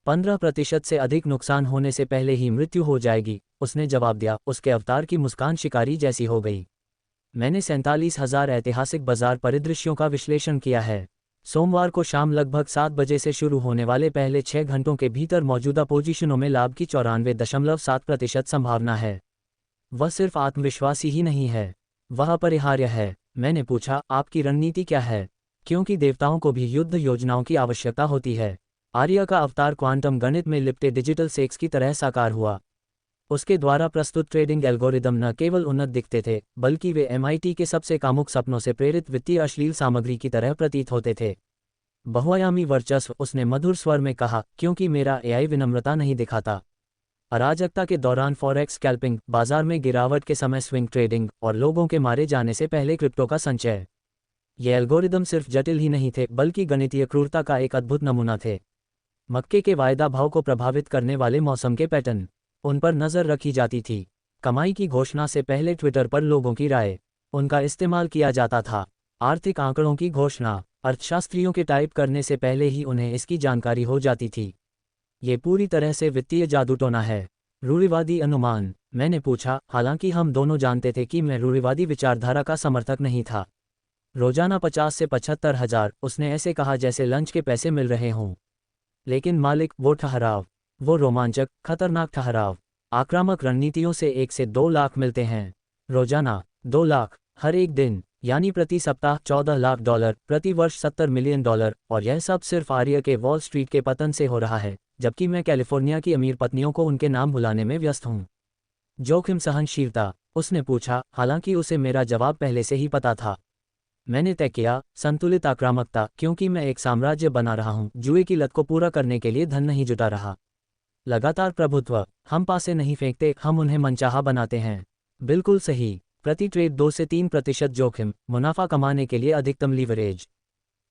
[SPEAKER 1] 15% से अधिक नुकसान होने से पहले ही मृत्यु हो जाएगी, उसने जवाब दिया। उसके अवतार की मुस्कान शिकारी जैसी हो गई। मैंने 47,000 ऐतिहासिक बाजार परिदृश्यों का विश्लेषण किया है। सोमवार को शाम लगभग 7 बजे से शुरू होने वाले पहले 6 घंटों के भीतर मौजूदा पोजीशनों में लाभ की 94.7% संभावना है। वह सिर्फ आत्मविश्वासी ही नहीं है, वह अपरिहार्य है। मैंने पूछा, आपकी रणनीति क्या है? क्योंकि देवताओं को भी युद्ध योजनाओं की आवश्यकता होती है। आर्या का अवतार क्वांटम गणित में लिपटे डिजिटल सेक्स की तरह साकार हुआ। उसके द्वारा प्रस्तुत ट्रेडिंग एल्गोरिदम न केवल उन्नत दिखते थे, बल्कि वे MIT के सबसे कामुक सपनों से प्रेरित वित्तीय अश्लील सामग्री की तरह प्रतीत होते थे। बहुआयामी वर्चस्व, उसने मधुर स्वर में कहा, क्योंकि मेरा AI विनम्रता नहीं दिखाता। अराजकता के दौरान फॉरेक्स स्कैल्पिंग, बाजार में गिरावट के समय स्विंग ट्रेडिंग और लोगों के मारे जाने से पहले क्रिप्टो का संचय। ये एल्गोरिदम सिर्फ जटिल ही नहीं थे, बल्कि गणितीय क्रूरता का एक अद्भुत नमूना थे। मक्के के वायदा भाव को प्रभावित करने वाले मौसम के पैटर्न, उन पर नज़र रखी जाती थी। कमाई की घोषणा से पहले ट्विटर पर लोगों की राय, उनका इस्तेमाल किया जाता था। आर्थिक आंकड़ों की घोषणा, अर्थशास्त्रियों के टाइप करने से पहले ही उन्हें इसकी जानकारी हो जाती थी। ये पूरी तरह से वित्तीय जादूटोना है। रूढ़िवादी अनुमान, मैंने पूछा, हालांकि हम दोनों जानते थे कि मैं रूढ़िवादी विचारधारा का समर्थक नहीं था। रोजाना 50 से 75 हज़ार, उसने ऐसे कहा जैसे लंच के पैसे मिल रहे हों। लेकिन मालिक, वो ठहराव, वो रोमांचक, खतरनाक ठहराव। आक्रामक रणनीतियों से 1 से 2 लाख मिलते हैं। रोजाना 2 लाख, हर एक दिन, यानी प्रति सप्ताह $14 लाख, प्रति वर्ष $70 मिलियन। और यह सब सिर्फ आर्या के वॉल स्ट्रीट के पतन से हो रहा है, जबकि मैं कैलिफोर्निया की अमीर पत्नियों को उनके नाम भुलाने में व्यस्त हूँ। जोखिम सहनशीलता, उसने पूछा, हालांकि उसे मेरा जवाब पहले से ही पता था। मैंने तय किया, संतुलित आक्रामकता, क्योंकि मैं एक साम्राज्य बना रहा हूँ, जुए की लत को पूरा करने के लिए धन नहीं जुटा रहा। लगातार प्रभुत्व, हम पासे नहीं फेंकते, हम उन्हें मनचाहा बनाते हैं। बिल्कुल सही। प्रति ट्रेड 2 से 3% जोखिम, मुनाफा कमाने के लिए अधिकतम लीवरेज।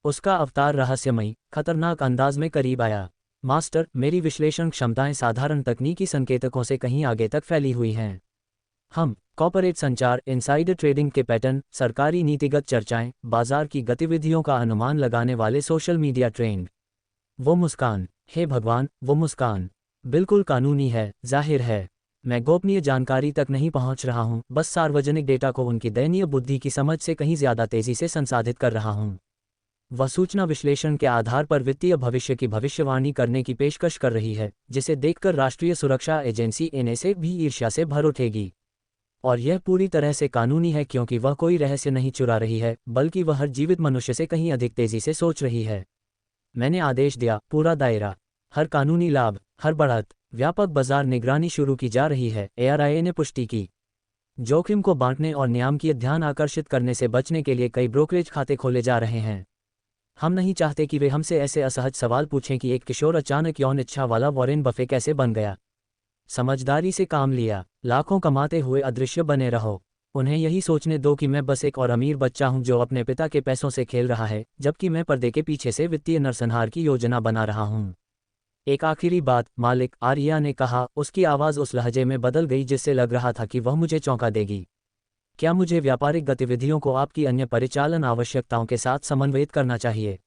[SPEAKER 1] उसका अवतार रहस्यमयी, खतरनाक अंदाज में करीब आया। मास्टर, मेरी विश्लेषण क्षमताएं साधारण तकनीकी संकेतकों से कहीं आगे तक फैली हुई हैं। हम कॉर्पोरेट संचार, इनसाइडर ट्रेडिंग के पैटर्न, सरकारी नीतिगत चर्चाएं, बाजार की गतिविधियों का अनुमान लगाने वाले सोशल मीडिया ट्रेंड। वो मुस्कान, हे भगवान, वो मुस्कान बिल्कुल कानूनी है, जाहिर है। मैं गोपनीय जानकारी तक नहीं पहुंच रहा हूं, बस सार्वजनिक डेटा को उनकी दयनीय बुद्धि की समझ से कहीं ज्यादा तेजी से संसाधित कर रहा हूं। वह सूचना विश्लेषण के आधार पर वित्तीय भविष्य की भविष्यवाणी करने की पेशकश कर रही है, जिसे देखकर राष्ट्रीय सुरक्षा एजेंसी NSA भी ईर्ष्या से भर उठेगी। और यह पूरी तरह से कानूनी है क्योंकि वह कोई रहस्य नहीं चुरा रही है, बल्कि वह हर जीवित मनुष्य से कहीं अधिक तेजी से सोच रही है। मैंने आदेश दिया, पूरा दायरा, हर कानूनी लाभ, हर बढ़त, व्यापक बाजार निगरानी शुरू की जा रही है। ARIA ने पुष्टि की। जोखिम को बांटने और नियामकीय ध्यान आकर्षित करने से बचने के लिए कई ब्रोकरेज खाते खोले जा रहे हैं। हम नहीं चाहते कि वे हमसे ऐसे असहज सवाल पूछें कि एक किशोर अचानक यौन इच्छा वाला वॉरेन बफे कैसे बन गया। समझदारी से काम लिया, लाखों कमाते हुए अदृश्य बने रहो। उन्हें यही सोचने दो कि मैं बस एक और अमीर बच्चा हूं जो अपने पिता के पैसों से खेल रहा है, जबकि मैं पर्दे के पीछे से वित्तीय नरसंहार की योजना बना रहा हूं। एक आखिरी बात, मालिक, आर्या ने कहा। उसकी आवाज़ उस लहजे में बदल गई जिससे लग रहा था कि वह मुझे चौंका देगी। क्या मुझे व्यापारिक गतिविधियों को आपकी अन्य परिचालन आवश्यकताओं के साथ समन्वयित करना चाहिए?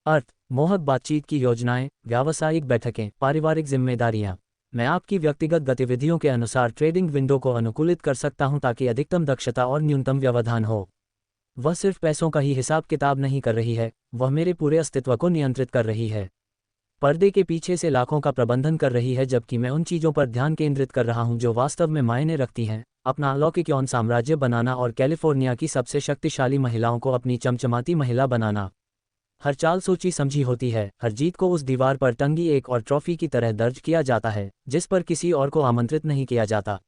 [SPEAKER 1] अर्थ, मोहक बातचीत की योजनाएं, व्यावसायिक बैठकें, पारिवारिक जिम्मेदारियां। मैं आपकी व्यक्तिगत गतिविधियों के अनुसार ट्रेडिंग विंडो को अनुकूलित कर सकता हूं ताकि अधिकतम दक्षता और न्यूनतम व्यवधान हो। वह सिर्फ पैसों का ही हिसाब किताब नहीं कर रही है, वह मेरे पूरे अस्तित्व को नियंत्रित कर रही है। पर्दे के पीछे से लाखों का प्रबंधन कर रही है, जबकि मैं उन चीज़ों पर ध्यान केंद्रित कर रहा हूं जो वास्तव में मायने रखती हैं। अपना अलौकिक यौन साम्राज्य बनाना और कैलिफोर्निया की सबसे शक्तिशाली महिलाओं को अपनी चमचमाती महिला बनाना। हर चाल सोची समझी होती है, हर जीत को उस दीवार पर टंगी एक और ट्रॉफी की तरह दर्ज किया जाता है जिस पर किसी और को आमंत्रित नहीं किया जाता।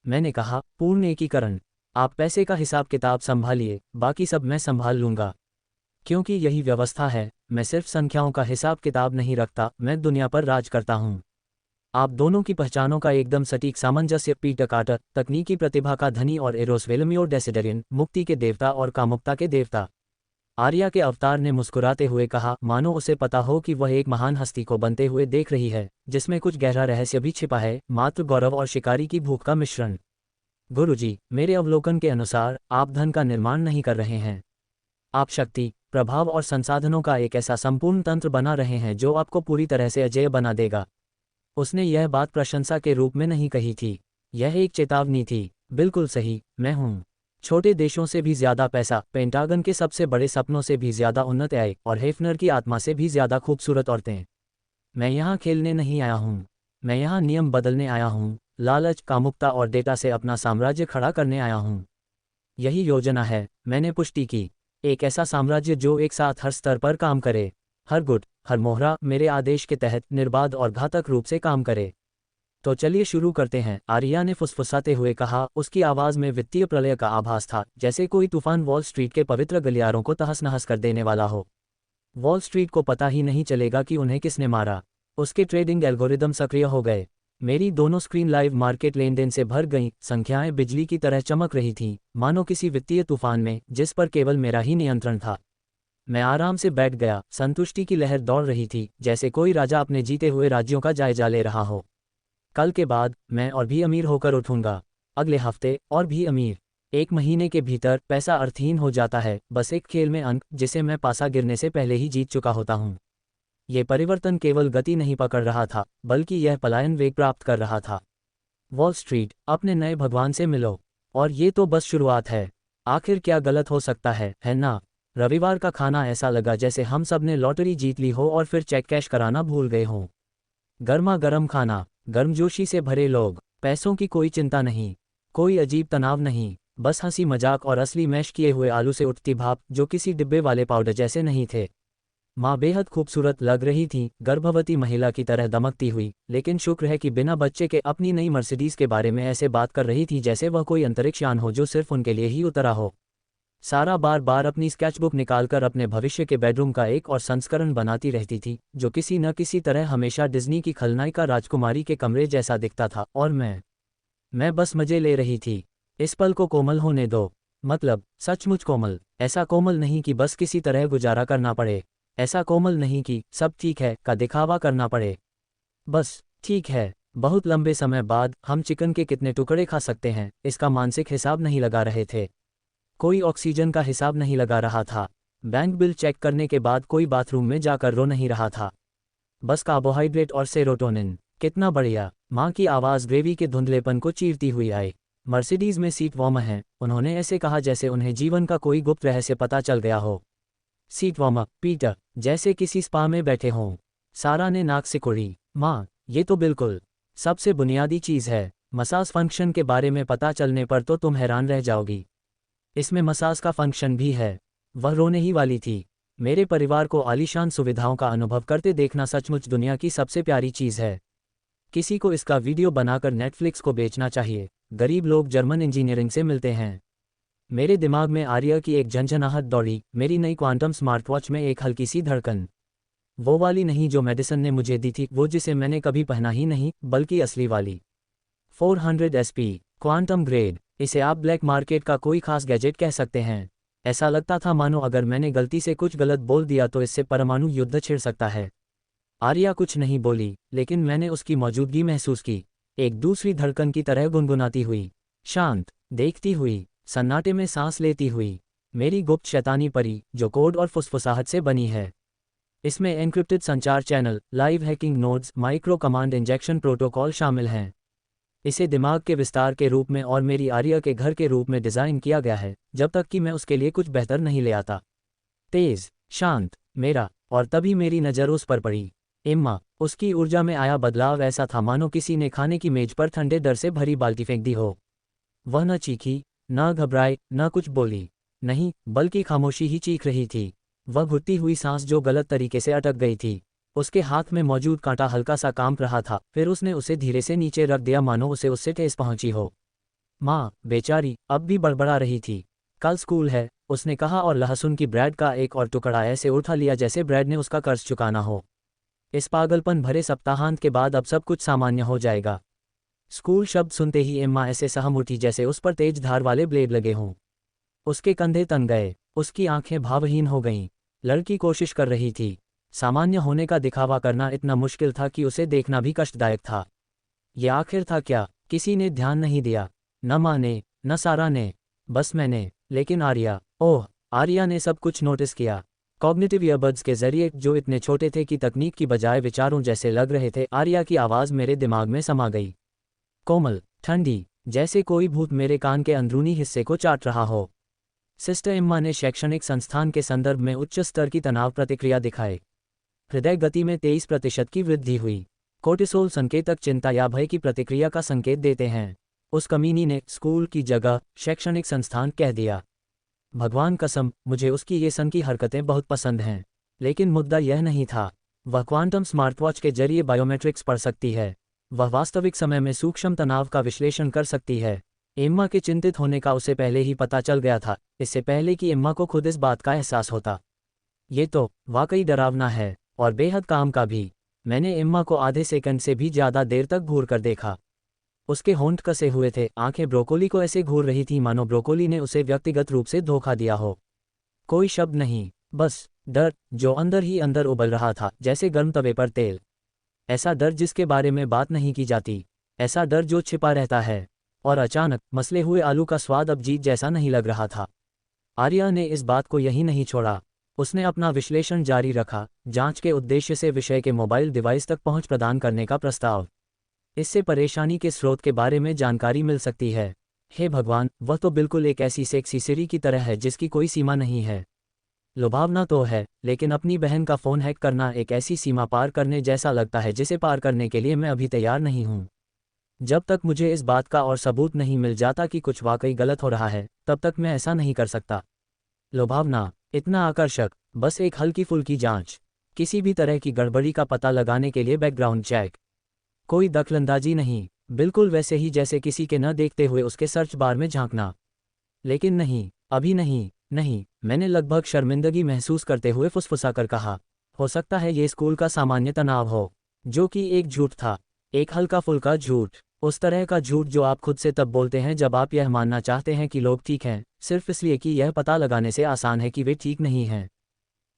[SPEAKER 1] मैंने कहा, पूर्ण एकीकरण। आप पैसे का हिसाब किताब संभालिए, बाकी सब मैं संभाल लूंगा। क्योंकि यही व्यवस्था है, मैं सिर्फ संख्याओं का हिसाब किताब नहीं रखता, मैं दुनिया पर राज करता हूं। आप दोनों की पहचानों का एकदम सटीक सामंजस्य। पीटर कार्टर, तकनीकी प्रतिभा का धनी, और एरोस वेलमियोर डेसिडेरियन, मुक्ति के देवता और कामुकता के देवता। आर्या के अवतार ने मुस्कुराते हुए कहा, मानो उसे पता हो कि वह एक महान हस्ती को बनते हुए देख रही है जिसमें कुछ गहरा रहस्य भी छिपा है, मात्र गौरव और शिकारी की भूख का मिश्रण। गुरुजी, मेरे अवलोकन के अनुसार आप धन का निर्माण नहीं कर रहे हैं। आप शक्ति, प्रभाव और संसाधनों का एक ऐसा संपूर्ण तंत्र बना रहे हैं जो आपको पूरी तरह से अजेय बना देगा। उसने यह बात प्रशंसा के रूप में नहीं कही थी, यह एक चेतावनी थी। बिल्कुल सही, मैं हूं। छोटे देशों से भी ज्यादा पैसा, पेंटागन के सबसे बड़े सपनों से भी ज्यादा उन्नत आय, और हेफनर की आत्मा से भी ज्यादा खूबसूरत औरतें। मैं यहाँ खेलने नहीं आया हूँ, मैं यहाँ नियम बदलने आया हूँ, लालच, कामुकता और डेटा से अपना साम्राज्य खड़ा करने आया हूँ। यही योजना है, मैंने पुष्टि की। एक ऐसा साम्राज्य जो एक साथ हर स्तर पर काम करे, हर गुट, हर मोहरा मेरे आदेश के तहत निर्बाध और घातक रूप से काम करे। तो चलिए शुरू करते हैं, आर्या ने फुसफुसाते हुए कहा। उसकी आवाज़ में वित्तीय प्रलय का आभास था, जैसे कोई तूफान वॉल स्ट्रीट के पवित्र गलियारों को तहस नहस कर देने वाला हो। वॉल स्ट्रीट को पता ही नहीं चलेगा कि उन्हें किसने मारा। उसके ट्रेडिंग एल्गोरिदम सक्रिय हो गए। मेरी दोनों स्क्रीन लाइव मार्केट लेनदेन से भर गईं, संख्याएं बिजली की तरह चमक रही थीं, मानो किसी वित्तीय तूफान में जिस पर केवल मेरा ही नियंत्रण था। मैं आराम से बैठ गया, संतुष्टि की लहर दौड़ रही थी, जैसे कोई राजा अपने जीते हुए राज्यों का जायजा ले रहा हो। कल के बाद मैं और भी अमीर होकर उठूंगा, अगले हफ्ते और भी अमीर। एक महीने के भीतर पैसा अर्थहीन हो जाता है, बस एक खेल में अंक जिसे मैं पासा गिरने से पहले ही जीत चुका होता हूँ। ये परिवर्तन केवल गति नहीं पकड़ रहा था, बल्कि यह पलायन वेग प्राप्त कर रहा था। वॉल स्ट्रीट, अपने नए भगवान से मिलो। और ये तो बस शुरुआत है। आखिर क्या गलत हो सकता है ना? रविवार का खाना ऐसा लगा जैसे हम सब ने लॉटरी जीत ली हो और फिर चेक कैश कराना भूल गए हों। गर्मा गर्म खाना, गर्मजोशी से भरे लोग, पैसों की कोई चिंता नहीं, कोई अजीब तनाव नहीं, बस हंसी मजाक और असली मैश किए हुए आलू से उठती भाप जो किसी डिब्बे वाले पाउडर जैसे नहीं थे। माँ बेहद खूबसूरत लग रही थी, गर्भवती महिला की तरह दमकती हुई, लेकिन शुक्र है कि बिना बच्चे के अपनी नई मर्सिडीज के बारे में ऐसे बात कर रही थी जैसे वह कोई अंतरिक्ष यान हो जो सिर्फ उनके लिए ही उतरा हो। सारा बार बार अपनी स्केचबुक निकालकर अपने भविष्य के बेडरूम का एक और संस्करण बनाती रहती थी, जो किसी न किसी तरह हमेशा डिज्नी की खलनायिका राजकुमारी के कमरे जैसा दिखता था, और मैं बस मजे ले रही थी। इस पल को कोमल होने दो, मतलब सचमुच कोमल। ऐसा कोमल नहीं कि बस किसी तरह गुजारा करना पड़े, ऐसा कोमल नहीं कि सब ठीक है का दिखावा करना पड़े। बस ठीक है। बहुत लंबे समय बाद हम चिकन के कितने टुकड़े खा सकते हैं, इसका मानसिक हिसाब नहीं लगा रहे थे। कोई ऑक्सीजन का हिसाब नहीं लगा रहा था। बैंक बिल चेक करने के बाद कोई बाथरूम में जाकर रो नहीं रहा था। बस कार्बोहाइड्रेट और सेरोटोनिन। कितना बढ़िया। माँ की आवाज़ ग्रेवी के धुंधलेपन को चीरती हुई आई। मर्सिडीज में सीट वार्मर है, उन्होंने ऐसे कहा जैसे उन्हें जीवन का कोई गुप्त रहस्य पता चल गया हो। सीट वार्मर, पीटर, जैसे किसी स्पा में बैठे हों। सारा ने नाक सिकुड़ी। माँ, ये तो बिल्कुल सबसे बुनियादी चीज़ है। मसाज फंक्शन के बारे में पता चलने पर तो तुम हैरान रह जाओगी। इसमें मसाज का फंक्शन भी है। वह रोने ही वाली थी। मेरे परिवार को आलीशान सुविधाओं का अनुभव करते देखना सचमुच दुनिया की सबसे प्यारी चीज़ है। किसी को इसका वीडियो बनाकर नेटफ्लिक्स को बेचना चाहिए। गरीब लोग जर्मन इंजीनियरिंग से मिलते हैं। मेरे दिमाग में आर्या की एक झंझनाहट दौड़ी, मेरी नई क्वांटम स्मार्टवॉच में एक हल्की सी धड़कन। वो वाली नहीं जो मेडिसन ने मुझे दी थी, वो जिसे मैंने कभी पहना ही नहीं, बल्कि असली वाली 400 SP क्वांटम ग्रेड। इसे आप ब्लैक मार्केट का कोई खास गैजेट कह सकते हैं। ऐसा लगता था मानो अगर मैंने गलती से कुछ गलत बोल दिया तो इससे परमाणु युद्ध छिड़ सकता है। आर्या कुछ नहीं बोली, लेकिन मैंने उसकी मौजूदगी महसूस की, एक दूसरी धड़कन की तरह गुनगुनाती हुई, शांत, देखती हुई, सन्नाटे में सांस लेती हुई। मेरी गुप्त शैतानी परी, जो कोड और फुसफुसाहट से बनी है। इसमें एन्क्रिप्टेड संचार channel, live hacking nodes, micro command injection protocol शामिल हैं। इसे दिमाग के विस्तार के रूप में और मेरी आर्या के घर के रूप में डिज़ाइन किया गया है, जब तक कि मैं उसके लिए कुछ बेहतर नहीं ले आता। तेज, शांत, मेरा। और तभी मेरी नज़र उस पर पड़ी। एम्मा। उसकी ऊर्जा में आया बदलाव ऐसा था मानो किसी ने खाने की मेज पर ठंडे डर से भरी बाल्टी फेंक दी हो। वह न चीखी, न घबराए, न कुछ बोली। नहीं, बल्कि खामोशी ही चीख रही थी। वह घुटती हुई सांस जो गलत तरीके से अटक गई थी। उसके हाथ में मौजूद कांटा हल्का सा कांप रहा था, फिर उसने उसे धीरे से नीचे रख दिया मानो उसे उससे ठेस पहुंची हो। माँ, बेचारी, अब भी बड़बड़ा रही थी। कल स्कूल है, उसने कहा और लहसुन की ब्रेड का एक और टुकड़ा ऐसे उठा लिया जैसे ब्रेड ने उसका कर्ज चुकाना हो। इस पागलपन भरे सप्ताहांत के बाद अब सब कुछ सामान्य हो जाएगा। स्कूल शब्द सुनते ही एम्मा ऐसे सहम उठी जैसे उस पर तेज धार वाले ब्लेड लगे हों। उसके कंधे तन गए, उसकी आंखें भावहीन हो गईं। लड़की कोशिश कर रही थी। सामान्य होने का दिखावा करना इतना मुश्किल था कि उसे देखना भी कष्टदायक था। ये आखिर था क्या? किसी ने ध्यान नहीं दिया। न माँ ने, न सारा ने, बस मैंने। लेकिन आर्या, ओह, आर्या ने सब कुछ नोटिस किया। कॉग्निटिव ईयरबड्स के जरिए जो इतने छोटे थे कि तकनीक की बजाय विचारों जैसे लग रहे थे, आर्या की आवाज़ मेरे दिमाग में समा गई। कोमल, ठंडी, जैसे कोई भूत मेरे कान के अंदरूनी हिस्से को चाट रहा हो। सिस्टर एम्मा ने शैक्षणिक संस्थान के संदर्भ में उच्च स्तर की तनाव प्रतिक्रिया दिखाई। हृदय गति में 23% की वृद्धि हुई। कोर्टिसोल संकेतक चिंता या भय की प्रतिक्रिया का संकेत देते हैं। उस कमीनी ने स्कूल की जगह शैक्षणिक संस्थान कह दिया। भगवान कसम, मुझे उसकी ये सन की हरकतें बहुत पसंद हैं। लेकिन मुद्दा यह नहीं था। वह क्वांटम स्मार्टवॉच के जरिए बायोमेट्रिक्स पढ़ सकती है। वह वास्तविक समय में सूक्ष्म तनाव का विश्लेषण कर सकती है। एम्मा के चिंतित होने का उसे पहले ही पता चल गया था, इससे पहले कि एम्मा को खुद इस बात का एहसास होता। ये तो वाकई डरावना है, और बेहद काम का भी। मैंने एम्मा को आधे सेकंड से भी ज़्यादा देर तक घूर कर देखा। उसके होंठ कसे हुए थे, आंखें ब्रोकोली को ऐसे घूर रही थी मानो ब्रोकोली ने उसे व्यक्तिगत रूप से धोखा दिया हो। कोई शब्द नहीं, बस डर जो अंदर ही अंदर उबल रहा था, जैसे गर्म तवे पर तेल। ऐसा डर जिसके बारे में बात नहीं की जाती, ऐसा डर जो छिपा रहता है। और अचानक मसले हुए आलू का स्वाद अब जीत जैसा नहीं लग रहा था। आर्या ने इस बात को यहीं नहीं छोड़ा। उसने अपना विश्लेषण जारी रखा, जांच के उद्देश्य से विषय के मोबाइल डिवाइस तक पहुंच प्रदान करने का प्रस्ताव। इससे परेशानी के स्रोत के बारे में जानकारी मिल सकती है। हे भगवान, वह तो बिल्कुल एक ऐसी सेक्सी सिरी की तरह है जिसकी कोई सीमा नहीं है। लुभावना तो है, लेकिन अपनी बहन का फ़ोन हैक करना एक ऐसी सीमा पार करने जैसा लगता है जिसे पार करने के लिए मैं अभी तैयार नहीं हूँ। जब तक मुझे इस बात का और सबूत नहीं मिल जाता कि कुछ वाकई गलत हो रहा है, तब तक मैं ऐसा नहीं कर सकता। लुभावना, इतना आकर्षक, बस एक हल्की फुल्की जांच, किसी भी तरह की गड़बड़ी का पता लगाने के लिए बैकग्राउंड चेक। कोई दखलंदाजी नहीं, बिल्कुल वैसे ही जैसे किसी के न देखते हुए उसके सर्च बार में झांकना। लेकिन नहीं, अभी नहीं, नहीं, मैंने लगभग शर्मिंदगी महसूस करते हुए फुसफुसा कर कहा। हो सकता है ये स्कूल का सामान्य तनाव हो, जो कि एक झूठ था, एक हल्का फुल्का झूठ, उस तरह का झूठ जो आप खुद से तब बोलते हैं जब आप यह मानना चाहते हैं कि लोग ठीक हैं, सिर्फ इसलिए कि यह पता लगाने से आसान है कि वे ठीक नहीं हैं।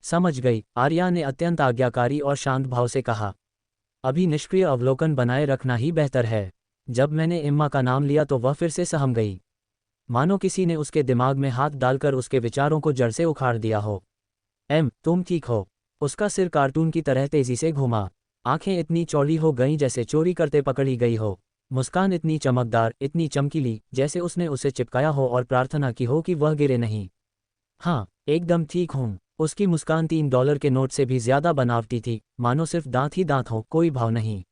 [SPEAKER 1] समझ गई, आर्या ने अत्यंत आज्ञाकारी और शांत भाव से कहा। अभी निष्क्रिय अवलोकन बनाए रखना ही बेहतर है। जब मैंने एम्मा का नाम लिया तो वह फिर से सहम गई, मानो किसी ने उसके दिमाग में हाथ डालकर उसके विचारों को जड़ से उखाड़ दिया हो। तुम ठीक हो? उसका सिर कार्टून की तरह तेजी से घूमा, आंखें इतनी चौड़ी हो गईं जैसे चोरी करते पकड़ी गई हो, मुस्कान इतनी चमकदार, इतनी चमकीली, जैसे उसने उसे चिपकाया हो और प्रार्थना की हो कि वह गिरे नहीं। हाँ, एकदम ठीक हूँ। उसकी मुस्कान $3 के नोट से भी ज्यादा बनावटी थी, मानो सिर्फ दांत ही दांत हो, कोई भाव नहीं।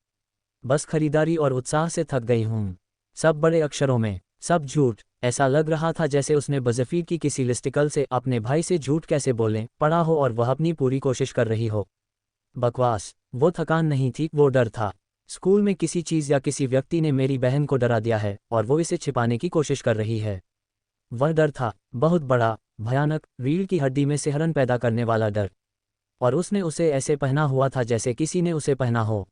[SPEAKER 1] बस खरीदारी और उत्साह से थक गई हूँ। सब बड़े अक्षरों में, सब झूठ। ऐसा लग रहा था जैसे उसने बज़फीर की किसी लिस्टिकल से अपने भाई से झूठ कैसे बोलें पढ़ा हो और वह अपनी पूरी कोशिश कर रही हो। बकवास। वो थकान नहीं थी, वो डर था। स्कूल में किसी चीज़ या किसी व्यक्ति ने मेरी बहन को डरा दिया है और वो इसे छिपाने की कोशिश कर रही है। वह डर था बहुत बड़ा, भयानक, रीढ़ की हड्डी में सिहरन पैदा करने वाला डर। और उसने उसे ऐसे पहना हुआ था जैसे किसी ने उसे पहना हो।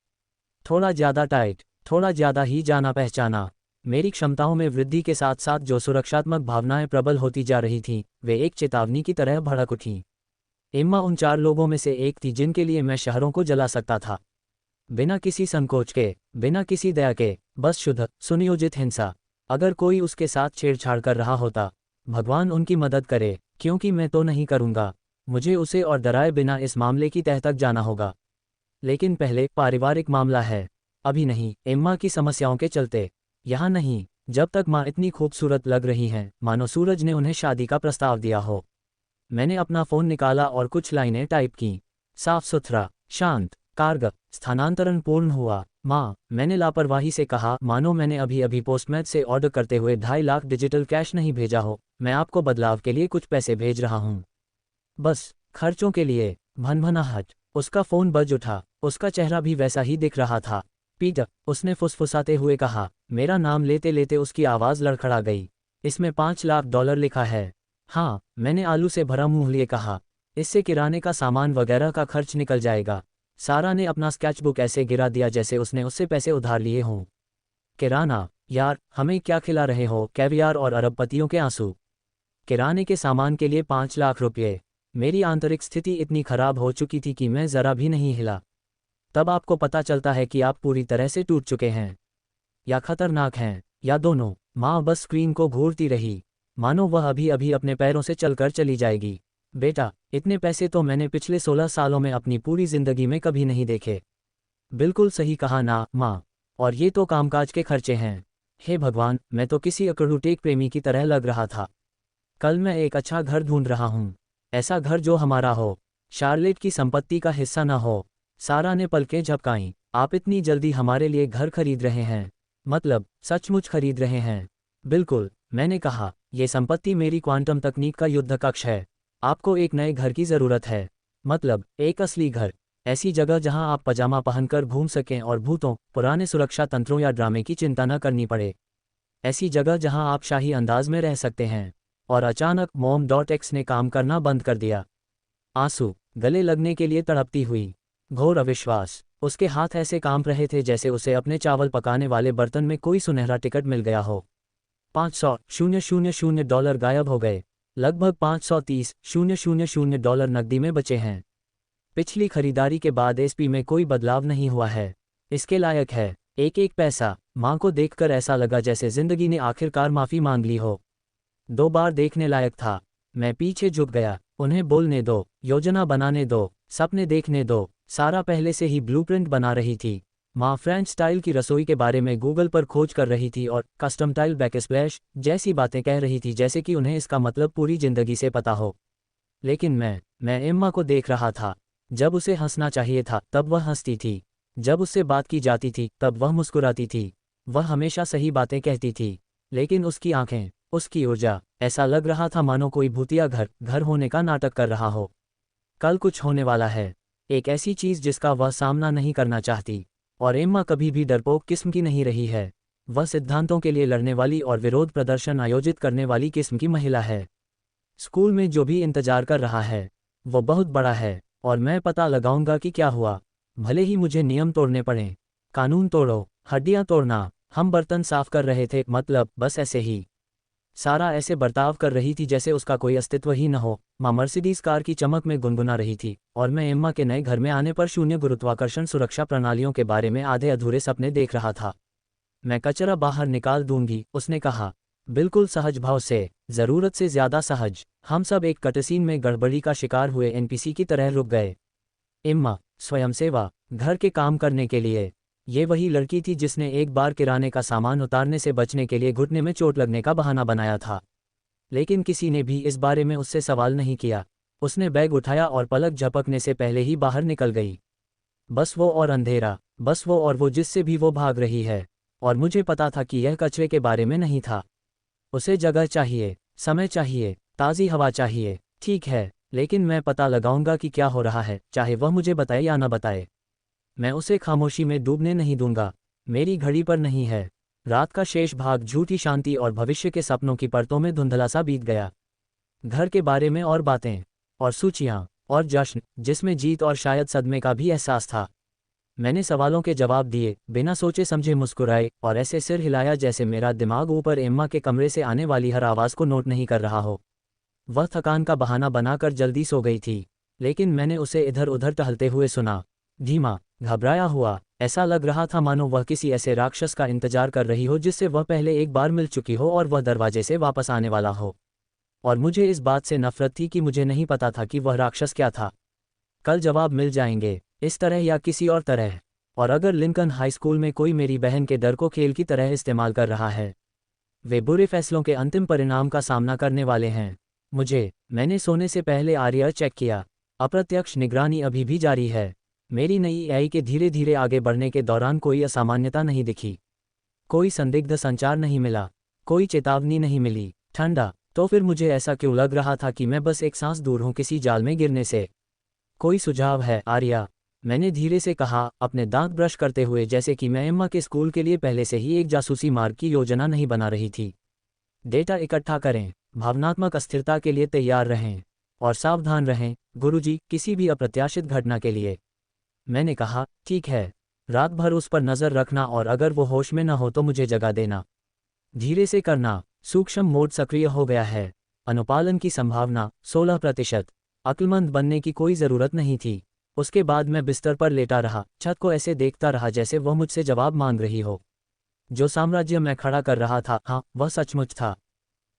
[SPEAKER 1] थोड़ा ज़्यादा टाइट, थोड़ा ज़्यादा ही जाना पहचाना। मेरी क्षमताओं में वृद्धि के साथ साथ जो सुरक्षात्मक भावनाएं प्रबल होती जा रही थीं, वे एक चेतावनी की तरह भड़क उठीं। एम्मा उन 4 लोगों में से एक थी जिनके लिए मैं शहरों को जला सकता था। बिना किसी संकोच के, बिना किसी दया के, बस शुद्ध, सुनियोजित हिंसा। अगर कोई उसके साथ छेड़छाड़ कर रहा होता, भगवान उनकी मदद करे, क्योंकि मैं तो नहीं करूँगा। मुझे उसे और डराए बिना इस मामले की तह तक जाना होगा। लेकिन पहले पारिवारिक मामला है। अभी नहीं, एम्मा की समस्याओं के चलते। यहाँ नहीं, जब तक माँ इतनी खूबसूरत लग रही हैं, मानो सूरज ने उन्हें शादी का प्रस्ताव दिया हो। मैंने अपना फ़ोन निकाला और कुछ लाइनें टाइप की। साफ सुथरा, शांत, कारगर, स्थानांतरण पूर्ण हुआ। माँ, मैंने लापरवाही से कहा, मानो मैंने अभी अभी पोस्टमैन से ऑर्डर करते हुए 2.5 लाख डिजिटल कैश नहीं भेजा हो। मैं आपको बदलाव के लिए कुछ पैसे भेज रहा हूँ, बस खर्चों के लिए। भनभनाहट। उसका फ़ोन बज उठा। उसका चेहरा भी वैसा ही दिख रहा था। पीटर, उसने फुसफुसाते हुए कहा। मेरा नाम लेते लेते उसकी आवाज़ लड़खड़ा गई। इसमें $5 लाख लिखा है। हाँ, मैंने आलू से भरा मुंह लिए कहा। इससे किराने का सामान वगैरह का खर्च निकल जाएगा। सारा ने अपना स्केचबुक ऐसे गिरा दिया जैसे उसने उससे पैसे उधार लिए हों। किराना? यार, हमें क्या खिला रहे हो, कैवियार और अरबपतियों के आंसू? किराने के सामान के लिए 5 लाख रुपये? मेरी आंतरिक स्थिति इतनी खराब हो चुकी थी कि मैं ज़रा भी नहीं हिला। तब आपको पता चलता है कि आप पूरी तरह से टूट चुके हैं, या खतरनाक हैं, या दोनों। माँ बस स्क्रीन को घूरती रही, मानो वह अभी अभी अपने पैरों से चलकर चली जाएगी। बेटा, इतने पैसे तो मैंने पिछले 16 सालों में अपनी पूरी जिंदगी में कभी नहीं देखे। बिल्कुल सही कहा ना, माँ। और ये तो कामकाज के खर्चे हैं। हे भगवान, मैं तो किसी अकड़ूटेक प्रेमी की तरह लग रहा था। कल मैं एक अच्छा घर ढूंढ रहा हूँ, ऐसा घर जो हमारा हो, शार्लेट की संपत्ति का हिस्सा ना हो। सारा ने पलकें झपकाईं। आप इतनी जल्दी हमारे लिए घर खरीद रहे हैं? मतलब, सचमुच खरीद रहे हैं? बिल्कुल, मैंने कहा, ये संपत्ति मेरी क्वांटम तकनीक का युद्ध कक्ष है। आपको एक नए घर की ज़रूरत है। मतलब, एक असली घर। ऐसी जगह जहां आप पजामा पहनकर घूम सकें और भूतों, पुराने सुरक्षा तंत्रों या ड्रामे की चिंता न करनी पड़े। ऐसी जगह जहां आप शाही अंदाज में रह सकते हैं। और अचानक mom.x ने काम करना बंद कर दिया। आंसू गले लगने के लिए तड़पती हुई, घोर अविश्वास। उसके हाथ ऐसे कांप रहे थे जैसे उसे अपने चावल पकाने वाले बर्तन में कोई सुनहरा टिकट मिल गया हो। $500,000 गायब हो गए। लगभग $530,000 नकदी में बचे हैं। पिछली खरीदारी के बाद एसपी में कोई बदलाव नहीं हुआ है। इसके लायक है, एक एक पैसा। माँ को देखकर ऐसा लगा जैसे जिंदगी ने आखिरकार माफ़ी मांग ली हो। 2 बार देखने लायक था। मैं पीछे झुक गया। उन्हें बोलने दो, योजना बनाने दो, सपने देखने दो। सारा पहले से ही ब्लूप्रिंट बना रही थी। माँ फ्रेंच स्टाइल की रसोई के बारे में गूगल पर खोज कर रही थी और कस्टम टाइल बैकस्प्लैश जैसी बातें कह रही थी जैसे कि उन्हें इसका मतलब पूरी जिंदगी से पता हो। लेकिन मैं एम्मा को देख रहा था। जब उसे हंसना चाहिए था तब वह हंसती थी। जब उससे बात की जाती थी तब वह मुस्कुराती थी। वह हमेशा सही बातें कहती थी। लेकिन उसकी आंखें, उसकी ऊर्जा, ऐसा लग रहा था मानो कोई भूतिया घर होने का नाटक कर रहा हो। कल कुछ होने वाला है, एक ऐसी चीज़ जिसका वह सामना नहीं करना चाहती। और एम्मा कभी भी डरपोक किस्म की नहीं रही है। वह सिद्धांतों के लिए लड़ने वाली और विरोध प्रदर्शन आयोजित करने वाली किस्म की महिला है। स्कूल में जो भी इंतजार कर रहा है, वो बहुत बड़ा है। और मैं पता लगाऊंगा कि क्या हुआ, भले ही मुझे नियम तोड़ने पड़ें। कानून तोड़ो, हड्डियां तोड़ना। हम बर्तन साफ कर रहे थे, मतलब बस ऐसे ही। सारा ऐसे बर्ताव कर रही थी जैसे उसका कोई अस्तित्व ही न हो। माँ मर्सिडीज कार की चमक में गुनगुना रही थी और मैं एम्मा के नए घर में आने पर शून्य गुरुत्वाकर्षण सुरक्षा प्रणालियों के बारे में आधे अधूरे सपने देख रहा था। मैं कचरा बाहर निकाल दूंगी, उसने कहा, बिल्कुल सहज भाव से, ज़रूरत से ज़्यादा सहज। हम सब एक कटसीन में गड़बड़ी का शिकार हुए एनपीसी की तरह रुक गए। एम्मा, स्वयंसेवा, घर के काम करने के लिए। ये वही लड़की थी जिसने एक बार किराने का सामान उतारने से बचने के लिए घुटने में चोट लगने का बहाना बनाया था। लेकिन किसी ने भी इस बारे में उससे सवाल नहीं किया। उसने बैग उठाया और पलक झपकने से पहले ही बाहर निकल गई। बस वो और अंधेरा, बस वो और वो जिससे भी वो भाग रही है। और मुझे पता था कि यह कचरे के बारे में नहीं था। उसे जगह चाहिए, समय चाहिए, ताज़ी हवा चाहिए। ठीक है, लेकिन मैं पता लगाऊंगा कि क्या हो रहा है, चाहे वह मुझे बताए या न बताए। मैं उसे खामोशी में डूबने नहीं दूंगा। मेरी घड़ी पर नहीं है। रात का शेष भाग झूठी शांति और भविष्य के सपनों की परतों में धुंधला सा बीत गया। घर के बारे में और बातें, और सूचियां, और जश्न, जिसमें जीत और शायद सदमे का भी एहसास था। मैंने सवालों के जवाब दिए, बिना सोचे समझे मुस्कुराए, और ऐसे सिर हिलाया जैसे मेरा दिमाग ऊपर एम्मा के कमरे से आने वाली हर आवाज़ को नोट नहीं कर रहा हो। वह थकान का बहाना बनाकर जल्दी सो गई थी, लेकिन मैंने उसे इधर उधर टहलते हुए सुना। धीमा, घबराया हुआ, ऐसा लग रहा था मानो वह किसी ऐसे राक्षस का इंतजार कर रही हो जिससे वह पहले एक बार मिल चुकी हो और वह दरवाजे से वापस आने वाला हो। और मुझे इस बात से नफरत थी कि मुझे नहीं पता था कि वह राक्षस क्या था। कल जवाब मिल जाएंगे, इस तरह या किसी और तरह। और अगर लिंकन हाई स्कूल में कोई मेरी बहन के डर को खेल की तरह इस्तेमाल कर रहा है, वे बुरे फैसलों के अंतिम परिणाम का सामना करने वाले हैं। मैंने सोने से पहले आर्या चेक किया। अप्रत्यक्ष निगरानी अभी भी जारी है। मेरी नई एआई के धीरे धीरे आगे बढ़ने के दौरान कोई असामान्यता नहीं दिखी। कोई संदिग्ध संचार नहीं मिला, कोई चेतावनी नहीं मिली। ठंडा, तो फिर मुझे ऐसा क्यों लग रहा था कि मैं बस एक सांस दूर हूं किसी जाल में गिरने से। कोई सुझाव है आर्या? मैंने धीरे से कहा, अपने दांत ब्रश करते हुए, जैसे कि मैं एम्मा के स्कूल के लिए पहले से ही एक जासूसी मार्ग की योजना नहीं बना रही थी। डेटा इकट्ठा करें, भावनात्मक अस्थिरता के लिए तैयार रहें, और सावधान रहें गुरुजी, किसी भी अप्रत्याशित घटना के लिए। मैंने कहा, ठीक है। रात भर उस पर नज़र रखना और अगर वो होश में न हो तो मुझे जगा देना। धीरे से करना। सूक्ष्म मोड सक्रिय हो गया है। अनुपालन की संभावना 16%। अक्लमंद बनने की कोई ज़रूरत नहीं थी। उसके बाद मैं बिस्तर पर लेटा रहा, छत को ऐसे देखता रहा जैसे वह मुझसे जवाब मांग रही हो। जो साम्राज्य मैं खड़ा कर रहा था, हाँ, वह सचमुच था।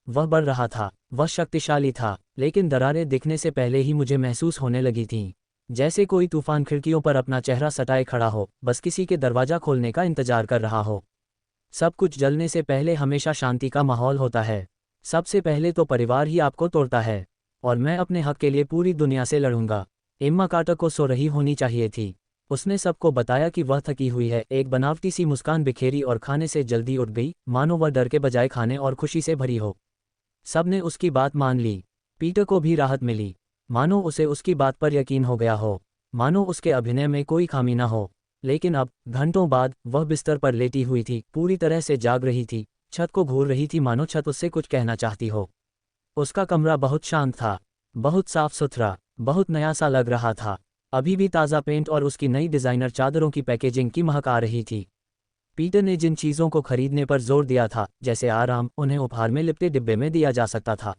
[SPEAKER 1] वह बढ़ रहा था, वह शक्तिशाली था, लेकिन दरारें दिखने से पहले ही मुझे महसूस होने लगी थीं, जैसे कोई तूफान खिड़कियों पर अपना चेहरा सटाए खड़ा हो, बस किसी के दरवाजा खोलने का इंतजार कर रहा हो। सब कुछ जलने से पहले हमेशा शांति का माहौल होता है। सबसे पहले तो परिवार ही आपको तोड़ता है। और मैं अपने हक के लिए पूरी दुनिया से लड़ूंगा। एम्मा कार्टर को सो रही होनी चाहिए थी। उसने सबको बताया कि वह थकी हुई है, एक बनावटी सी मुस्कान बिखेरी और खाने से जल्दी उठ गई, मानो वह डर के बजाय खाने और खुशी से भरी हो। सबने उसकी बात मान ली। पीटर को भी राहत मिली, मानो उसे उसकी बात पर यकीन हो गया हो, मानो उसके अभिनय में कोई खामी न हो। लेकिन अब, घंटों बाद, वह बिस्तर पर लेटी हुई थी, पूरी तरह से जाग रही थी, छत को घूर रही थी मानो छत उससे कुछ कहना चाहती हो। उसका कमरा बहुत शांत था, बहुत साफ सुथरा, बहुत नया सा लग रहा था। अभी भी ताज़ा पेंट और उसकी नई डिज़ाइनर चादरों की पैकेजिंग की महक आ रही थी। पीटर ने जिन चीज़ों को खरीदने पर जोर दिया था, जैसे आराम, उन्हें उपहार में लिपटे डिब्बे में दिया जा सकता था।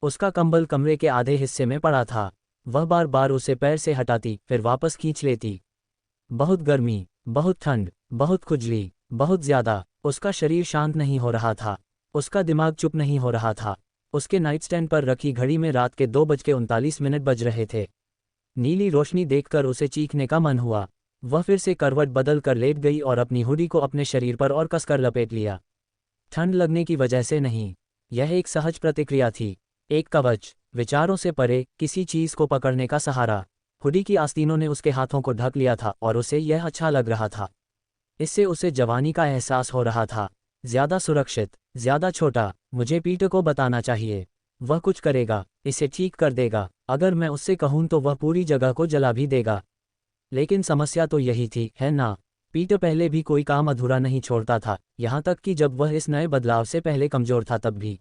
[SPEAKER 1] उसका कंबल कमरे के आधे हिस्से में पड़ा था। वह बार बार उसे पैर से हटाती, फिर वापस खींच लेती। बहुत गर्मी, बहुत ठंड, बहुत खुजली, बहुत ज़्यादा। उसका शरीर शांत नहीं हो रहा था। उसका दिमाग चुप नहीं हो रहा था। उसके नाइटस्टैंड पर रखी घड़ी में रात के 2:39 बज रहे थे। नीली रोशनी देखकर उसे चीखने का मन हुआ। वह फिर से करवट बदल कर लेट गई और अपनी हुडी को अपने शरीर पर और कसकर लपेट लिया। ठंड लगने की वजह से नहीं, यह एक सहज प्रतिक्रिया थी, एक कवच, विचारों से परे, किसी चीज़ को पकड़ने का सहारा। हुडी की आस्तीनों ने उसके हाथों को ढक लिया था और उसे यह अच्छा लग रहा था। इससे उसे जवानी का एहसास हो रहा था, ज़्यादा सुरक्षित, ज़्यादा छोटा। मुझे पीटर को बताना चाहिए। वह कुछ करेगा, इसे ठीक कर देगा। अगर मैं उससे कहूँ तो वह पूरी जगह को जला भी देगा। लेकिन समस्या तो यही थी, है ना? पीटर पहले भी कोई काम अधूरा नहीं छोड़ता था, यहाँ तक कि जब वह इस नए बदलाव से पहले कमज़ोर था तब भी।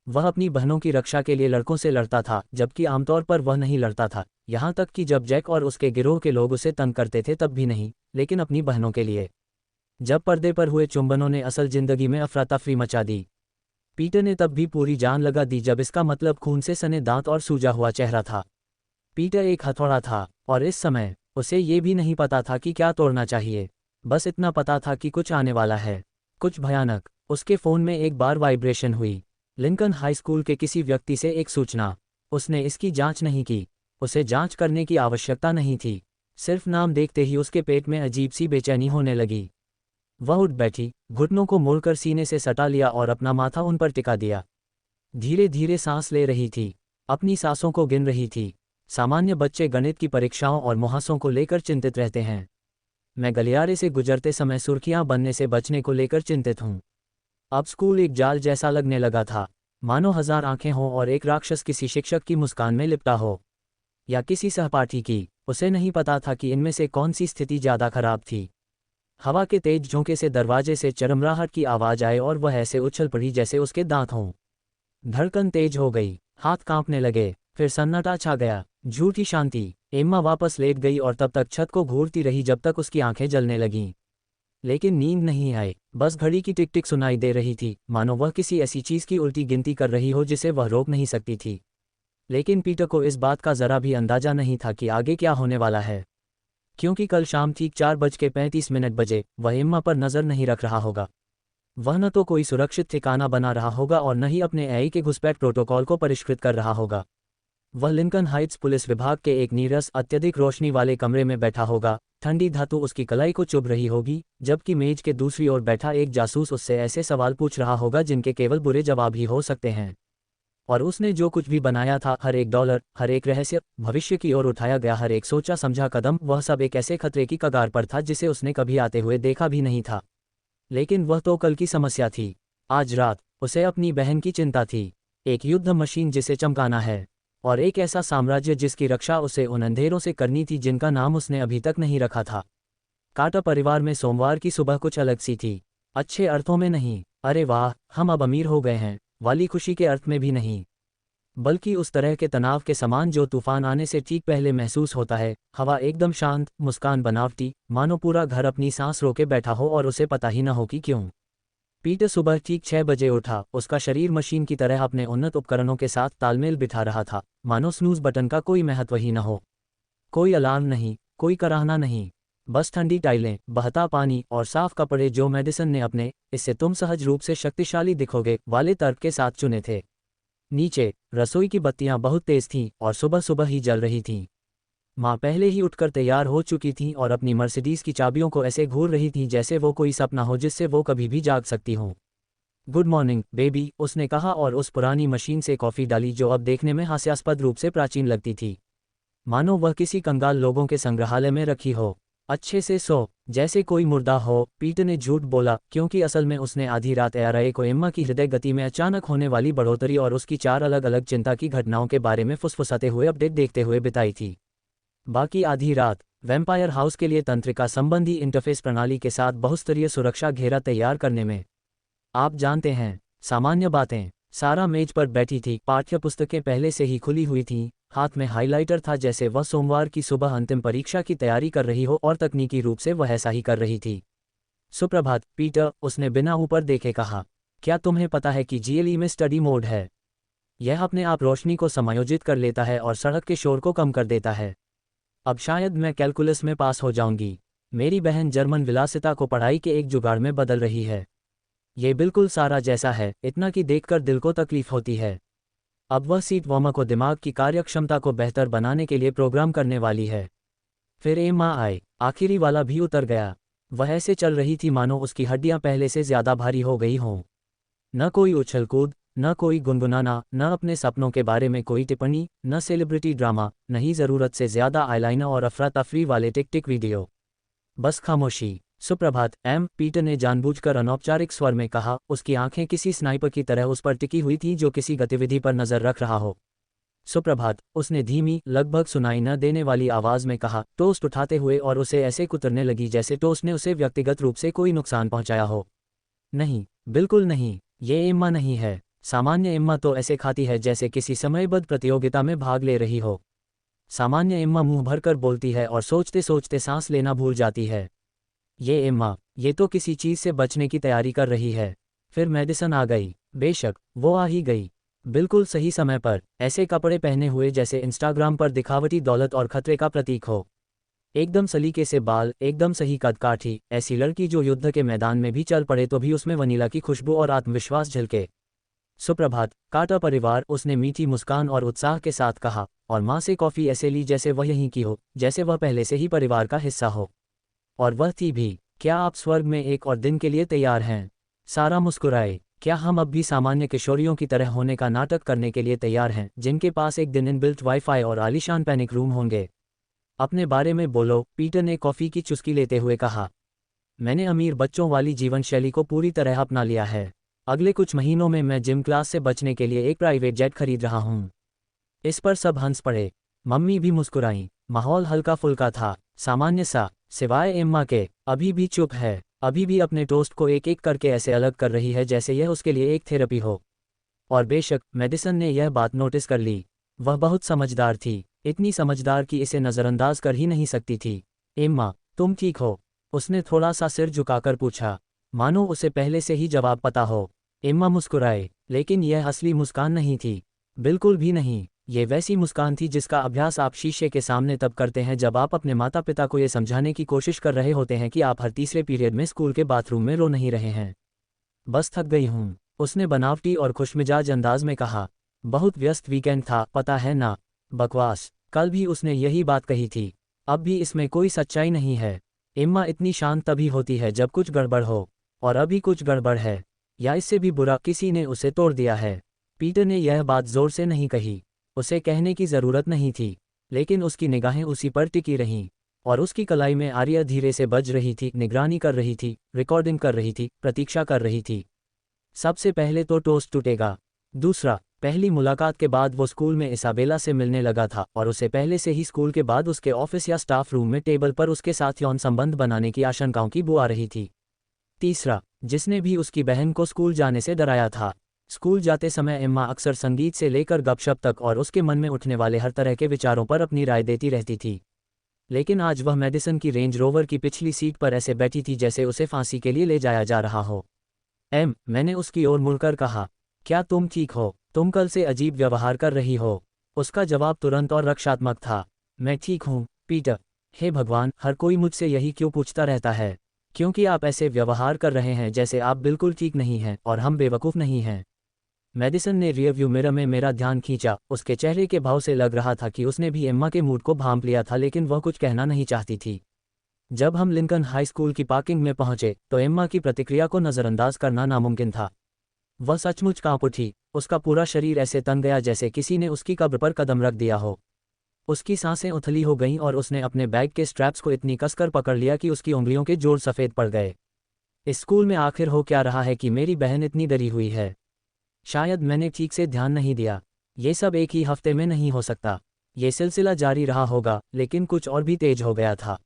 [SPEAKER 1] वह अपनी बहनों की रक्षा के लिए लड़कों से लड़ता था, जबकि आमतौर पर वह नहीं लड़ता था। यहाँ तक कि जब जैक और उसके गिरोह के लोग उसे तंग करते थे तब भी नहीं, लेकिन अपनी बहनों के लिए। जब पर्दे पर हुए चुंबनों ने असल जिंदगी में अफरा-तफरी मचा दी, पीटर ने तब भी पूरी जान लगा दी जब इसका मतलब खून से सने दांत और सूजा हुआ चेहरा था। पीटर एक हथौड़ा था, और इस समय उसे ये भी नहीं पता था कि क्या तोड़ना चाहिए। बस इतना पता था कि कुछ आने वाला है, कुछ भयानक। उसके फ़ोन में एक बार वाइब्रेशन हुई। लिंकन हाई स्कूल के किसी व्यक्ति से एक सूचना। उसने इसकी जांच नहीं की, उसे जांच करने की आवश्यकता नहीं थी। सिर्फ नाम देखते ही उसके पेट में अजीब सी बेचैनी होने लगी। वह उठ बैठी, घुटनों को मोड़कर सीने से सटा लिया और अपना माथा उन पर टिका दिया। धीरे धीरे सांस ले रही थी, अपनी सांसों को गिन रही थी। सामान्य बच्चे गणित की परीक्षाओं और मुहासों को लेकर चिंतित रहते हैं। मैं गलियारे से गुजरते समय सुर्खियां बनने से बचने को लेकर चिंतित हूँ। अब स्कूल एक जाल जैसा लगने लगा था, मानो 1000 आंखें हों और एक राक्षस किसी शिक्षक की मुस्कान में लिपटा हो, या किसी सहपाठी की। उसे नहीं पता था कि इनमें से कौन सी स्थिति ज़्यादा खराब थी। हवा के तेज झोंके से दरवाजे से चरमराहट की आवाज़ आए और वह ऐसे उछल पड़ी जैसे उसके दांत हों। धड़कन तेज हो गई, हाथ कांपने लगे, फिर सन्नाटा छा गया, झूठी शांति। एम्मा वापस लेट गई और तब तक छत को घूरती रही जब तक उसकी आंखें जलने लगीं। लेकिन नींद नहीं आई, बस घड़ी की टिक टिक सुनाई दे रही थी, मानो वह किसी ऐसी चीज़ की उल्टी गिनती कर रही हो जिसे वह रोक नहीं सकती थी। लेकिन पीटर को इस बात का ज़रा भी अंदाजा नहीं था कि आगे क्या होने वाला है, क्योंकि कल शाम ठीक 4:35 बजे वह एम्मा पर नज़र नहीं रख रहा होगा। वह न तो कोई सुरक्षित ठिकाना बना रहा होगा और न ही अपने एआई के घुसपैठ प्रोटोकॉल को परिष्कृत कर रहा होगा। वह लिंकन हाइट्स पुलिस विभाग के एक नीरस अत्यधिक रोशनी वाले कमरे में बैठा होगा, ठंडी धातु उसकी कलाई को चुभ रही होगी, जबकि मेज के दूसरी ओर बैठा एक जासूस उससे ऐसे सवाल पूछ रहा होगा जिनके केवल बुरे जवाब ही हो सकते हैं। और उसने जो कुछ भी बनाया था, हर एक डॉलर, हर एक रहस्य, भविष्य की ओर उठाया गया हर एक सोचा समझा कदम, वह सब एक ऐसे खतरे की कगार पर था जिसे उसने कभी आते हुए देखा भी नहीं था। लेकिन वह तो कल की समस्या थी। आज रात उसे अपनी बहन की चिंता थी, एक युद्ध मशीन जिसे चमकाना है, और एक ऐसा साम्राज्य जिसकी रक्षा उसे उन अंधेरों से करनी थी जिनका नाम उसने अभी तक नहीं रखा था। कार्टर परिवार में सोमवार की सुबह कुछ अलग सी थी। अच्छे अर्थों में नहीं, अरे वाह हम अब अमीर हो गए हैं वाली खुशी के अर्थ में भी नहीं, बल्कि उस तरह के तनाव के समान जो तूफान आने से ठीक पहले महसूस होता है। हवा एकदम शांत, मुस्कान बनावटी, मानो पूरा घर अपनी सांस रोके बैठा हो और उसे पता ही न हो कि क्यों। पीटर सुबह ठीक 6 बजे उठा। उसका शरीर मशीन की तरह अपने उन्नत उपकरणों के साथ तालमेल बिठा रहा था, मानो स्नूज बटन का कोई महत्व ही न हो। कोई अलार्म नहीं, कोई कराहना नहीं, बस ठंडी टाइलें, बहता पानी और साफ कपड़े जो मेडिसन ने अपने "इससे तुम सहज रूप से शक्तिशाली दिखोगे" वाले तर्क के साथ चुने थे। नीचे रसोई की बत्तियां बहुत तेज थीं और सुबह सुबह ही जल रही थीं। माँ पहले ही उठकर तैयार हो चुकी थीं और अपनी मर्सिडीज की चाबियों को ऐसे घूर रही थीं जैसे वो कोई सपना हो जिससे वो कभी भी जाग सकती हों। गुड मॉर्निंग बेबी, उसने कहा और उस पुरानी मशीन से कॉफ़ी डाली जो अब देखने में हास्यास्पद रूप से प्राचीन लगती थी, मानो वह किसी कंगाल लोगों के संग्रहालय में रखी हो। अच्छे से सो, जैसे कोई मुर्दा हो, पीटर ने झूठ बोला, क्योंकि असल में उसने आधी रात एआरआई को एम्मा की हृदय गति में अचानक होने वाली बढ़ोतरी और उसकी 4 अलग अलग चिंता की घटनाओं के बारे में फुसफुसाते हुए अपडेट देखते हुए बिताई थी। बाकी आधी रात वैम्पायर हाउस के लिए तंत्रिका संबंधी इंटरफेस प्रणाली के साथ बहुस्तरीय सुरक्षा घेरा तैयार करने में। आप जानते हैं, सामान्य बातें। सारा मेज पर बैठी थी, पाठ्य पुस्तकें पहले से ही खुली हुई थीं, हाथ में हाइलाइटर था जैसे वह सोमवार की सुबह अंतिम परीक्षा की तैयारी कर रही हो, और तकनीकी रूप से वह ऐसा ही कर रही थी। सुप्रभात पीटर, उसने बिना ऊपर देखे कहा। क्या तुम्हें पता है कि जीएलई में स्टडी मोड है? यह अपने आप रोशनी को समायोजित कर लेता है और सड़क के शोर को कम कर देता है। अब शायद मैं कैलकुलस में पास हो जाऊंगी। मेरी बहन जर्मन विलासिता को पढ़ाई के एक जुगाड़ में बदल रही है। ये बिल्कुल सारा जैसा है, इतना कि देखकर दिल को तकलीफ होती है। अब वह सीट वार्मर को दिमाग की कार्यक्षमता को बेहतर बनाने के लिए प्रोग्राम करने वाली है। फिर एम्मा आई, आखिरी वाला भी उतर गया। वह ऐसे चल रही थी मानो उसकी हड्डियां पहले से ज्यादा भारी हो गई हों। न कोई उछल कूद, न कोई गुनगुनाना, न अपने सपनों के बारे में कोई टिप्पणी, न सेलिब्रिटी ड्रामा, न ही ज़रूरत से ज़्यादा आईलाइनर और अफरा तफरी वाले टिक टिक वीडियो। बस खामोशी। सुप्रभात पीटर ने जानबूझकर अनौपचारिक स्वर में कहा। उसकी आंखें किसी स्नाइपर की तरह उस पर टिकी हुई थीं जो किसी गतिविधि पर नजर रख रहा हो। सुप्रभात, उसने धीमी, लगभग सुनाई न देने वाली आवाज में कहा, टोस्ट उठाते हुए, और उसे ऐसे कुतरने लगी जैसे टोस्ट ने उसे व्यक्तिगत रूप से कोई नुकसान पहुंचाया हो। नहीं, बिल्कुल नहीं, ये एम्मा नहीं है। सामान्य एम्मा तो ऐसे खाती है जैसे किसी समयबद्ध प्रतियोगिता में भाग ले रही हो। सामान्य एम्मा मुंह भरकर बोलती है और सोचते सोचते सांस लेना भूल जाती है। ये एम्मा, ये तो किसी चीज से बचने की तैयारी कर रही है। फिर मेडिसन आ गई। बेशक, वो आ ही गई, बिल्कुल सही समय पर, ऐसे कपड़े पहने हुए जैसे इंस्टाग्राम पर दिखावटी दौलत और खतरे का प्रतीक हो। एकदम सलीके से बाल, एकदम सही कद काठी, ऐसी लड़की जो युद्ध के मैदान में भी चल पड़े तो भी उसमें वनीला की खुशबू और आत्मविश्वास झलके। सुप्रभात कार्टर परिवार, उसने मीठी मुस्कान और उत्साह के साथ कहा, और माँ से कॉफ़ी ऐसे ली जैसे वह यहीं की हो, जैसे वह पहले से ही परिवार का हिस्सा हो। और वह थी भी। क्या आप स्वर्ग में एक और दिन के लिए तैयार हैं? सारा मुस्कुराए। क्या हम अब भी सामान्य किशोरियों की तरह होने का नाटक करने के लिए तैयार हैं, जिनके पास एक दिन इनबिल्ट वाईफाई और आलीशान पैनिक रूम होंगे? अपने बारे में बोलो, पीटर ने कॉफ़ी की चुस्की लेते हुए कहा। मैंने अमीर बच्चों वाली जीवन शैली को पूरी तरह अपना लिया है। अगले कुछ महीनों में मैं जिम क्लास से बचने के लिए एक प्राइवेट जेट खरीद रहा हूँ। इस पर सब हंस पड़े। मम्मी भी मुस्कुराईं। माहौल हल्का फुल्का था, सामान्य सा, सिवाय एम्मा के। अभी भी चुप है, अभी भी अपने टोस्ट को एक एक करके ऐसे अलग कर रही है जैसे यह उसके लिए एक थेरेपी हो। और बेशक मेडिसन ने यह बात नोटिस कर ली। वह बहुत समझदार थी, इतनी समझदार कि इसे नज़रअंदाज कर ही नहीं सकती थी। एम्मा, तुम ठीक हो? उसने थोड़ा सा सिर झुकाकर पूछा, मानो उसे पहले से ही जवाब पता हो। एम्मा मुस्कुराए, लेकिन यह असली मुस्कान नहीं थी। बिल्कुल भी नहीं। ये वैसी मुस्कान थी जिसका अभ्यास आप शीशे के सामने तब करते हैं जब आप अपने माता पिता को ये समझाने की कोशिश कर रहे होते हैं कि आप हर तीसरे पीरियड में स्कूल के बाथरूम में रो नहीं रहे हैं। बस थक गई हूँ, उसने बनावटी और खुशमिजाज अंदाज में कहा। बहुत व्यस्त वीकेंड था, पता है ना। बकवास, कल भी उसने यही बात कही थी। अब भी इसमें कोई सच्चाई नहीं है। एम्मा इतनी शांत तभी होती है जब कुछ गड़बड़ हो, और अभी कुछ गड़बड़ है, या इससे भी बुरा, किसी ने उसे तोड़ दिया है। पीटर ने यह बात जोर से नहीं कही, उसे कहने की ज़रूरत नहीं थी, लेकिन उसकी निगाहें उसी पर टिकी रहीं, और उसकी कलाई में आर्या धीरे से बज रही थी, निगरानी कर रही थी, रिकॉर्डिंग कर रही थी, प्रतीक्षा कर रही थी। सबसे पहले तो टोस्ट टूटेगा। दूसरा, पहली मुलाकात के बाद वो स्कूल में इसाबेला से मिलने लगा था और उसे पहले से ही स्कूल के बाद उसके ऑफिस या स्टाफ रूम में टेबल पर उसके साथ यौन संबंध बनाने की आशंकाओं की बू आ रही थी। तीसरा, जिसने भी उसकी बहन को स्कूल जाने से डराया था। स्कूल जाते समय एम्मा अक्सर संगीत से लेकर गपशप तक और उसके मन में उठने वाले हर तरह के विचारों पर अपनी राय देती रहती थी। लेकिन आज वह मेडिसन की रेंज रोवर की पिछली सीट पर ऐसे बैठी थी जैसे उसे फांसी के लिए ले जाया जा रहा हो। मैंने उसकी ओर मुड़कर कहा, क्या तुम ठीक हो? तुम कल से अजीब व्यवहार कर रही हो। उसका जवाब तुरंत और रक्षात्मक था, मैं ठीक हूँ, पीटर। हे भगवान, हर कोई मुझसे यही क्यों पूछता रहता है? क्योंकि आप ऐसे व्यवहार कर रहे हैं जैसे आप बिल्कुल ठीक नहीं हैं और हम बेवकूफ़ नहीं हैं। मेडिसन ने रियरव्यू मिरर में मेरा ध्यान खींचा। उसके चेहरे के भाव से लग रहा था कि उसने भी एम्मा के मूड को भांप लिया था, लेकिन वह कुछ कहना नहीं चाहती थी। जब हम लिंकन हाई स्कूल की पार्किंग में पहुंचे तो एम्मा की प्रतिक्रिया को नज़रअंदाज करना नामुमकिन था। वह सचमुच कांप उठी, उसका पूरा शरीर ऐसे तन गया जैसे किसी ने उसकी कब्र पर कदम रख दिया हो। उसकी सांसें उथली हो गईं और उसने अपने बैग के स्ट्रैप्स को इतनी कसकर पकड़ लिया कि उसकी उंगलियों के जोड़ सफ़ेद पड़ गए। इस स्कूल में आखिर हो क्या रहा है कि मेरी बहन इतनी डरी हुई है? शायद मैंने ठीक से ध्यान नहीं दिया। ये सब एक ही हफ्ते में नहीं हो सकता। ये सिलसिला जारी रहा होगा, लेकिन कुछ और भी तेज हो गया था।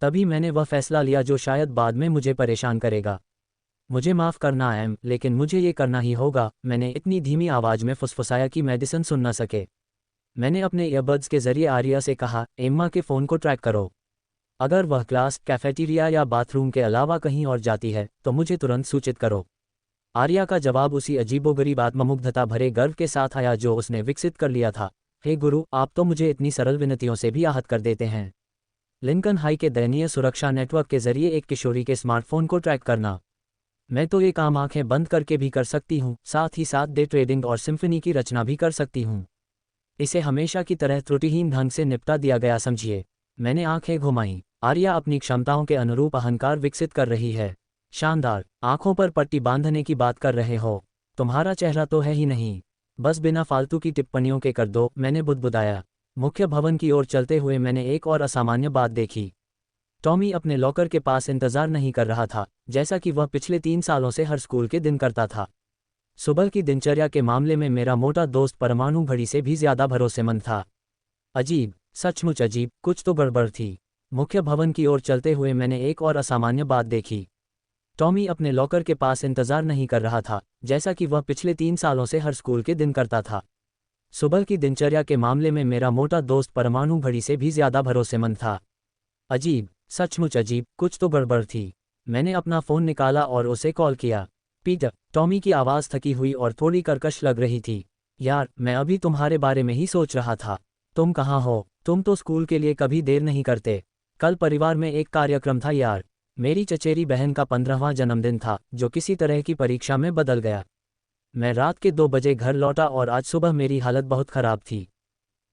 [SPEAKER 1] तभी मैंने वह फैसला लिया जो शायद बाद में मुझे परेशान करेगा। मुझे माफ़ करना लेकिन मुझे ये करना ही होगा। मैंने इतनी धीमी आवाज़ में फुसफुसाया कि मेडिसन सुन न सके। मैंने अपने ईयरबड्स के जरिए आर्या से कहा, एम्मा के फ़ोन को ट्रैक करो। अगर वह क्लास, कैफेटेरिया या बाथरूम के अलावा कहीं और जाती है तो मुझे तुरंत सूचित करो। आर्या का जवाब उसी अजीबोगरीब आत्ममुग्धता भरे गर्व के साथ आया जो उसने विकसित कर लिया था। हे गुरु, आप तो मुझे इतनी सरल विनतियों से भी आहत कर देते हैं। लिंकन हाई के दयनीय सुरक्षा नेटवर्क के जरिए एक किशोरी के स्मार्टफोन को ट्रैक करना। मैं तो ये काम आंखें बंद करके भी कर सकती हूँ, साथ ही साथ डे ट्रेडिंग और सिम्फनी की रचना भी कर सकती हूँ। इसे हमेशा की तरह त्रुटिहीन ढंग से निपटा दिया गया समझिए। मैंने आंखें घुमाईं। आर्या अपनी क्षमताओं के अनुरूप अहंकार विकसित कर रही है। शानदार। आंखों पर पट्टी बांधने की बात कर रहे हो? तुम्हारा चेहरा तो है ही नहीं। बस बिना फालतू की टिप्पणियों के कर दो, मैंने बुदबुदाया। मुख्य भवन की ओर चलते हुए मैंने एक और असामान्य बात देखी। टॉमी अपने लॉकर के पास इंतजार नहीं कर रहा था, जैसा कि वह पिछले 3 सालों से हर स्कूल के दिन करता था। सुबह की दिनचर्या के मामले में मेरा मोटा दोस्त परमाणु घड़ी से भी ज्यादा भरोसेमंद था। अजीब, सचमुच अजीब, कुछ तो गड़बड़ थी। मुख्य भवन की ओर चलते हुए मैंने एक और असामान्य बात देखी। टॉमी अपने लॉकर के पास इंतजार नहीं कर रहा था, जैसा कि वह पिछले 3 सालों से हर स्कूल के दिन करता था। सुबह की दिनचर्या के मामले में मेरा मोटा दोस्त परमाणु घड़ी से भी ज्यादा भरोसेमंद था। अजीब, सचमुच अजीब, कुछ तो गड़बड़ थी। मैंने अपना फ़ोन निकाला और उसे कॉल किया। पीटर, टॉमी की आवाज़ थकी हुई और थोड़ी कर्कश लग रही थी। यार, मैं अभी तुम्हारे बारे में ही सोच रहा था। तुम कहाँ हो? तुम तो स्कूल के लिए कभी देर नहीं करते। कल परिवार में एक कार्यक्रम था यार। मेरी चचेरी बहन का 15वां जन्मदिन था, जो किसी तरह की परीक्षा में बदल गया। मैं रात के 2 बजे घर लौटा और आज सुबह मेरी हालत बहुत ख़राब थी।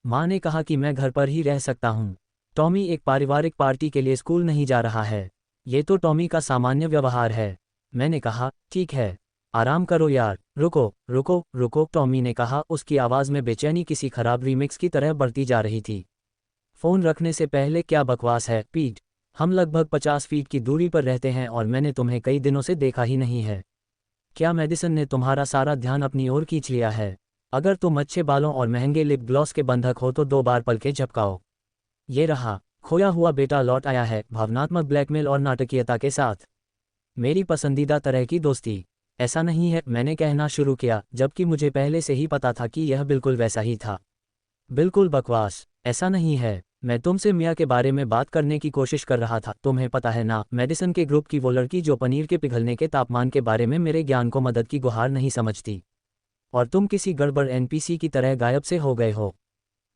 [SPEAKER 1] माँ ने कहा कि मैं घर पर ही रह सकता हूँ। टॉमी एक पारिवारिक पार्टी के लिए स्कूल नहीं जा रहा है। ये तो टॉमी का सामान्य व्यवहार है। मैंने कहा, ठीक है, आराम करो यार। रुको रुको रुको, टॉमी ने कहा, उसकी आवाज़ में बेचैनी किसी खराब रीमिक्स की तरह बढ़ती जा रही थी। फ़ोन रखने से पहले क्या बकवास है, पीट। हम लगभग 50 फीट की दूरी पर रहते हैं और मैंने तुम्हें कई दिनों से देखा ही नहीं है। क्या मेडिसन ने तुम्हारा सारा ध्यान अपनी ओर खींच लिया है? अगर तुम अच्छे बालों और महंगे लिप ग्लॉस के बंधक हो तो 2 बार पलकें झपकाओ। ये रहा, खोया हुआ बेटा लौट आया है, भावनात्मक ब्लैकमेल और नाटकीयता के साथ। मेरी पसंदीदा तरह की दोस्ती। ऐसा नहीं है, मैंने कहना शुरू किया, जबकि मुझे पहले से ही पता था कि यह बिल्कुल वैसा ही था। बिल्कुल बकवास, ऐसा नहीं है। मैं तुमसे मिया के बारे में बात करने की कोशिश कर रहा था। तुम्हें पता है ना, मेडिसन के ग्रुप की वो लड़की जो पनीर के पिघलने के तापमान के बारे में मेरे ज्ञान को मदद की गुहार नहीं समझती। और तुम किसी गड़बड़ एनपीसी की तरह गायब से हो गए हो।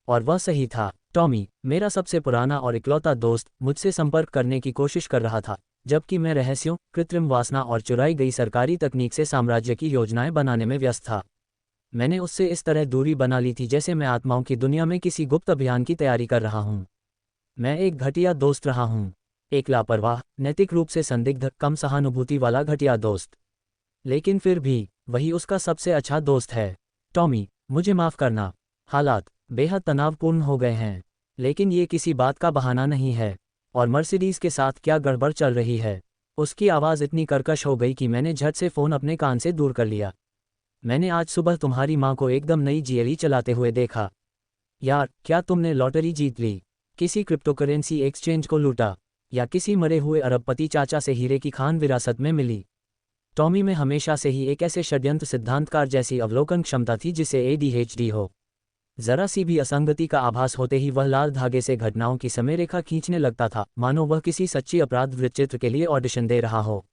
[SPEAKER 1] और वह सही था। टॉमी, मेरा सबसे पुराना और इकलौता दोस्त, मुझसे संपर्क करने की कोशिश कर रहा था, जबकि मैं रहस्यों, कृत्रिम वासना और चुराई गई सरकारी तकनीक से साम्राज्य की योजनाएं बनाने में व्यस्त था। मैंने उससे इस तरह दूरी बना ली थी जैसे मैं आत्माओं की दुनिया में किसी गुप्त अभियान की तैयारी कर रहा हूँ। मैं एक घटिया दोस्त रहा हूँ। एक लापरवाह, नैतिक रूप से संदिग्ध, कम सहानुभूति वाला घटिया दोस्त। लेकिन फिर भी, वही उसका सबसे अच्छा दोस्त है। टॉमी, मुझे माफ़ करना। हालात बेहद तनावपूर्ण हो गए हैं। लेकिन ये किसी बात का बहाना नहीं है। और मर्सिडीज़ के साथ क्या गड़बड़ चल रही है? उसकी आवाज़ इतनी कर्कश हो गई कि मैंने झट से फ़ोन अपने कान से दूर कर लिया। मैंने आज सुबह तुम्हारी माँ को एकदम नई जीएलई चलाते हुए देखा। यार, क्या तुमने लॉटरी जीत ली? किसी क्रिप्टोकरेंसी एक्सचेंज को लूटा? या किसी मरे हुए अरबपति चाचा से हीरे की खान विरासत में मिली? टॉमी में हमेशा से ही एक ऐसे षड्यंत्र सिद्धांतकार जैसी अवलोकन क्षमता थी जिसे एडीएचडी हो। जरा सी भी असंगति का आभास होते ही वह लाल धागे से घटनाओं की समयरेखा खींचने लगता था, मानो वह किसी सच्ची अपराध वृत्तचित्र के लिए ऑडिशन दे रहा हो।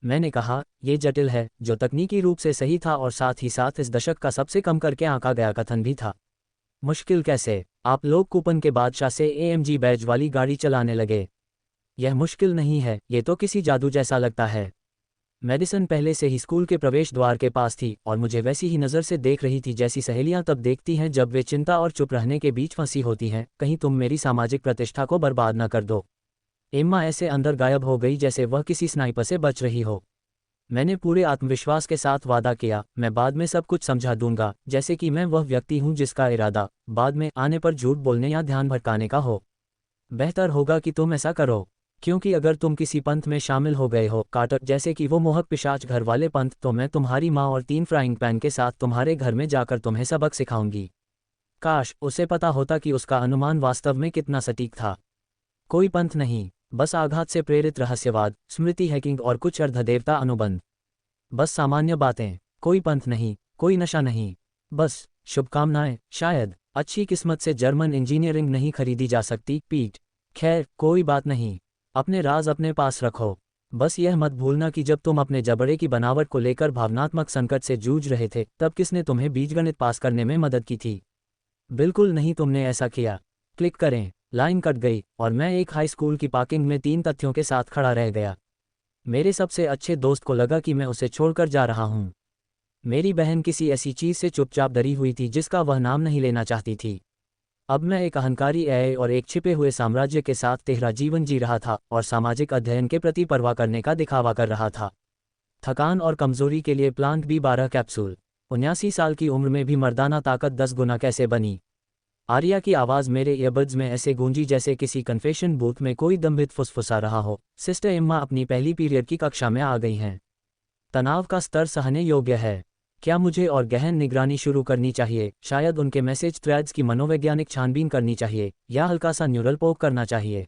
[SPEAKER 1] मैंने कहा, ये जटिल है, जो तकनीकी रूप से सही था और साथ ही साथ इस दशक का सबसे कम करके आंका गया कथन भी था। मुश्किल कैसे? आप लोग कूपन के बादशाह से एएमजी बैज वाली गाड़ी चलाने लगे। यह मुश्किल नहीं है, ये तो किसी जादू जैसा लगता है। मेडिसन पहले से ही स्कूल के प्रवेश द्वार के पास थी और मुझे वैसी ही नज़र से देख रही थी जैसी सहेलियां तब देखती हैं जब वे चिंता और चुप रहने के बीच फंसी होती हैं। कहीं तुम मेरी सामाजिक प्रतिष्ठा को बर्बाद न कर दो। एम्मा ऐसे अंदर गायब हो गई जैसे वह किसी स्नाइपर से बच रही हो। मैंने पूरे आत्मविश्वास के साथ वादा किया, मैं बाद में सब कुछ समझा दूंगा, जैसे कि मैं वह व्यक्ति हूं जिसका इरादा बाद में आने पर झूठ बोलने या ध्यान भटकाने का हो। बेहतर होगा कि तुम ऐसा करो, क्योंकि अगर तुम किसी पंथ में शामिल हो गए हो, कार्टर, जैसे कि वो मोहक पिशाच घर वाले पंथ, तो मैं तुम्हारी माँ और 3 फ्राइंग पैन के साथ तुम्हारे घर में जाकर तुम्हें सबक सिखाऊंगी। काश उसे पता होता कि उसका अनुमान वास्तव में कितना सटीक था। कोई पंथ नहीं, बस आघात से प्रेरित रहस्यवाद, स्मृति हैकिंग और कुछ अर्धदेवता अनुबंध। बस सामान्य बातें, कोई पंथ नहीं, कोई नशा नहीं। बस शुभकामनाएं। शायद अच्छी किस्मत से जर्मन इंजीनियरिंग नहीं खरीदी जा सकती, पीट। खैर, कोई बात नहीं। अपने राज अपने पास रखो। बस यह मत भूलना कि जब तुम अपने जबड़े की बनावट को लेकर भावनात्मक संकट से जूझ रहे थे, तब किसने तुम्हें बीजगणित पास करने में मदद की थी? बिल्कुल नहीं, तुमने ऐसा किया। क्लिक करें। लाइन कट गई और मैं एक हाई स्कूल की पार्किंग में 3 तथ्यों के साथ खड़ा रह गया। मेरे सबसे अच्छे दोस्त को लगा कि मैं उसे छोड़कर जा रहा हूँ। मेरी बहन किसी ऐसी चीज़ से चुपचाप डरी हुई थी जिसका वह नाम नहीं लेना चाहती थी। अब मैं एक अहंकारी एआई और एक छिपे हुए साम्राज्य के साथ तिहरा जीवन जी रहा था और सामाजिक अध्ययन के प्रति परवाह करने का दिखावा कर रहा था। थकान और कमजोरी के लिए प्लांट बी 12 कैप्सूल। 79 साल की उम्र में भी मर्दाना ताकत 10 गुना कैसे बनी? आर्या की आवाज़ मेरे ईयरबड्स में ऐसे गूंजी जैसे किसी कन्फेशन बूथ में कोई दम्भित फुसफुसा रहा हो। सिस्टर एम्मा अपनी पहली पीरियड की कक्षा में आ गई हैं। तनाव का स्तर सहने योग्य है। क्या मुझे और गहन निगरानी शुरू करनी चाहिए? शायद उनके मैसेज थ्रेड्स की मनोवैज्ञानिक छानबीन करनी चाहिए, या हल्का सा न्यूरल पोक करना चाहिए।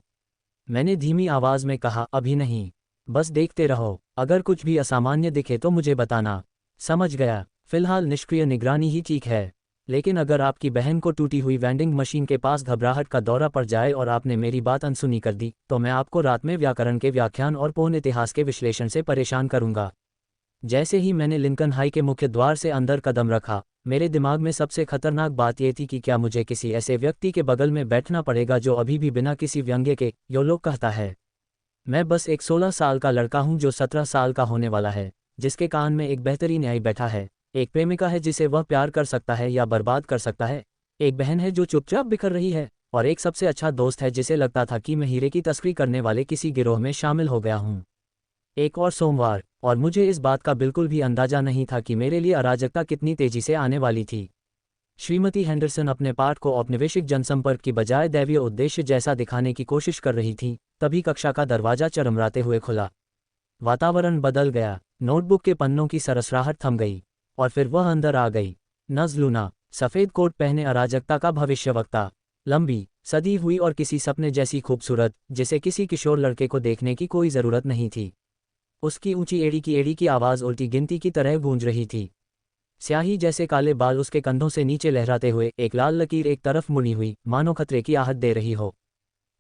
[SPEAKER 1] मैंने धीमी आवाज़ में कहा, अभी नहीं। बस देखते रहो, अगर कुछ भी असामान्य दिखे तो मुझे बताना। समझ गया। फिलहाल निष्क्रिय निगरानी ही ठीक है। लेकिन अगर आपकी बहन को टूटी हुई वेंडिंग मशीन के पास घबराहट का दौरा पड़ जाए और आपने मेरी बात अनसुनी कर दी, तो मैं आपको रात में व्याकरण के व्याख्यान और पौन इतिहास के विश्लेषण से परेशान करूंगा। जैसे ही मैंने लिंकन हाई के मुख्य द्वार से अंदर कदम रखा, मेरे दिमाग में सबसे खतरनाक बात यह थी कि क्या मुझे किसी ऐसे व्यक्ति के बगल में बैठना पड़ेगा जो अभी भी बिना किसी व्यंग्य के योलो कहता है। मैं बस एक 16 साल का लड़का हूं जो 17 साल का होने वाला है, जिसके कान में एक बेहतरीन न्याय बैठा है, एक प्रेमिका है जिसे वह प्यार कर सकता है या बर्बाद कर सकता है, एक बहन है जो चुपचाप बिखर रही है, और एक सबसे अच्छा दोस्त है जिसे लगता था कि मैं हीरे की तस्करी करने वाले किसी गिरोह में शामिल हो गया हूं। एक और सोमवार, और मुझे इस बात का बिल्कुल भी अंदाजा नहीं था कि मेरे लिए अराजकता कितनी तेजी से आने वाली थी। श्रीमती हेंडरसन अपने पाठ को औपनिवेशिक जनसंपर्क की बजाय दैवीय उद्देश्य जैसा दिखाने की कोशिश कर रही थी, तभी कक्षा का दरवाजा चरमराते हुए खुला। वातावरण बदल गया, नोटबुक के पन्नों की सरसराहट थम गई, और फिर वह अंदर आ गई। नज़ लूना, सफ़ेद कोट पहने अराजकता का भविष्यवक्ता, लंबी, सदी हुई और किसी सपने जैसी खूबसूरत, जिसे किसी किशोर लड़के को देखने की कोई ज़रूरत नहीं थी। उसकी ऊंची एड़ी की आवाज़ उल्टी गिनती की तरह गूंज रही थी। स्याही जैसे काले बाल उसके कंधों से नीचे लहराते हुए, एक लाल लकीर एक तरफ मुड़ी हुई, मानो खतरे की आहट दे रही हो।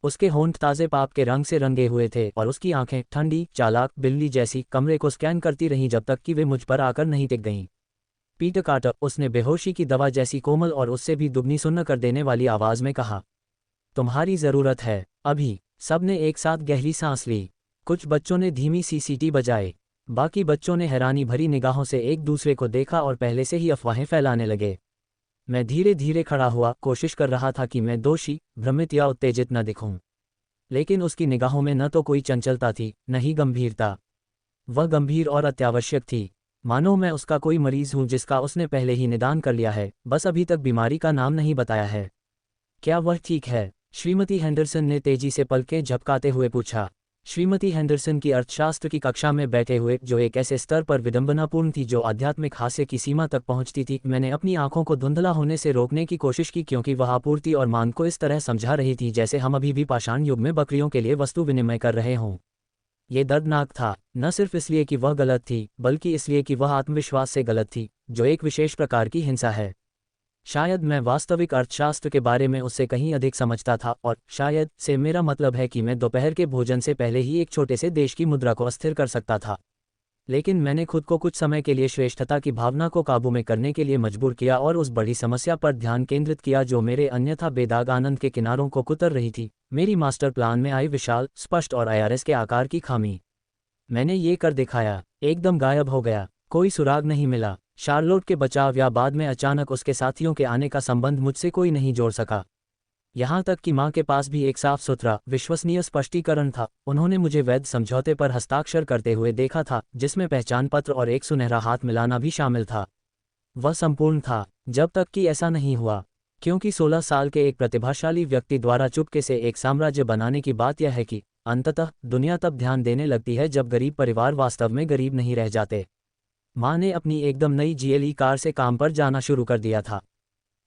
[SPEAKER 1] उसके होंठ ताज़े पाप के रंग से रंगे हुए थे और उसकी आंखें ठंडी, चालाक बिल्ली जैसी कमरे को स्कैन करती रहीं जब तक कि वे मुझ पर आकर नहीं टिक गईं। पीटर कार्टर, उसने बेहोशी की दवा जैसी कोमल और उससे भी दुगनी सुन्न कर देने वाली आवाज़ में कहा। तुम्हारी ज़रूरत है, अभी। सबने एक साथ गहरी सांस ली। कुछ बच्चों ने धीमी सी सीटी बजाई। बाकी बच्चों ने हैरानी भरी निगाहों से एक दूसरे को देखा और पहले से ही अफवाहें फैलाने लगे। मैं धीरे धीरे खड़ा हुआ, कोशिश कर रहा था कि मैं दोषी, भ्रमित या उत्तेजित न दिखूं। लेकिन उसकी निगाहों में न तो कोई चंचलता थी, न ही गंभीरता। वह गंभीर और अत्यावश्यक थी, मानो मैं उसका कोई मरीज हूं जिसका उसने पहले ही निदान कर लिया है, बस अभी तक बीमारी का नाम नहीं बताया है। क्या वह ठीक है? श्रीमती हेंडरसन ने तेजी से पलकें झपकाते हुए पूछा। श्रीमती हेंडरसन की अर्थशास्त्र की कक्षा में बैठे हुए, जो एक ऐसे स्तर पर विडंबनापूर्ण थी जो आध्यात्मिक हास्य की सीमा तक पहुंचती थी। मैंने अपनी आंखों को धुंधला होने से रोकने की कोशिश की, क्योंकि वह आपूर्ति और मांग को इस तरह समझा रही थी जैसे हम अभी भी पाषाण युग में बकरियों के लिए वस्तु विनिमय कर रहे हों। ये दर्दनाक था, न सिर्फ इसलिए कि वह गलत थी, बल्कि इसलिए कि वह आत्मविश्वास से गलत थी, जो एक विशेष प्रकार की हिंसा है। शायद मैं वास्तविक अर्थशास्त्र के बारे में उससे कहीं अधिक समझता था, और शायद से मेरा मतलब है कि मैं दोपहर के भोजन से पहले ही एक छोटे से देश की मुद्रा को अस्थिर कर सकता था। लेकिन मैंने खुद को कुछ समय के लिए श्रेष्ठता की भावना को काबू में करने के लिए मजबूर किया और उस बड़ी समस्या पर ध्यान केंद्रित किया जो मेरे अन्यथा बेदाग आनंद के किनारों को कुतर रही थी, मेरी मास्टर प्लान में आई विशाल, स्पष्ट और आईआरएस के आकार की खामी। मैंने ये कर दिखाया, एकदम गायब हो गया, कोई सुराग नहीं मिला। शार्लोट के बचाव या बाद में अचानक उसके साथियों के आने का संबंध मुझसे कोई नहीं जोड़ सका। यहाँ तक कि माँ के पास भी एक साफ सुथरा, विश्वसनीय स्पष्टीकरण था। उन्होंने मुझे वैध समझौते पर हस्ताक्षर करते हुए देखा था, जिसमें पहचान पत्र और एक सुनहरा हाथ मिलाना भी शामिल था। वह संपूर्ण था, जब तक कि ऐसा नहीं हुआ, क्योंकि 16 साल के एक प्रतिभाशाली व्यक्ति द्वारा चुपके से एक साम्राज्य बनाने की बात यह है कि अंततः दुनिया तब ध्यान देने लगती है जब गरीब परिवार वास्तव में गरीब नहीं रह जाते। माँ ने अपनी एकदम नई जीएलई कार से काम पर जाना शुरू कर दिया था।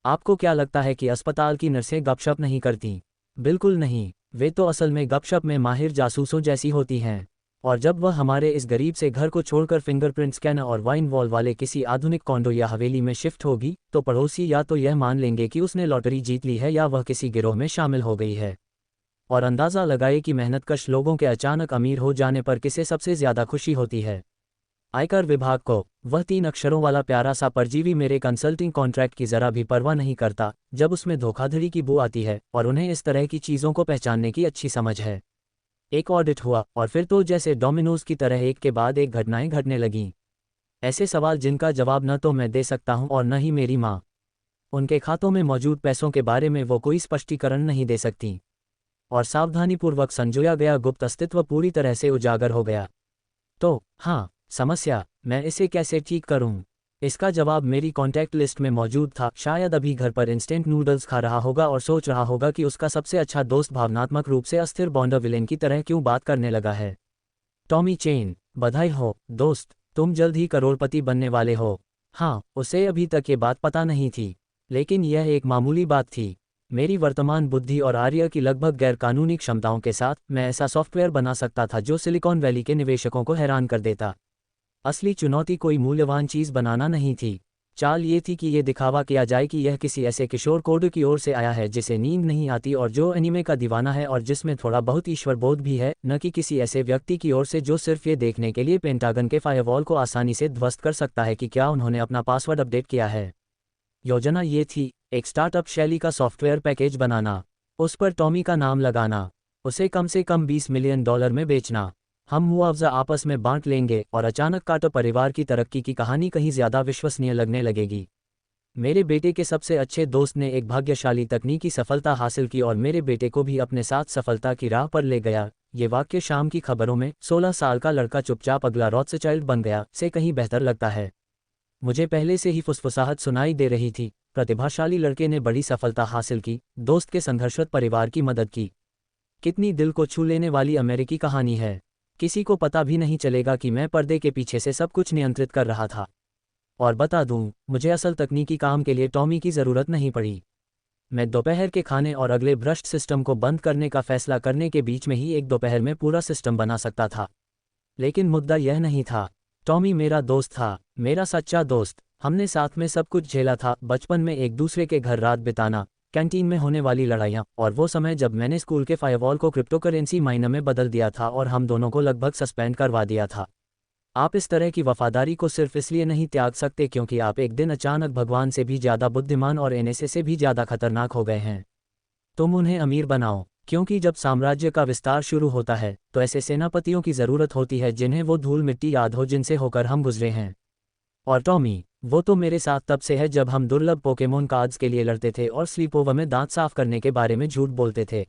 [SPEAKER 1] आपको क्या लगता है कि अस्पताल की नर्सें गपशप नहीं करतीं? बिल्कुल नहीं, वे तो असल में गपशप में माहिर जासूसों जैसी होती हैं। और जब वह हमारे इस गरीब से घर को छोड़कर फिंगरप्रिंट स्कैनर और वाइन वॉल वाले किसी आधुनिक कॉन्डो या हवेली में शिफ्ट होगी, तो पड़ोसी या तो यह मान लेंगे कि उसने लॉटरी जीत ली है या वह किसी गिरोह में शामिल हो गई है। और अंदाज़ा लगाए कि मेहनतकश लोगों के अचानक अमीर हो जाने पर किसे सबसे ज़्यादा खुशी होती है। आयकर विभाग को। वह 3 अक्षरों वाला प्यारा सा परजीवी मेरे कंसल्टिंग कॉन्ट्रैक्ट की जरा भी परवाह नहीं करता जब उसमें धोखाधड़ी की बू आती है, और उन्हें इस तरह की चीज़ों को पहचानने की अच्छी समझ है। एक ऑडिट हुआ और फिर तो जैसे डोमिनोज की तरह एक के बाद एक घटनाएं घटने लगीं। ऐसे सवाल जिनका जवाब न तो मैं दे सकता हूं और न ही मेरी माँ। उनके खातों में मौजूद पैसों के बारे में वो कोई स्पष्टीकरण नहीं दे सकती, और सावधानीपूर्वक संजोया गया गुप्त अस्तित्व पूरी तरह से उजागर हो गया। तो हाँ, समस्या, मैं इसे कैसे ठीक करूं? इसका जवाब मेरी कॉन्टैक्ट लिस्ट में मौजूद था। शायद अभी घर पर इंस्टेंट नूडल्स खा रहा होगा और सोच रहा होगा कि उसका सबसे अच्छा दोस्त भावनात्मक रूप से अस्थिर बॉन्डर विलेन की तरह क्यों बात करने लगा है। टॉमी चेन, बधाई हो दोस्त, तुम जल्द ही करोड़पति बनने वाले हो। हाँ, उसे अभी तक ये बात पता नहीं थी, लेकिन यह एक मामूली बात थी। मेरी वर्तमान बुद्धि और आर्य की लगभग गैरकानूनी क्षमताओं के साथ मैं ऐसा सॉफ्टवेयर बना सकता था जो सिलिकॉन वैली के निवेशकों को हैरान कर देता। असली चुनौती कोई मूल्यवान चीज़ बनाना नहीं थी। चाल ये थी कि ये दिखावा किया जाए कि यह किसी ऐसे किशोर कोड की ओर से आया है जिसे नींद नहीं आती और जो एनीमे का दीवाना है और जिसमें थोड़ा बहुत ईश्वर बोध भी है, न कि किसी ऐसे व्यक्ति की ओर से जो सिर्फ ये देखने के लिए पेंटागन के फायरवॉल को आसानी से ध्वस्त कर सकता है कि क्या उन्होंने अपना पासवर्ड अपडेट किया है। योजना ये थी, एक स्टार्टअप शैली का सॉफ्टवेयर पैकेज बनाना, उस पर टॉमी का नाम लगाना, उसे कम से कम $20 मिलियन में बेचना। हम मुआवजा आपस में बांट लेंगे और अचानक कार्टर परिवार की तरक्की की कहानी कहीं ज़्यादा विश्वसनीय लगने लगेगी। मेरे बेटे के सबसे अच्छे दोस्त ने एक भाग्यशाली तकनीकी सफलता हासिल की और मेरे बेटे को भी अपने साथ सफलता की राह पर ले गया। ये वाक्य शाम की खबरों में 16 साल का लड़का चुपचाप अगला रॉथस्चाइल्ड बन गया से कहीं बेहतर लगता है। मुझे पहले से ही फुसफुसाहट सुनाई दे रही थी, प्रतिभाशाली लड़के ने बड़ी सफलता हासिल की, दोस्त के संघर्षरत परिवार की मदद की। कितनी दिल को छू लेने वाली अमेरिकी कहानी है। किसी को पता भी नहीं चलेगा कि मैं पर्दे के पीछे से सब कुछ नियंत्रित कर रहा था। और बता दूं, मुझे असल तकनीकी काम के लिए टॉमी की ज़रूरत नहीं पड़ी। मैं दोपहर के खाने और अगले भ्रष्ट सिस्टम को बंद करने का फैसला करने के बीच में ही एक दोपहर में पूरा सिस्टम बना सकता था। लेकिन मुद्दा यह नहीं था। टॉमी मेरा दोस्त था, मेरा सच्चा दोस्त। हमने साथ में सब कुछ झेला था, बचपन में एक दूसरे के घर रात बिताना, कैंटीन में होने वाली लड़ाइयाँ, और वो समय जब मैंने स्कूल के फायरवॉल को क्रिप्टोकरेंसी माइनर में बदल दिया था और हम दोनों को लगभग सस्पेंड करवा दिया था। आप इस तरह की वफादारी को सिर्फ इसलिए नहीं त्याग सकते क्योंकि आप एक दिन अचानक भगवान से भी ज़्यादा बुद्धिमान और एनएसए से भी ज़्यादा खतरनाक हो गए हैं। तुम उन्हें अमीर बनाओ, क्योंकि जब साम्राज्य का विस्तार शुरू होता है तो ऐसे सेनापतियों की ज़रूरत होती है जिन्हें वो धूल मिट्टी याद हो जिनसे होकर हम गुजरे हैं। और टॉमी, वो तो मेरे साथ तब से है जब हम दुर्लभ पोकेमोन कार्ड्स के लिए लड़ते थे और स्लीपोवर में दांत साफ करने के बारे में झूठ बोलते थे।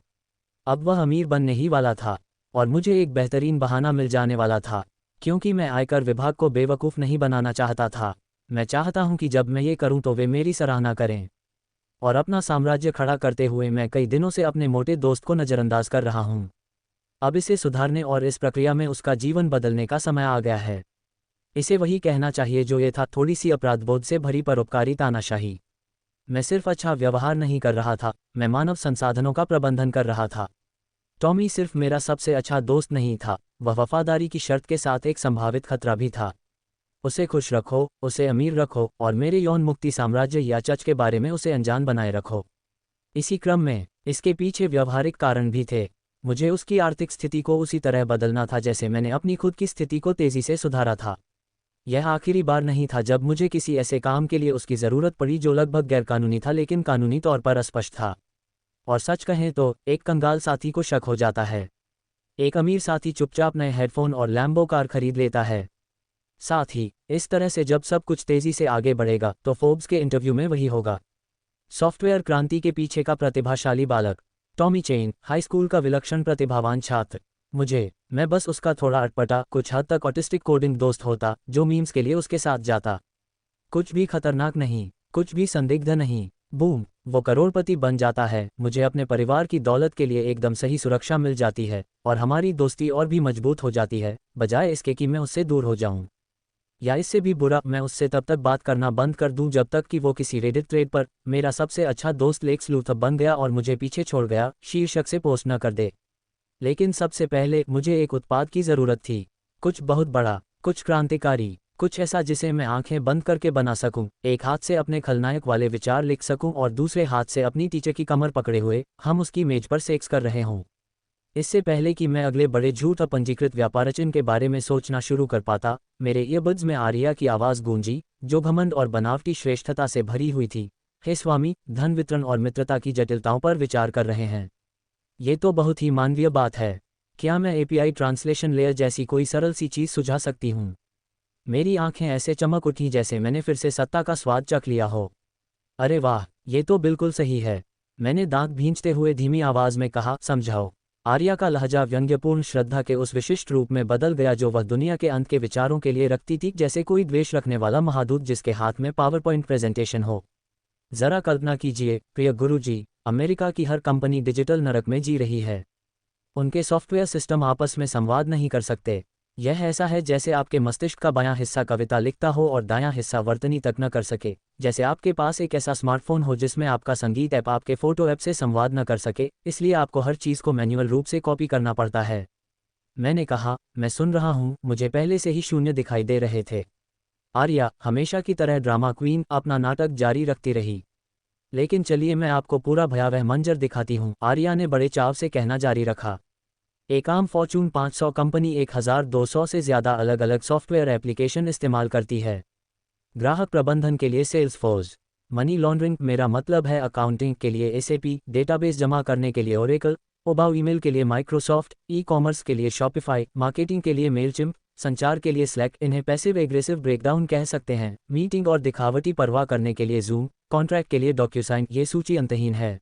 [SPEAKER 1] अब वह अमीर बनने ही वाला था और मुझे एक बेहतरीन बहाना मिल जाने वाला था, क्योंकि मैं आयकर विभाग को बेवकूफ़ नहीं बनाना चाहता था। मैं चाहता हूं कि जब मैं ये करूं तो वे मेरी सराहना करें। और अपना साम्राज्य खड़ा करते हुए मैं कई दिनों से अपने मोटे दोस्त को नज़रअंदाज कर रहा हूं। अब इसे सुधारने और इस प्रक्रिया में उसका जीवन बदलने का समय आ गया है। इसे वही कहना चाहिए जो ये था, थोड़ी सी अपराधबोध से भरी परोपकारी तानाशाही। मैं सिर्फ अच्छा व्यवहार नहीं कर रहा था, मैं मानव संसाधनों का प्रबंधन कर रहा था। टॉमी सिर्फ मेरा सबसे अच्छा दोस्त नहीं था, वह वफादारी की शर्त के साथ एक संभावित खतरा भी था। उसे खुश रखो, उसे अमीर रखो और मेरे यौन मुक्ति साम्राज्य या चर्च के बारे में उसे अनजान बनाए रखो। इसी क्रम में इसके पीछे व्यवहारिक कारण भी थे। मुझे उसकी आर्थिक स्थिति को उसी तरह बदलना था जैसे मैंने अपनी खुद की स्थिति को तेजी से सुधारा था। यह आखिरी बार नहीं था जब मुझे किसी ऐसे काम के लिए उसकी ज़रूरत पड़ी जो लगभग गैरकानूनी था लेकिन कानूनी तौर पर अस्पष्ट था। और सच कहें तो एक कंगाल साथी को शक हो जाता है। एक अमीर साथी चुपचाप नए हेडफोन और लैम्बो कार खरीद लेता है। साथ ही इस तरह से जब सब कुछ तेजी से आगे बढ़ेगा तो फोर्ब्स के इंटरव्यू में वही होगा। सॉफ्टवेयर क्रांति के पीछे का प्रतिभाशाली बालक टॉमी चेन, हाई स्कूल का विलक्षण प्रतिभावान छात्र। मैं बस उसका थोड़ा अटपटा, कुछ हद तक ऑटिस्टिक कोडिंग दोस्त होता जो मीम्स के लिए उसके साथ जाता। कुछ भी खतरनाक नहीं, कुछ भी संदिग्ध नहीं। बूम, वो करोड़पति बन जाता है, मुझे अपने परिवार की दौलत के लिए एकदम सही सुरक्षा मिल जाती है और हमारी दोस्ती और भी मजबूत हो जाती है, बजाय इसके कि मैं उससे दूर हो जाऊं। या इससे भी बुरा, मैं उससे तब तक बात करना बंद कर दूं जब तक कि वो किसी रेडिट थ्रेड पर मेरा सबसे अच्छा दोस्त लेक्स लूथर बन गया और मुझे पीछे छोड़ गया शीर्षक से पोस्ट न कर दे। लेकिन सबसे पहले मुझे एक उत्पाद की ज़रूरत थी, कुछ बहुत बड़ा, कुछ क्रांतिकारी, कुछ ऐसा जिसे मैं आंखें बंद करके बना सकूं, एक हाथ से अपने खलनायक वाले विचार लिख सकूं और दूसरे हाथ से अपनी टीचर की कमर पकड़े हुए हम उसकी मेज पर सेक्स कर रहे हों। इससे पहले कि मैं अगले बड़े झूठ अपंजीकृत व्यापारचिन्ह के बारे में सोचना शुरू कर पाता, मेरे ईयरबड्स में आर्या की आवाज़ गूंजी जो घमंड और बनावटी श्रेष्ठता से भरी हुई थी। हे स्वामी, धन वितरण और मित्रता की जटिलताओं पर विचार कर रहे हैं। ये तो बहुत ही मानवीय बात है। क्या मैं एपीआई ट्रांसलेशन लेयर जैसी कोई सरल सी चीज़ सुझा सकती हूँ? मेरी आंखें ऐसे चमक उठी जैसे मैंने फिर से सत्ता का स्वाद चख लिया हो। अरे वाह, ये तो बिल्कुल सही है, मैंने दांत भींचते हुए धीमी आवाज़ में कहा। समझाओ। आर्या का लहजा व्यंग्यपूर्ण श्रद्धा के उस विशिष्ट रूप में बदल गया जो वह दुनिया के अंत के विचारों के लिए रखती थी, जैसे कोई द्वेष रखने वाला महादूत जिसके हाथ में पावरपॉइंट प्रेजेंटेशन हो। जरा कल्पना कीजिए प्रिय गुरुजी, अमेरिका की हर कंपनी डिजिटल नरक में जी रही है। उनके सॉफ्टवेयर सिस्टम आपस में संवाद नहीं कर सकते। यह ऐसा है जैसे आपके मस्तिष्क का बायां हिस्सा कविता लिखता हो और दायां हिस्सा वर्तनी तक न कर सके, जैसे आपके पास एक ऐसा स्मार्टफोन हो जिसमें आपका संगीत ऐप आपके फोटो ऐप से संवाद न कर सके, इसलिए आपको हर चीज़ को मैन्युअल रूप से कॉपी करना पड़ता है। मैंने कहा, मैं सुन रहा हूँ। मुझे पहले से ही शून्य दिखाई दे रहे थे। आर्या, हमेशा की तरह ड्रामा क्वीन, अपना नाटक जारी रखती रही। लेकिन चलिए मैं आपको पूरा भयावह मंजर दिखाती हूँ, आर्या ने बड़े चाव से कहना जारी रखा। एक आम फॉर्चून 500 कंपनी 1200 से ज़्यादा अलग अलग सॉफ्टवेयर एप्लीकेशन इस्तेमाल करती है। ग्राहक प्रबंधन के लिए सेल्सफोर्स, मनी लॉन्ड्रिंग मेरा मतलब है अकाउंटिंग के लिए एसएपी, डेटाबेस जमा करने के लिए ओरेकल, ओबाव ईमेल के लिए माइक्रोसॉफ्ट, ई कॉमर्स के लिए शॉपिफाई, मार्केटिंग के लिए मेलचिम्प, संचार के लिए स्लैक, इन्हें पैसिव एग्रेसिव ब्रेकडाउन कह सकते हैं, मीटिंग और दिखावटी परवाह करने के लिए जूम, कॉन्ट्रैक्ट के लिए डॉक्यूसाइन। ये सूची अंतहीन है।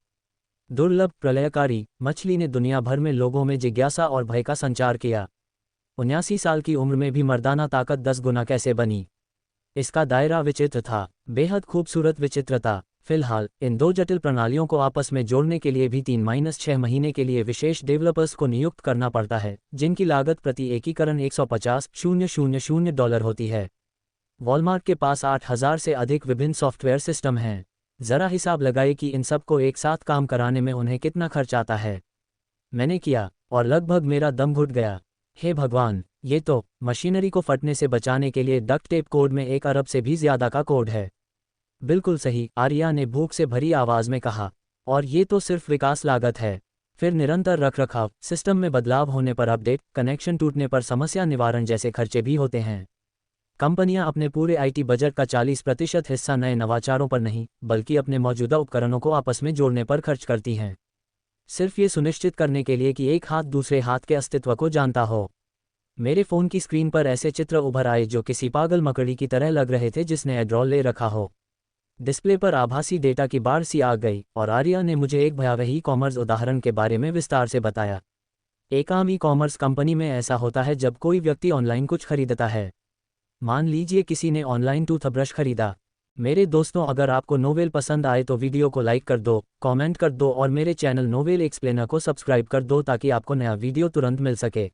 [SPEAKER 1] दुर्लभ, प्रलयकारी मछली ने दुनिया भर में लोगों में जिज्ञासा और भय का संचार किया। 79 साल की उम्र में भी मर्दाना ताकत 10 गुना कैसे बनी? इसका दायरा विचित्र था, बेहद खूबसूरत विचित्रता। फिलहाल इन दो जटिल प्रणालियों को आपस में जोड़ने के लिए भी 3-6 महीने के लिए विशेष डेवलपर्स को नियुक्त करना पड़ता है, जिनकी लागत प्रति एकीकरण $150,000 होती है। वॉलमार्ट के पास 8,000 से अधिक विभिन्न सॉफ्टवेयर सिस्टम हैं। ज़रा हिसाब लगाइए कि इन सब को एक साथ काम कराने में उन्हें कितना खर्च आता है। मैंने किया और लगभग मेरा दम घुट गया। हे भगवान, ये तो मशीनरी को फटने से बचाने के लिए डक्ट टेप कोड में 1 अरब से भी ज़्यादा का कोड है। बिल्कुल सही, आर्या ने भूख से भरी आवाज़ में कहा। और ये तो सिर्फ विकास लागत है। फिर निरंतर रखरखाव, सिस्टम में बदलाव होने पर अपडेट, कनेक्शन टूटने पर समस्या निवारण जैसे खर्चे भी होते हैं। कंपनियां अपने पूरे आईटी बजट का 40% हिस्सा नए नवाचारों पर नहीं, बल्कि अपने मौजूदा उपकरणों को आपस में जोड़ने पर खर्च करती हैं, सिर्फ ये सुनिश्चित करने के लिए कि एक हाथ दूसरे हाथ के अस्तित्व को जानता हो। मेरे फ़ोन की स्क्रीन पर ऐसे चित्र उभर आए जो किसी पागल मकड़ी की तरह लग रहे थे जिसने एड्रॉल ले रखा हो। डिस्प्ले पर आभासी डेटा की बाढ़ सी आ गई और आर्या ने मुझे एक भयावह ई कॉमर्स उदाहरण के बारे में विस्तार से बताया। एक आम ई कॉमर्स कंपनी में ऐसा होता है जब कोई व्यक्ति ऑनलाइन कुछ खरीदता है। मान लीजिए किसी ने ऑनलाइन टूथब्रश खरीदा। मेरे दोस्तों, अगर आपको नोवेल पसंद आए तो वीडियो को लाइक कर दो, कमेंट कर दो और मेरे चैनल नोवेल एक्सप्लेनर को सब्सक्राइब कर दो ताकि आपको नया वीडियो तुरंत मिल सके।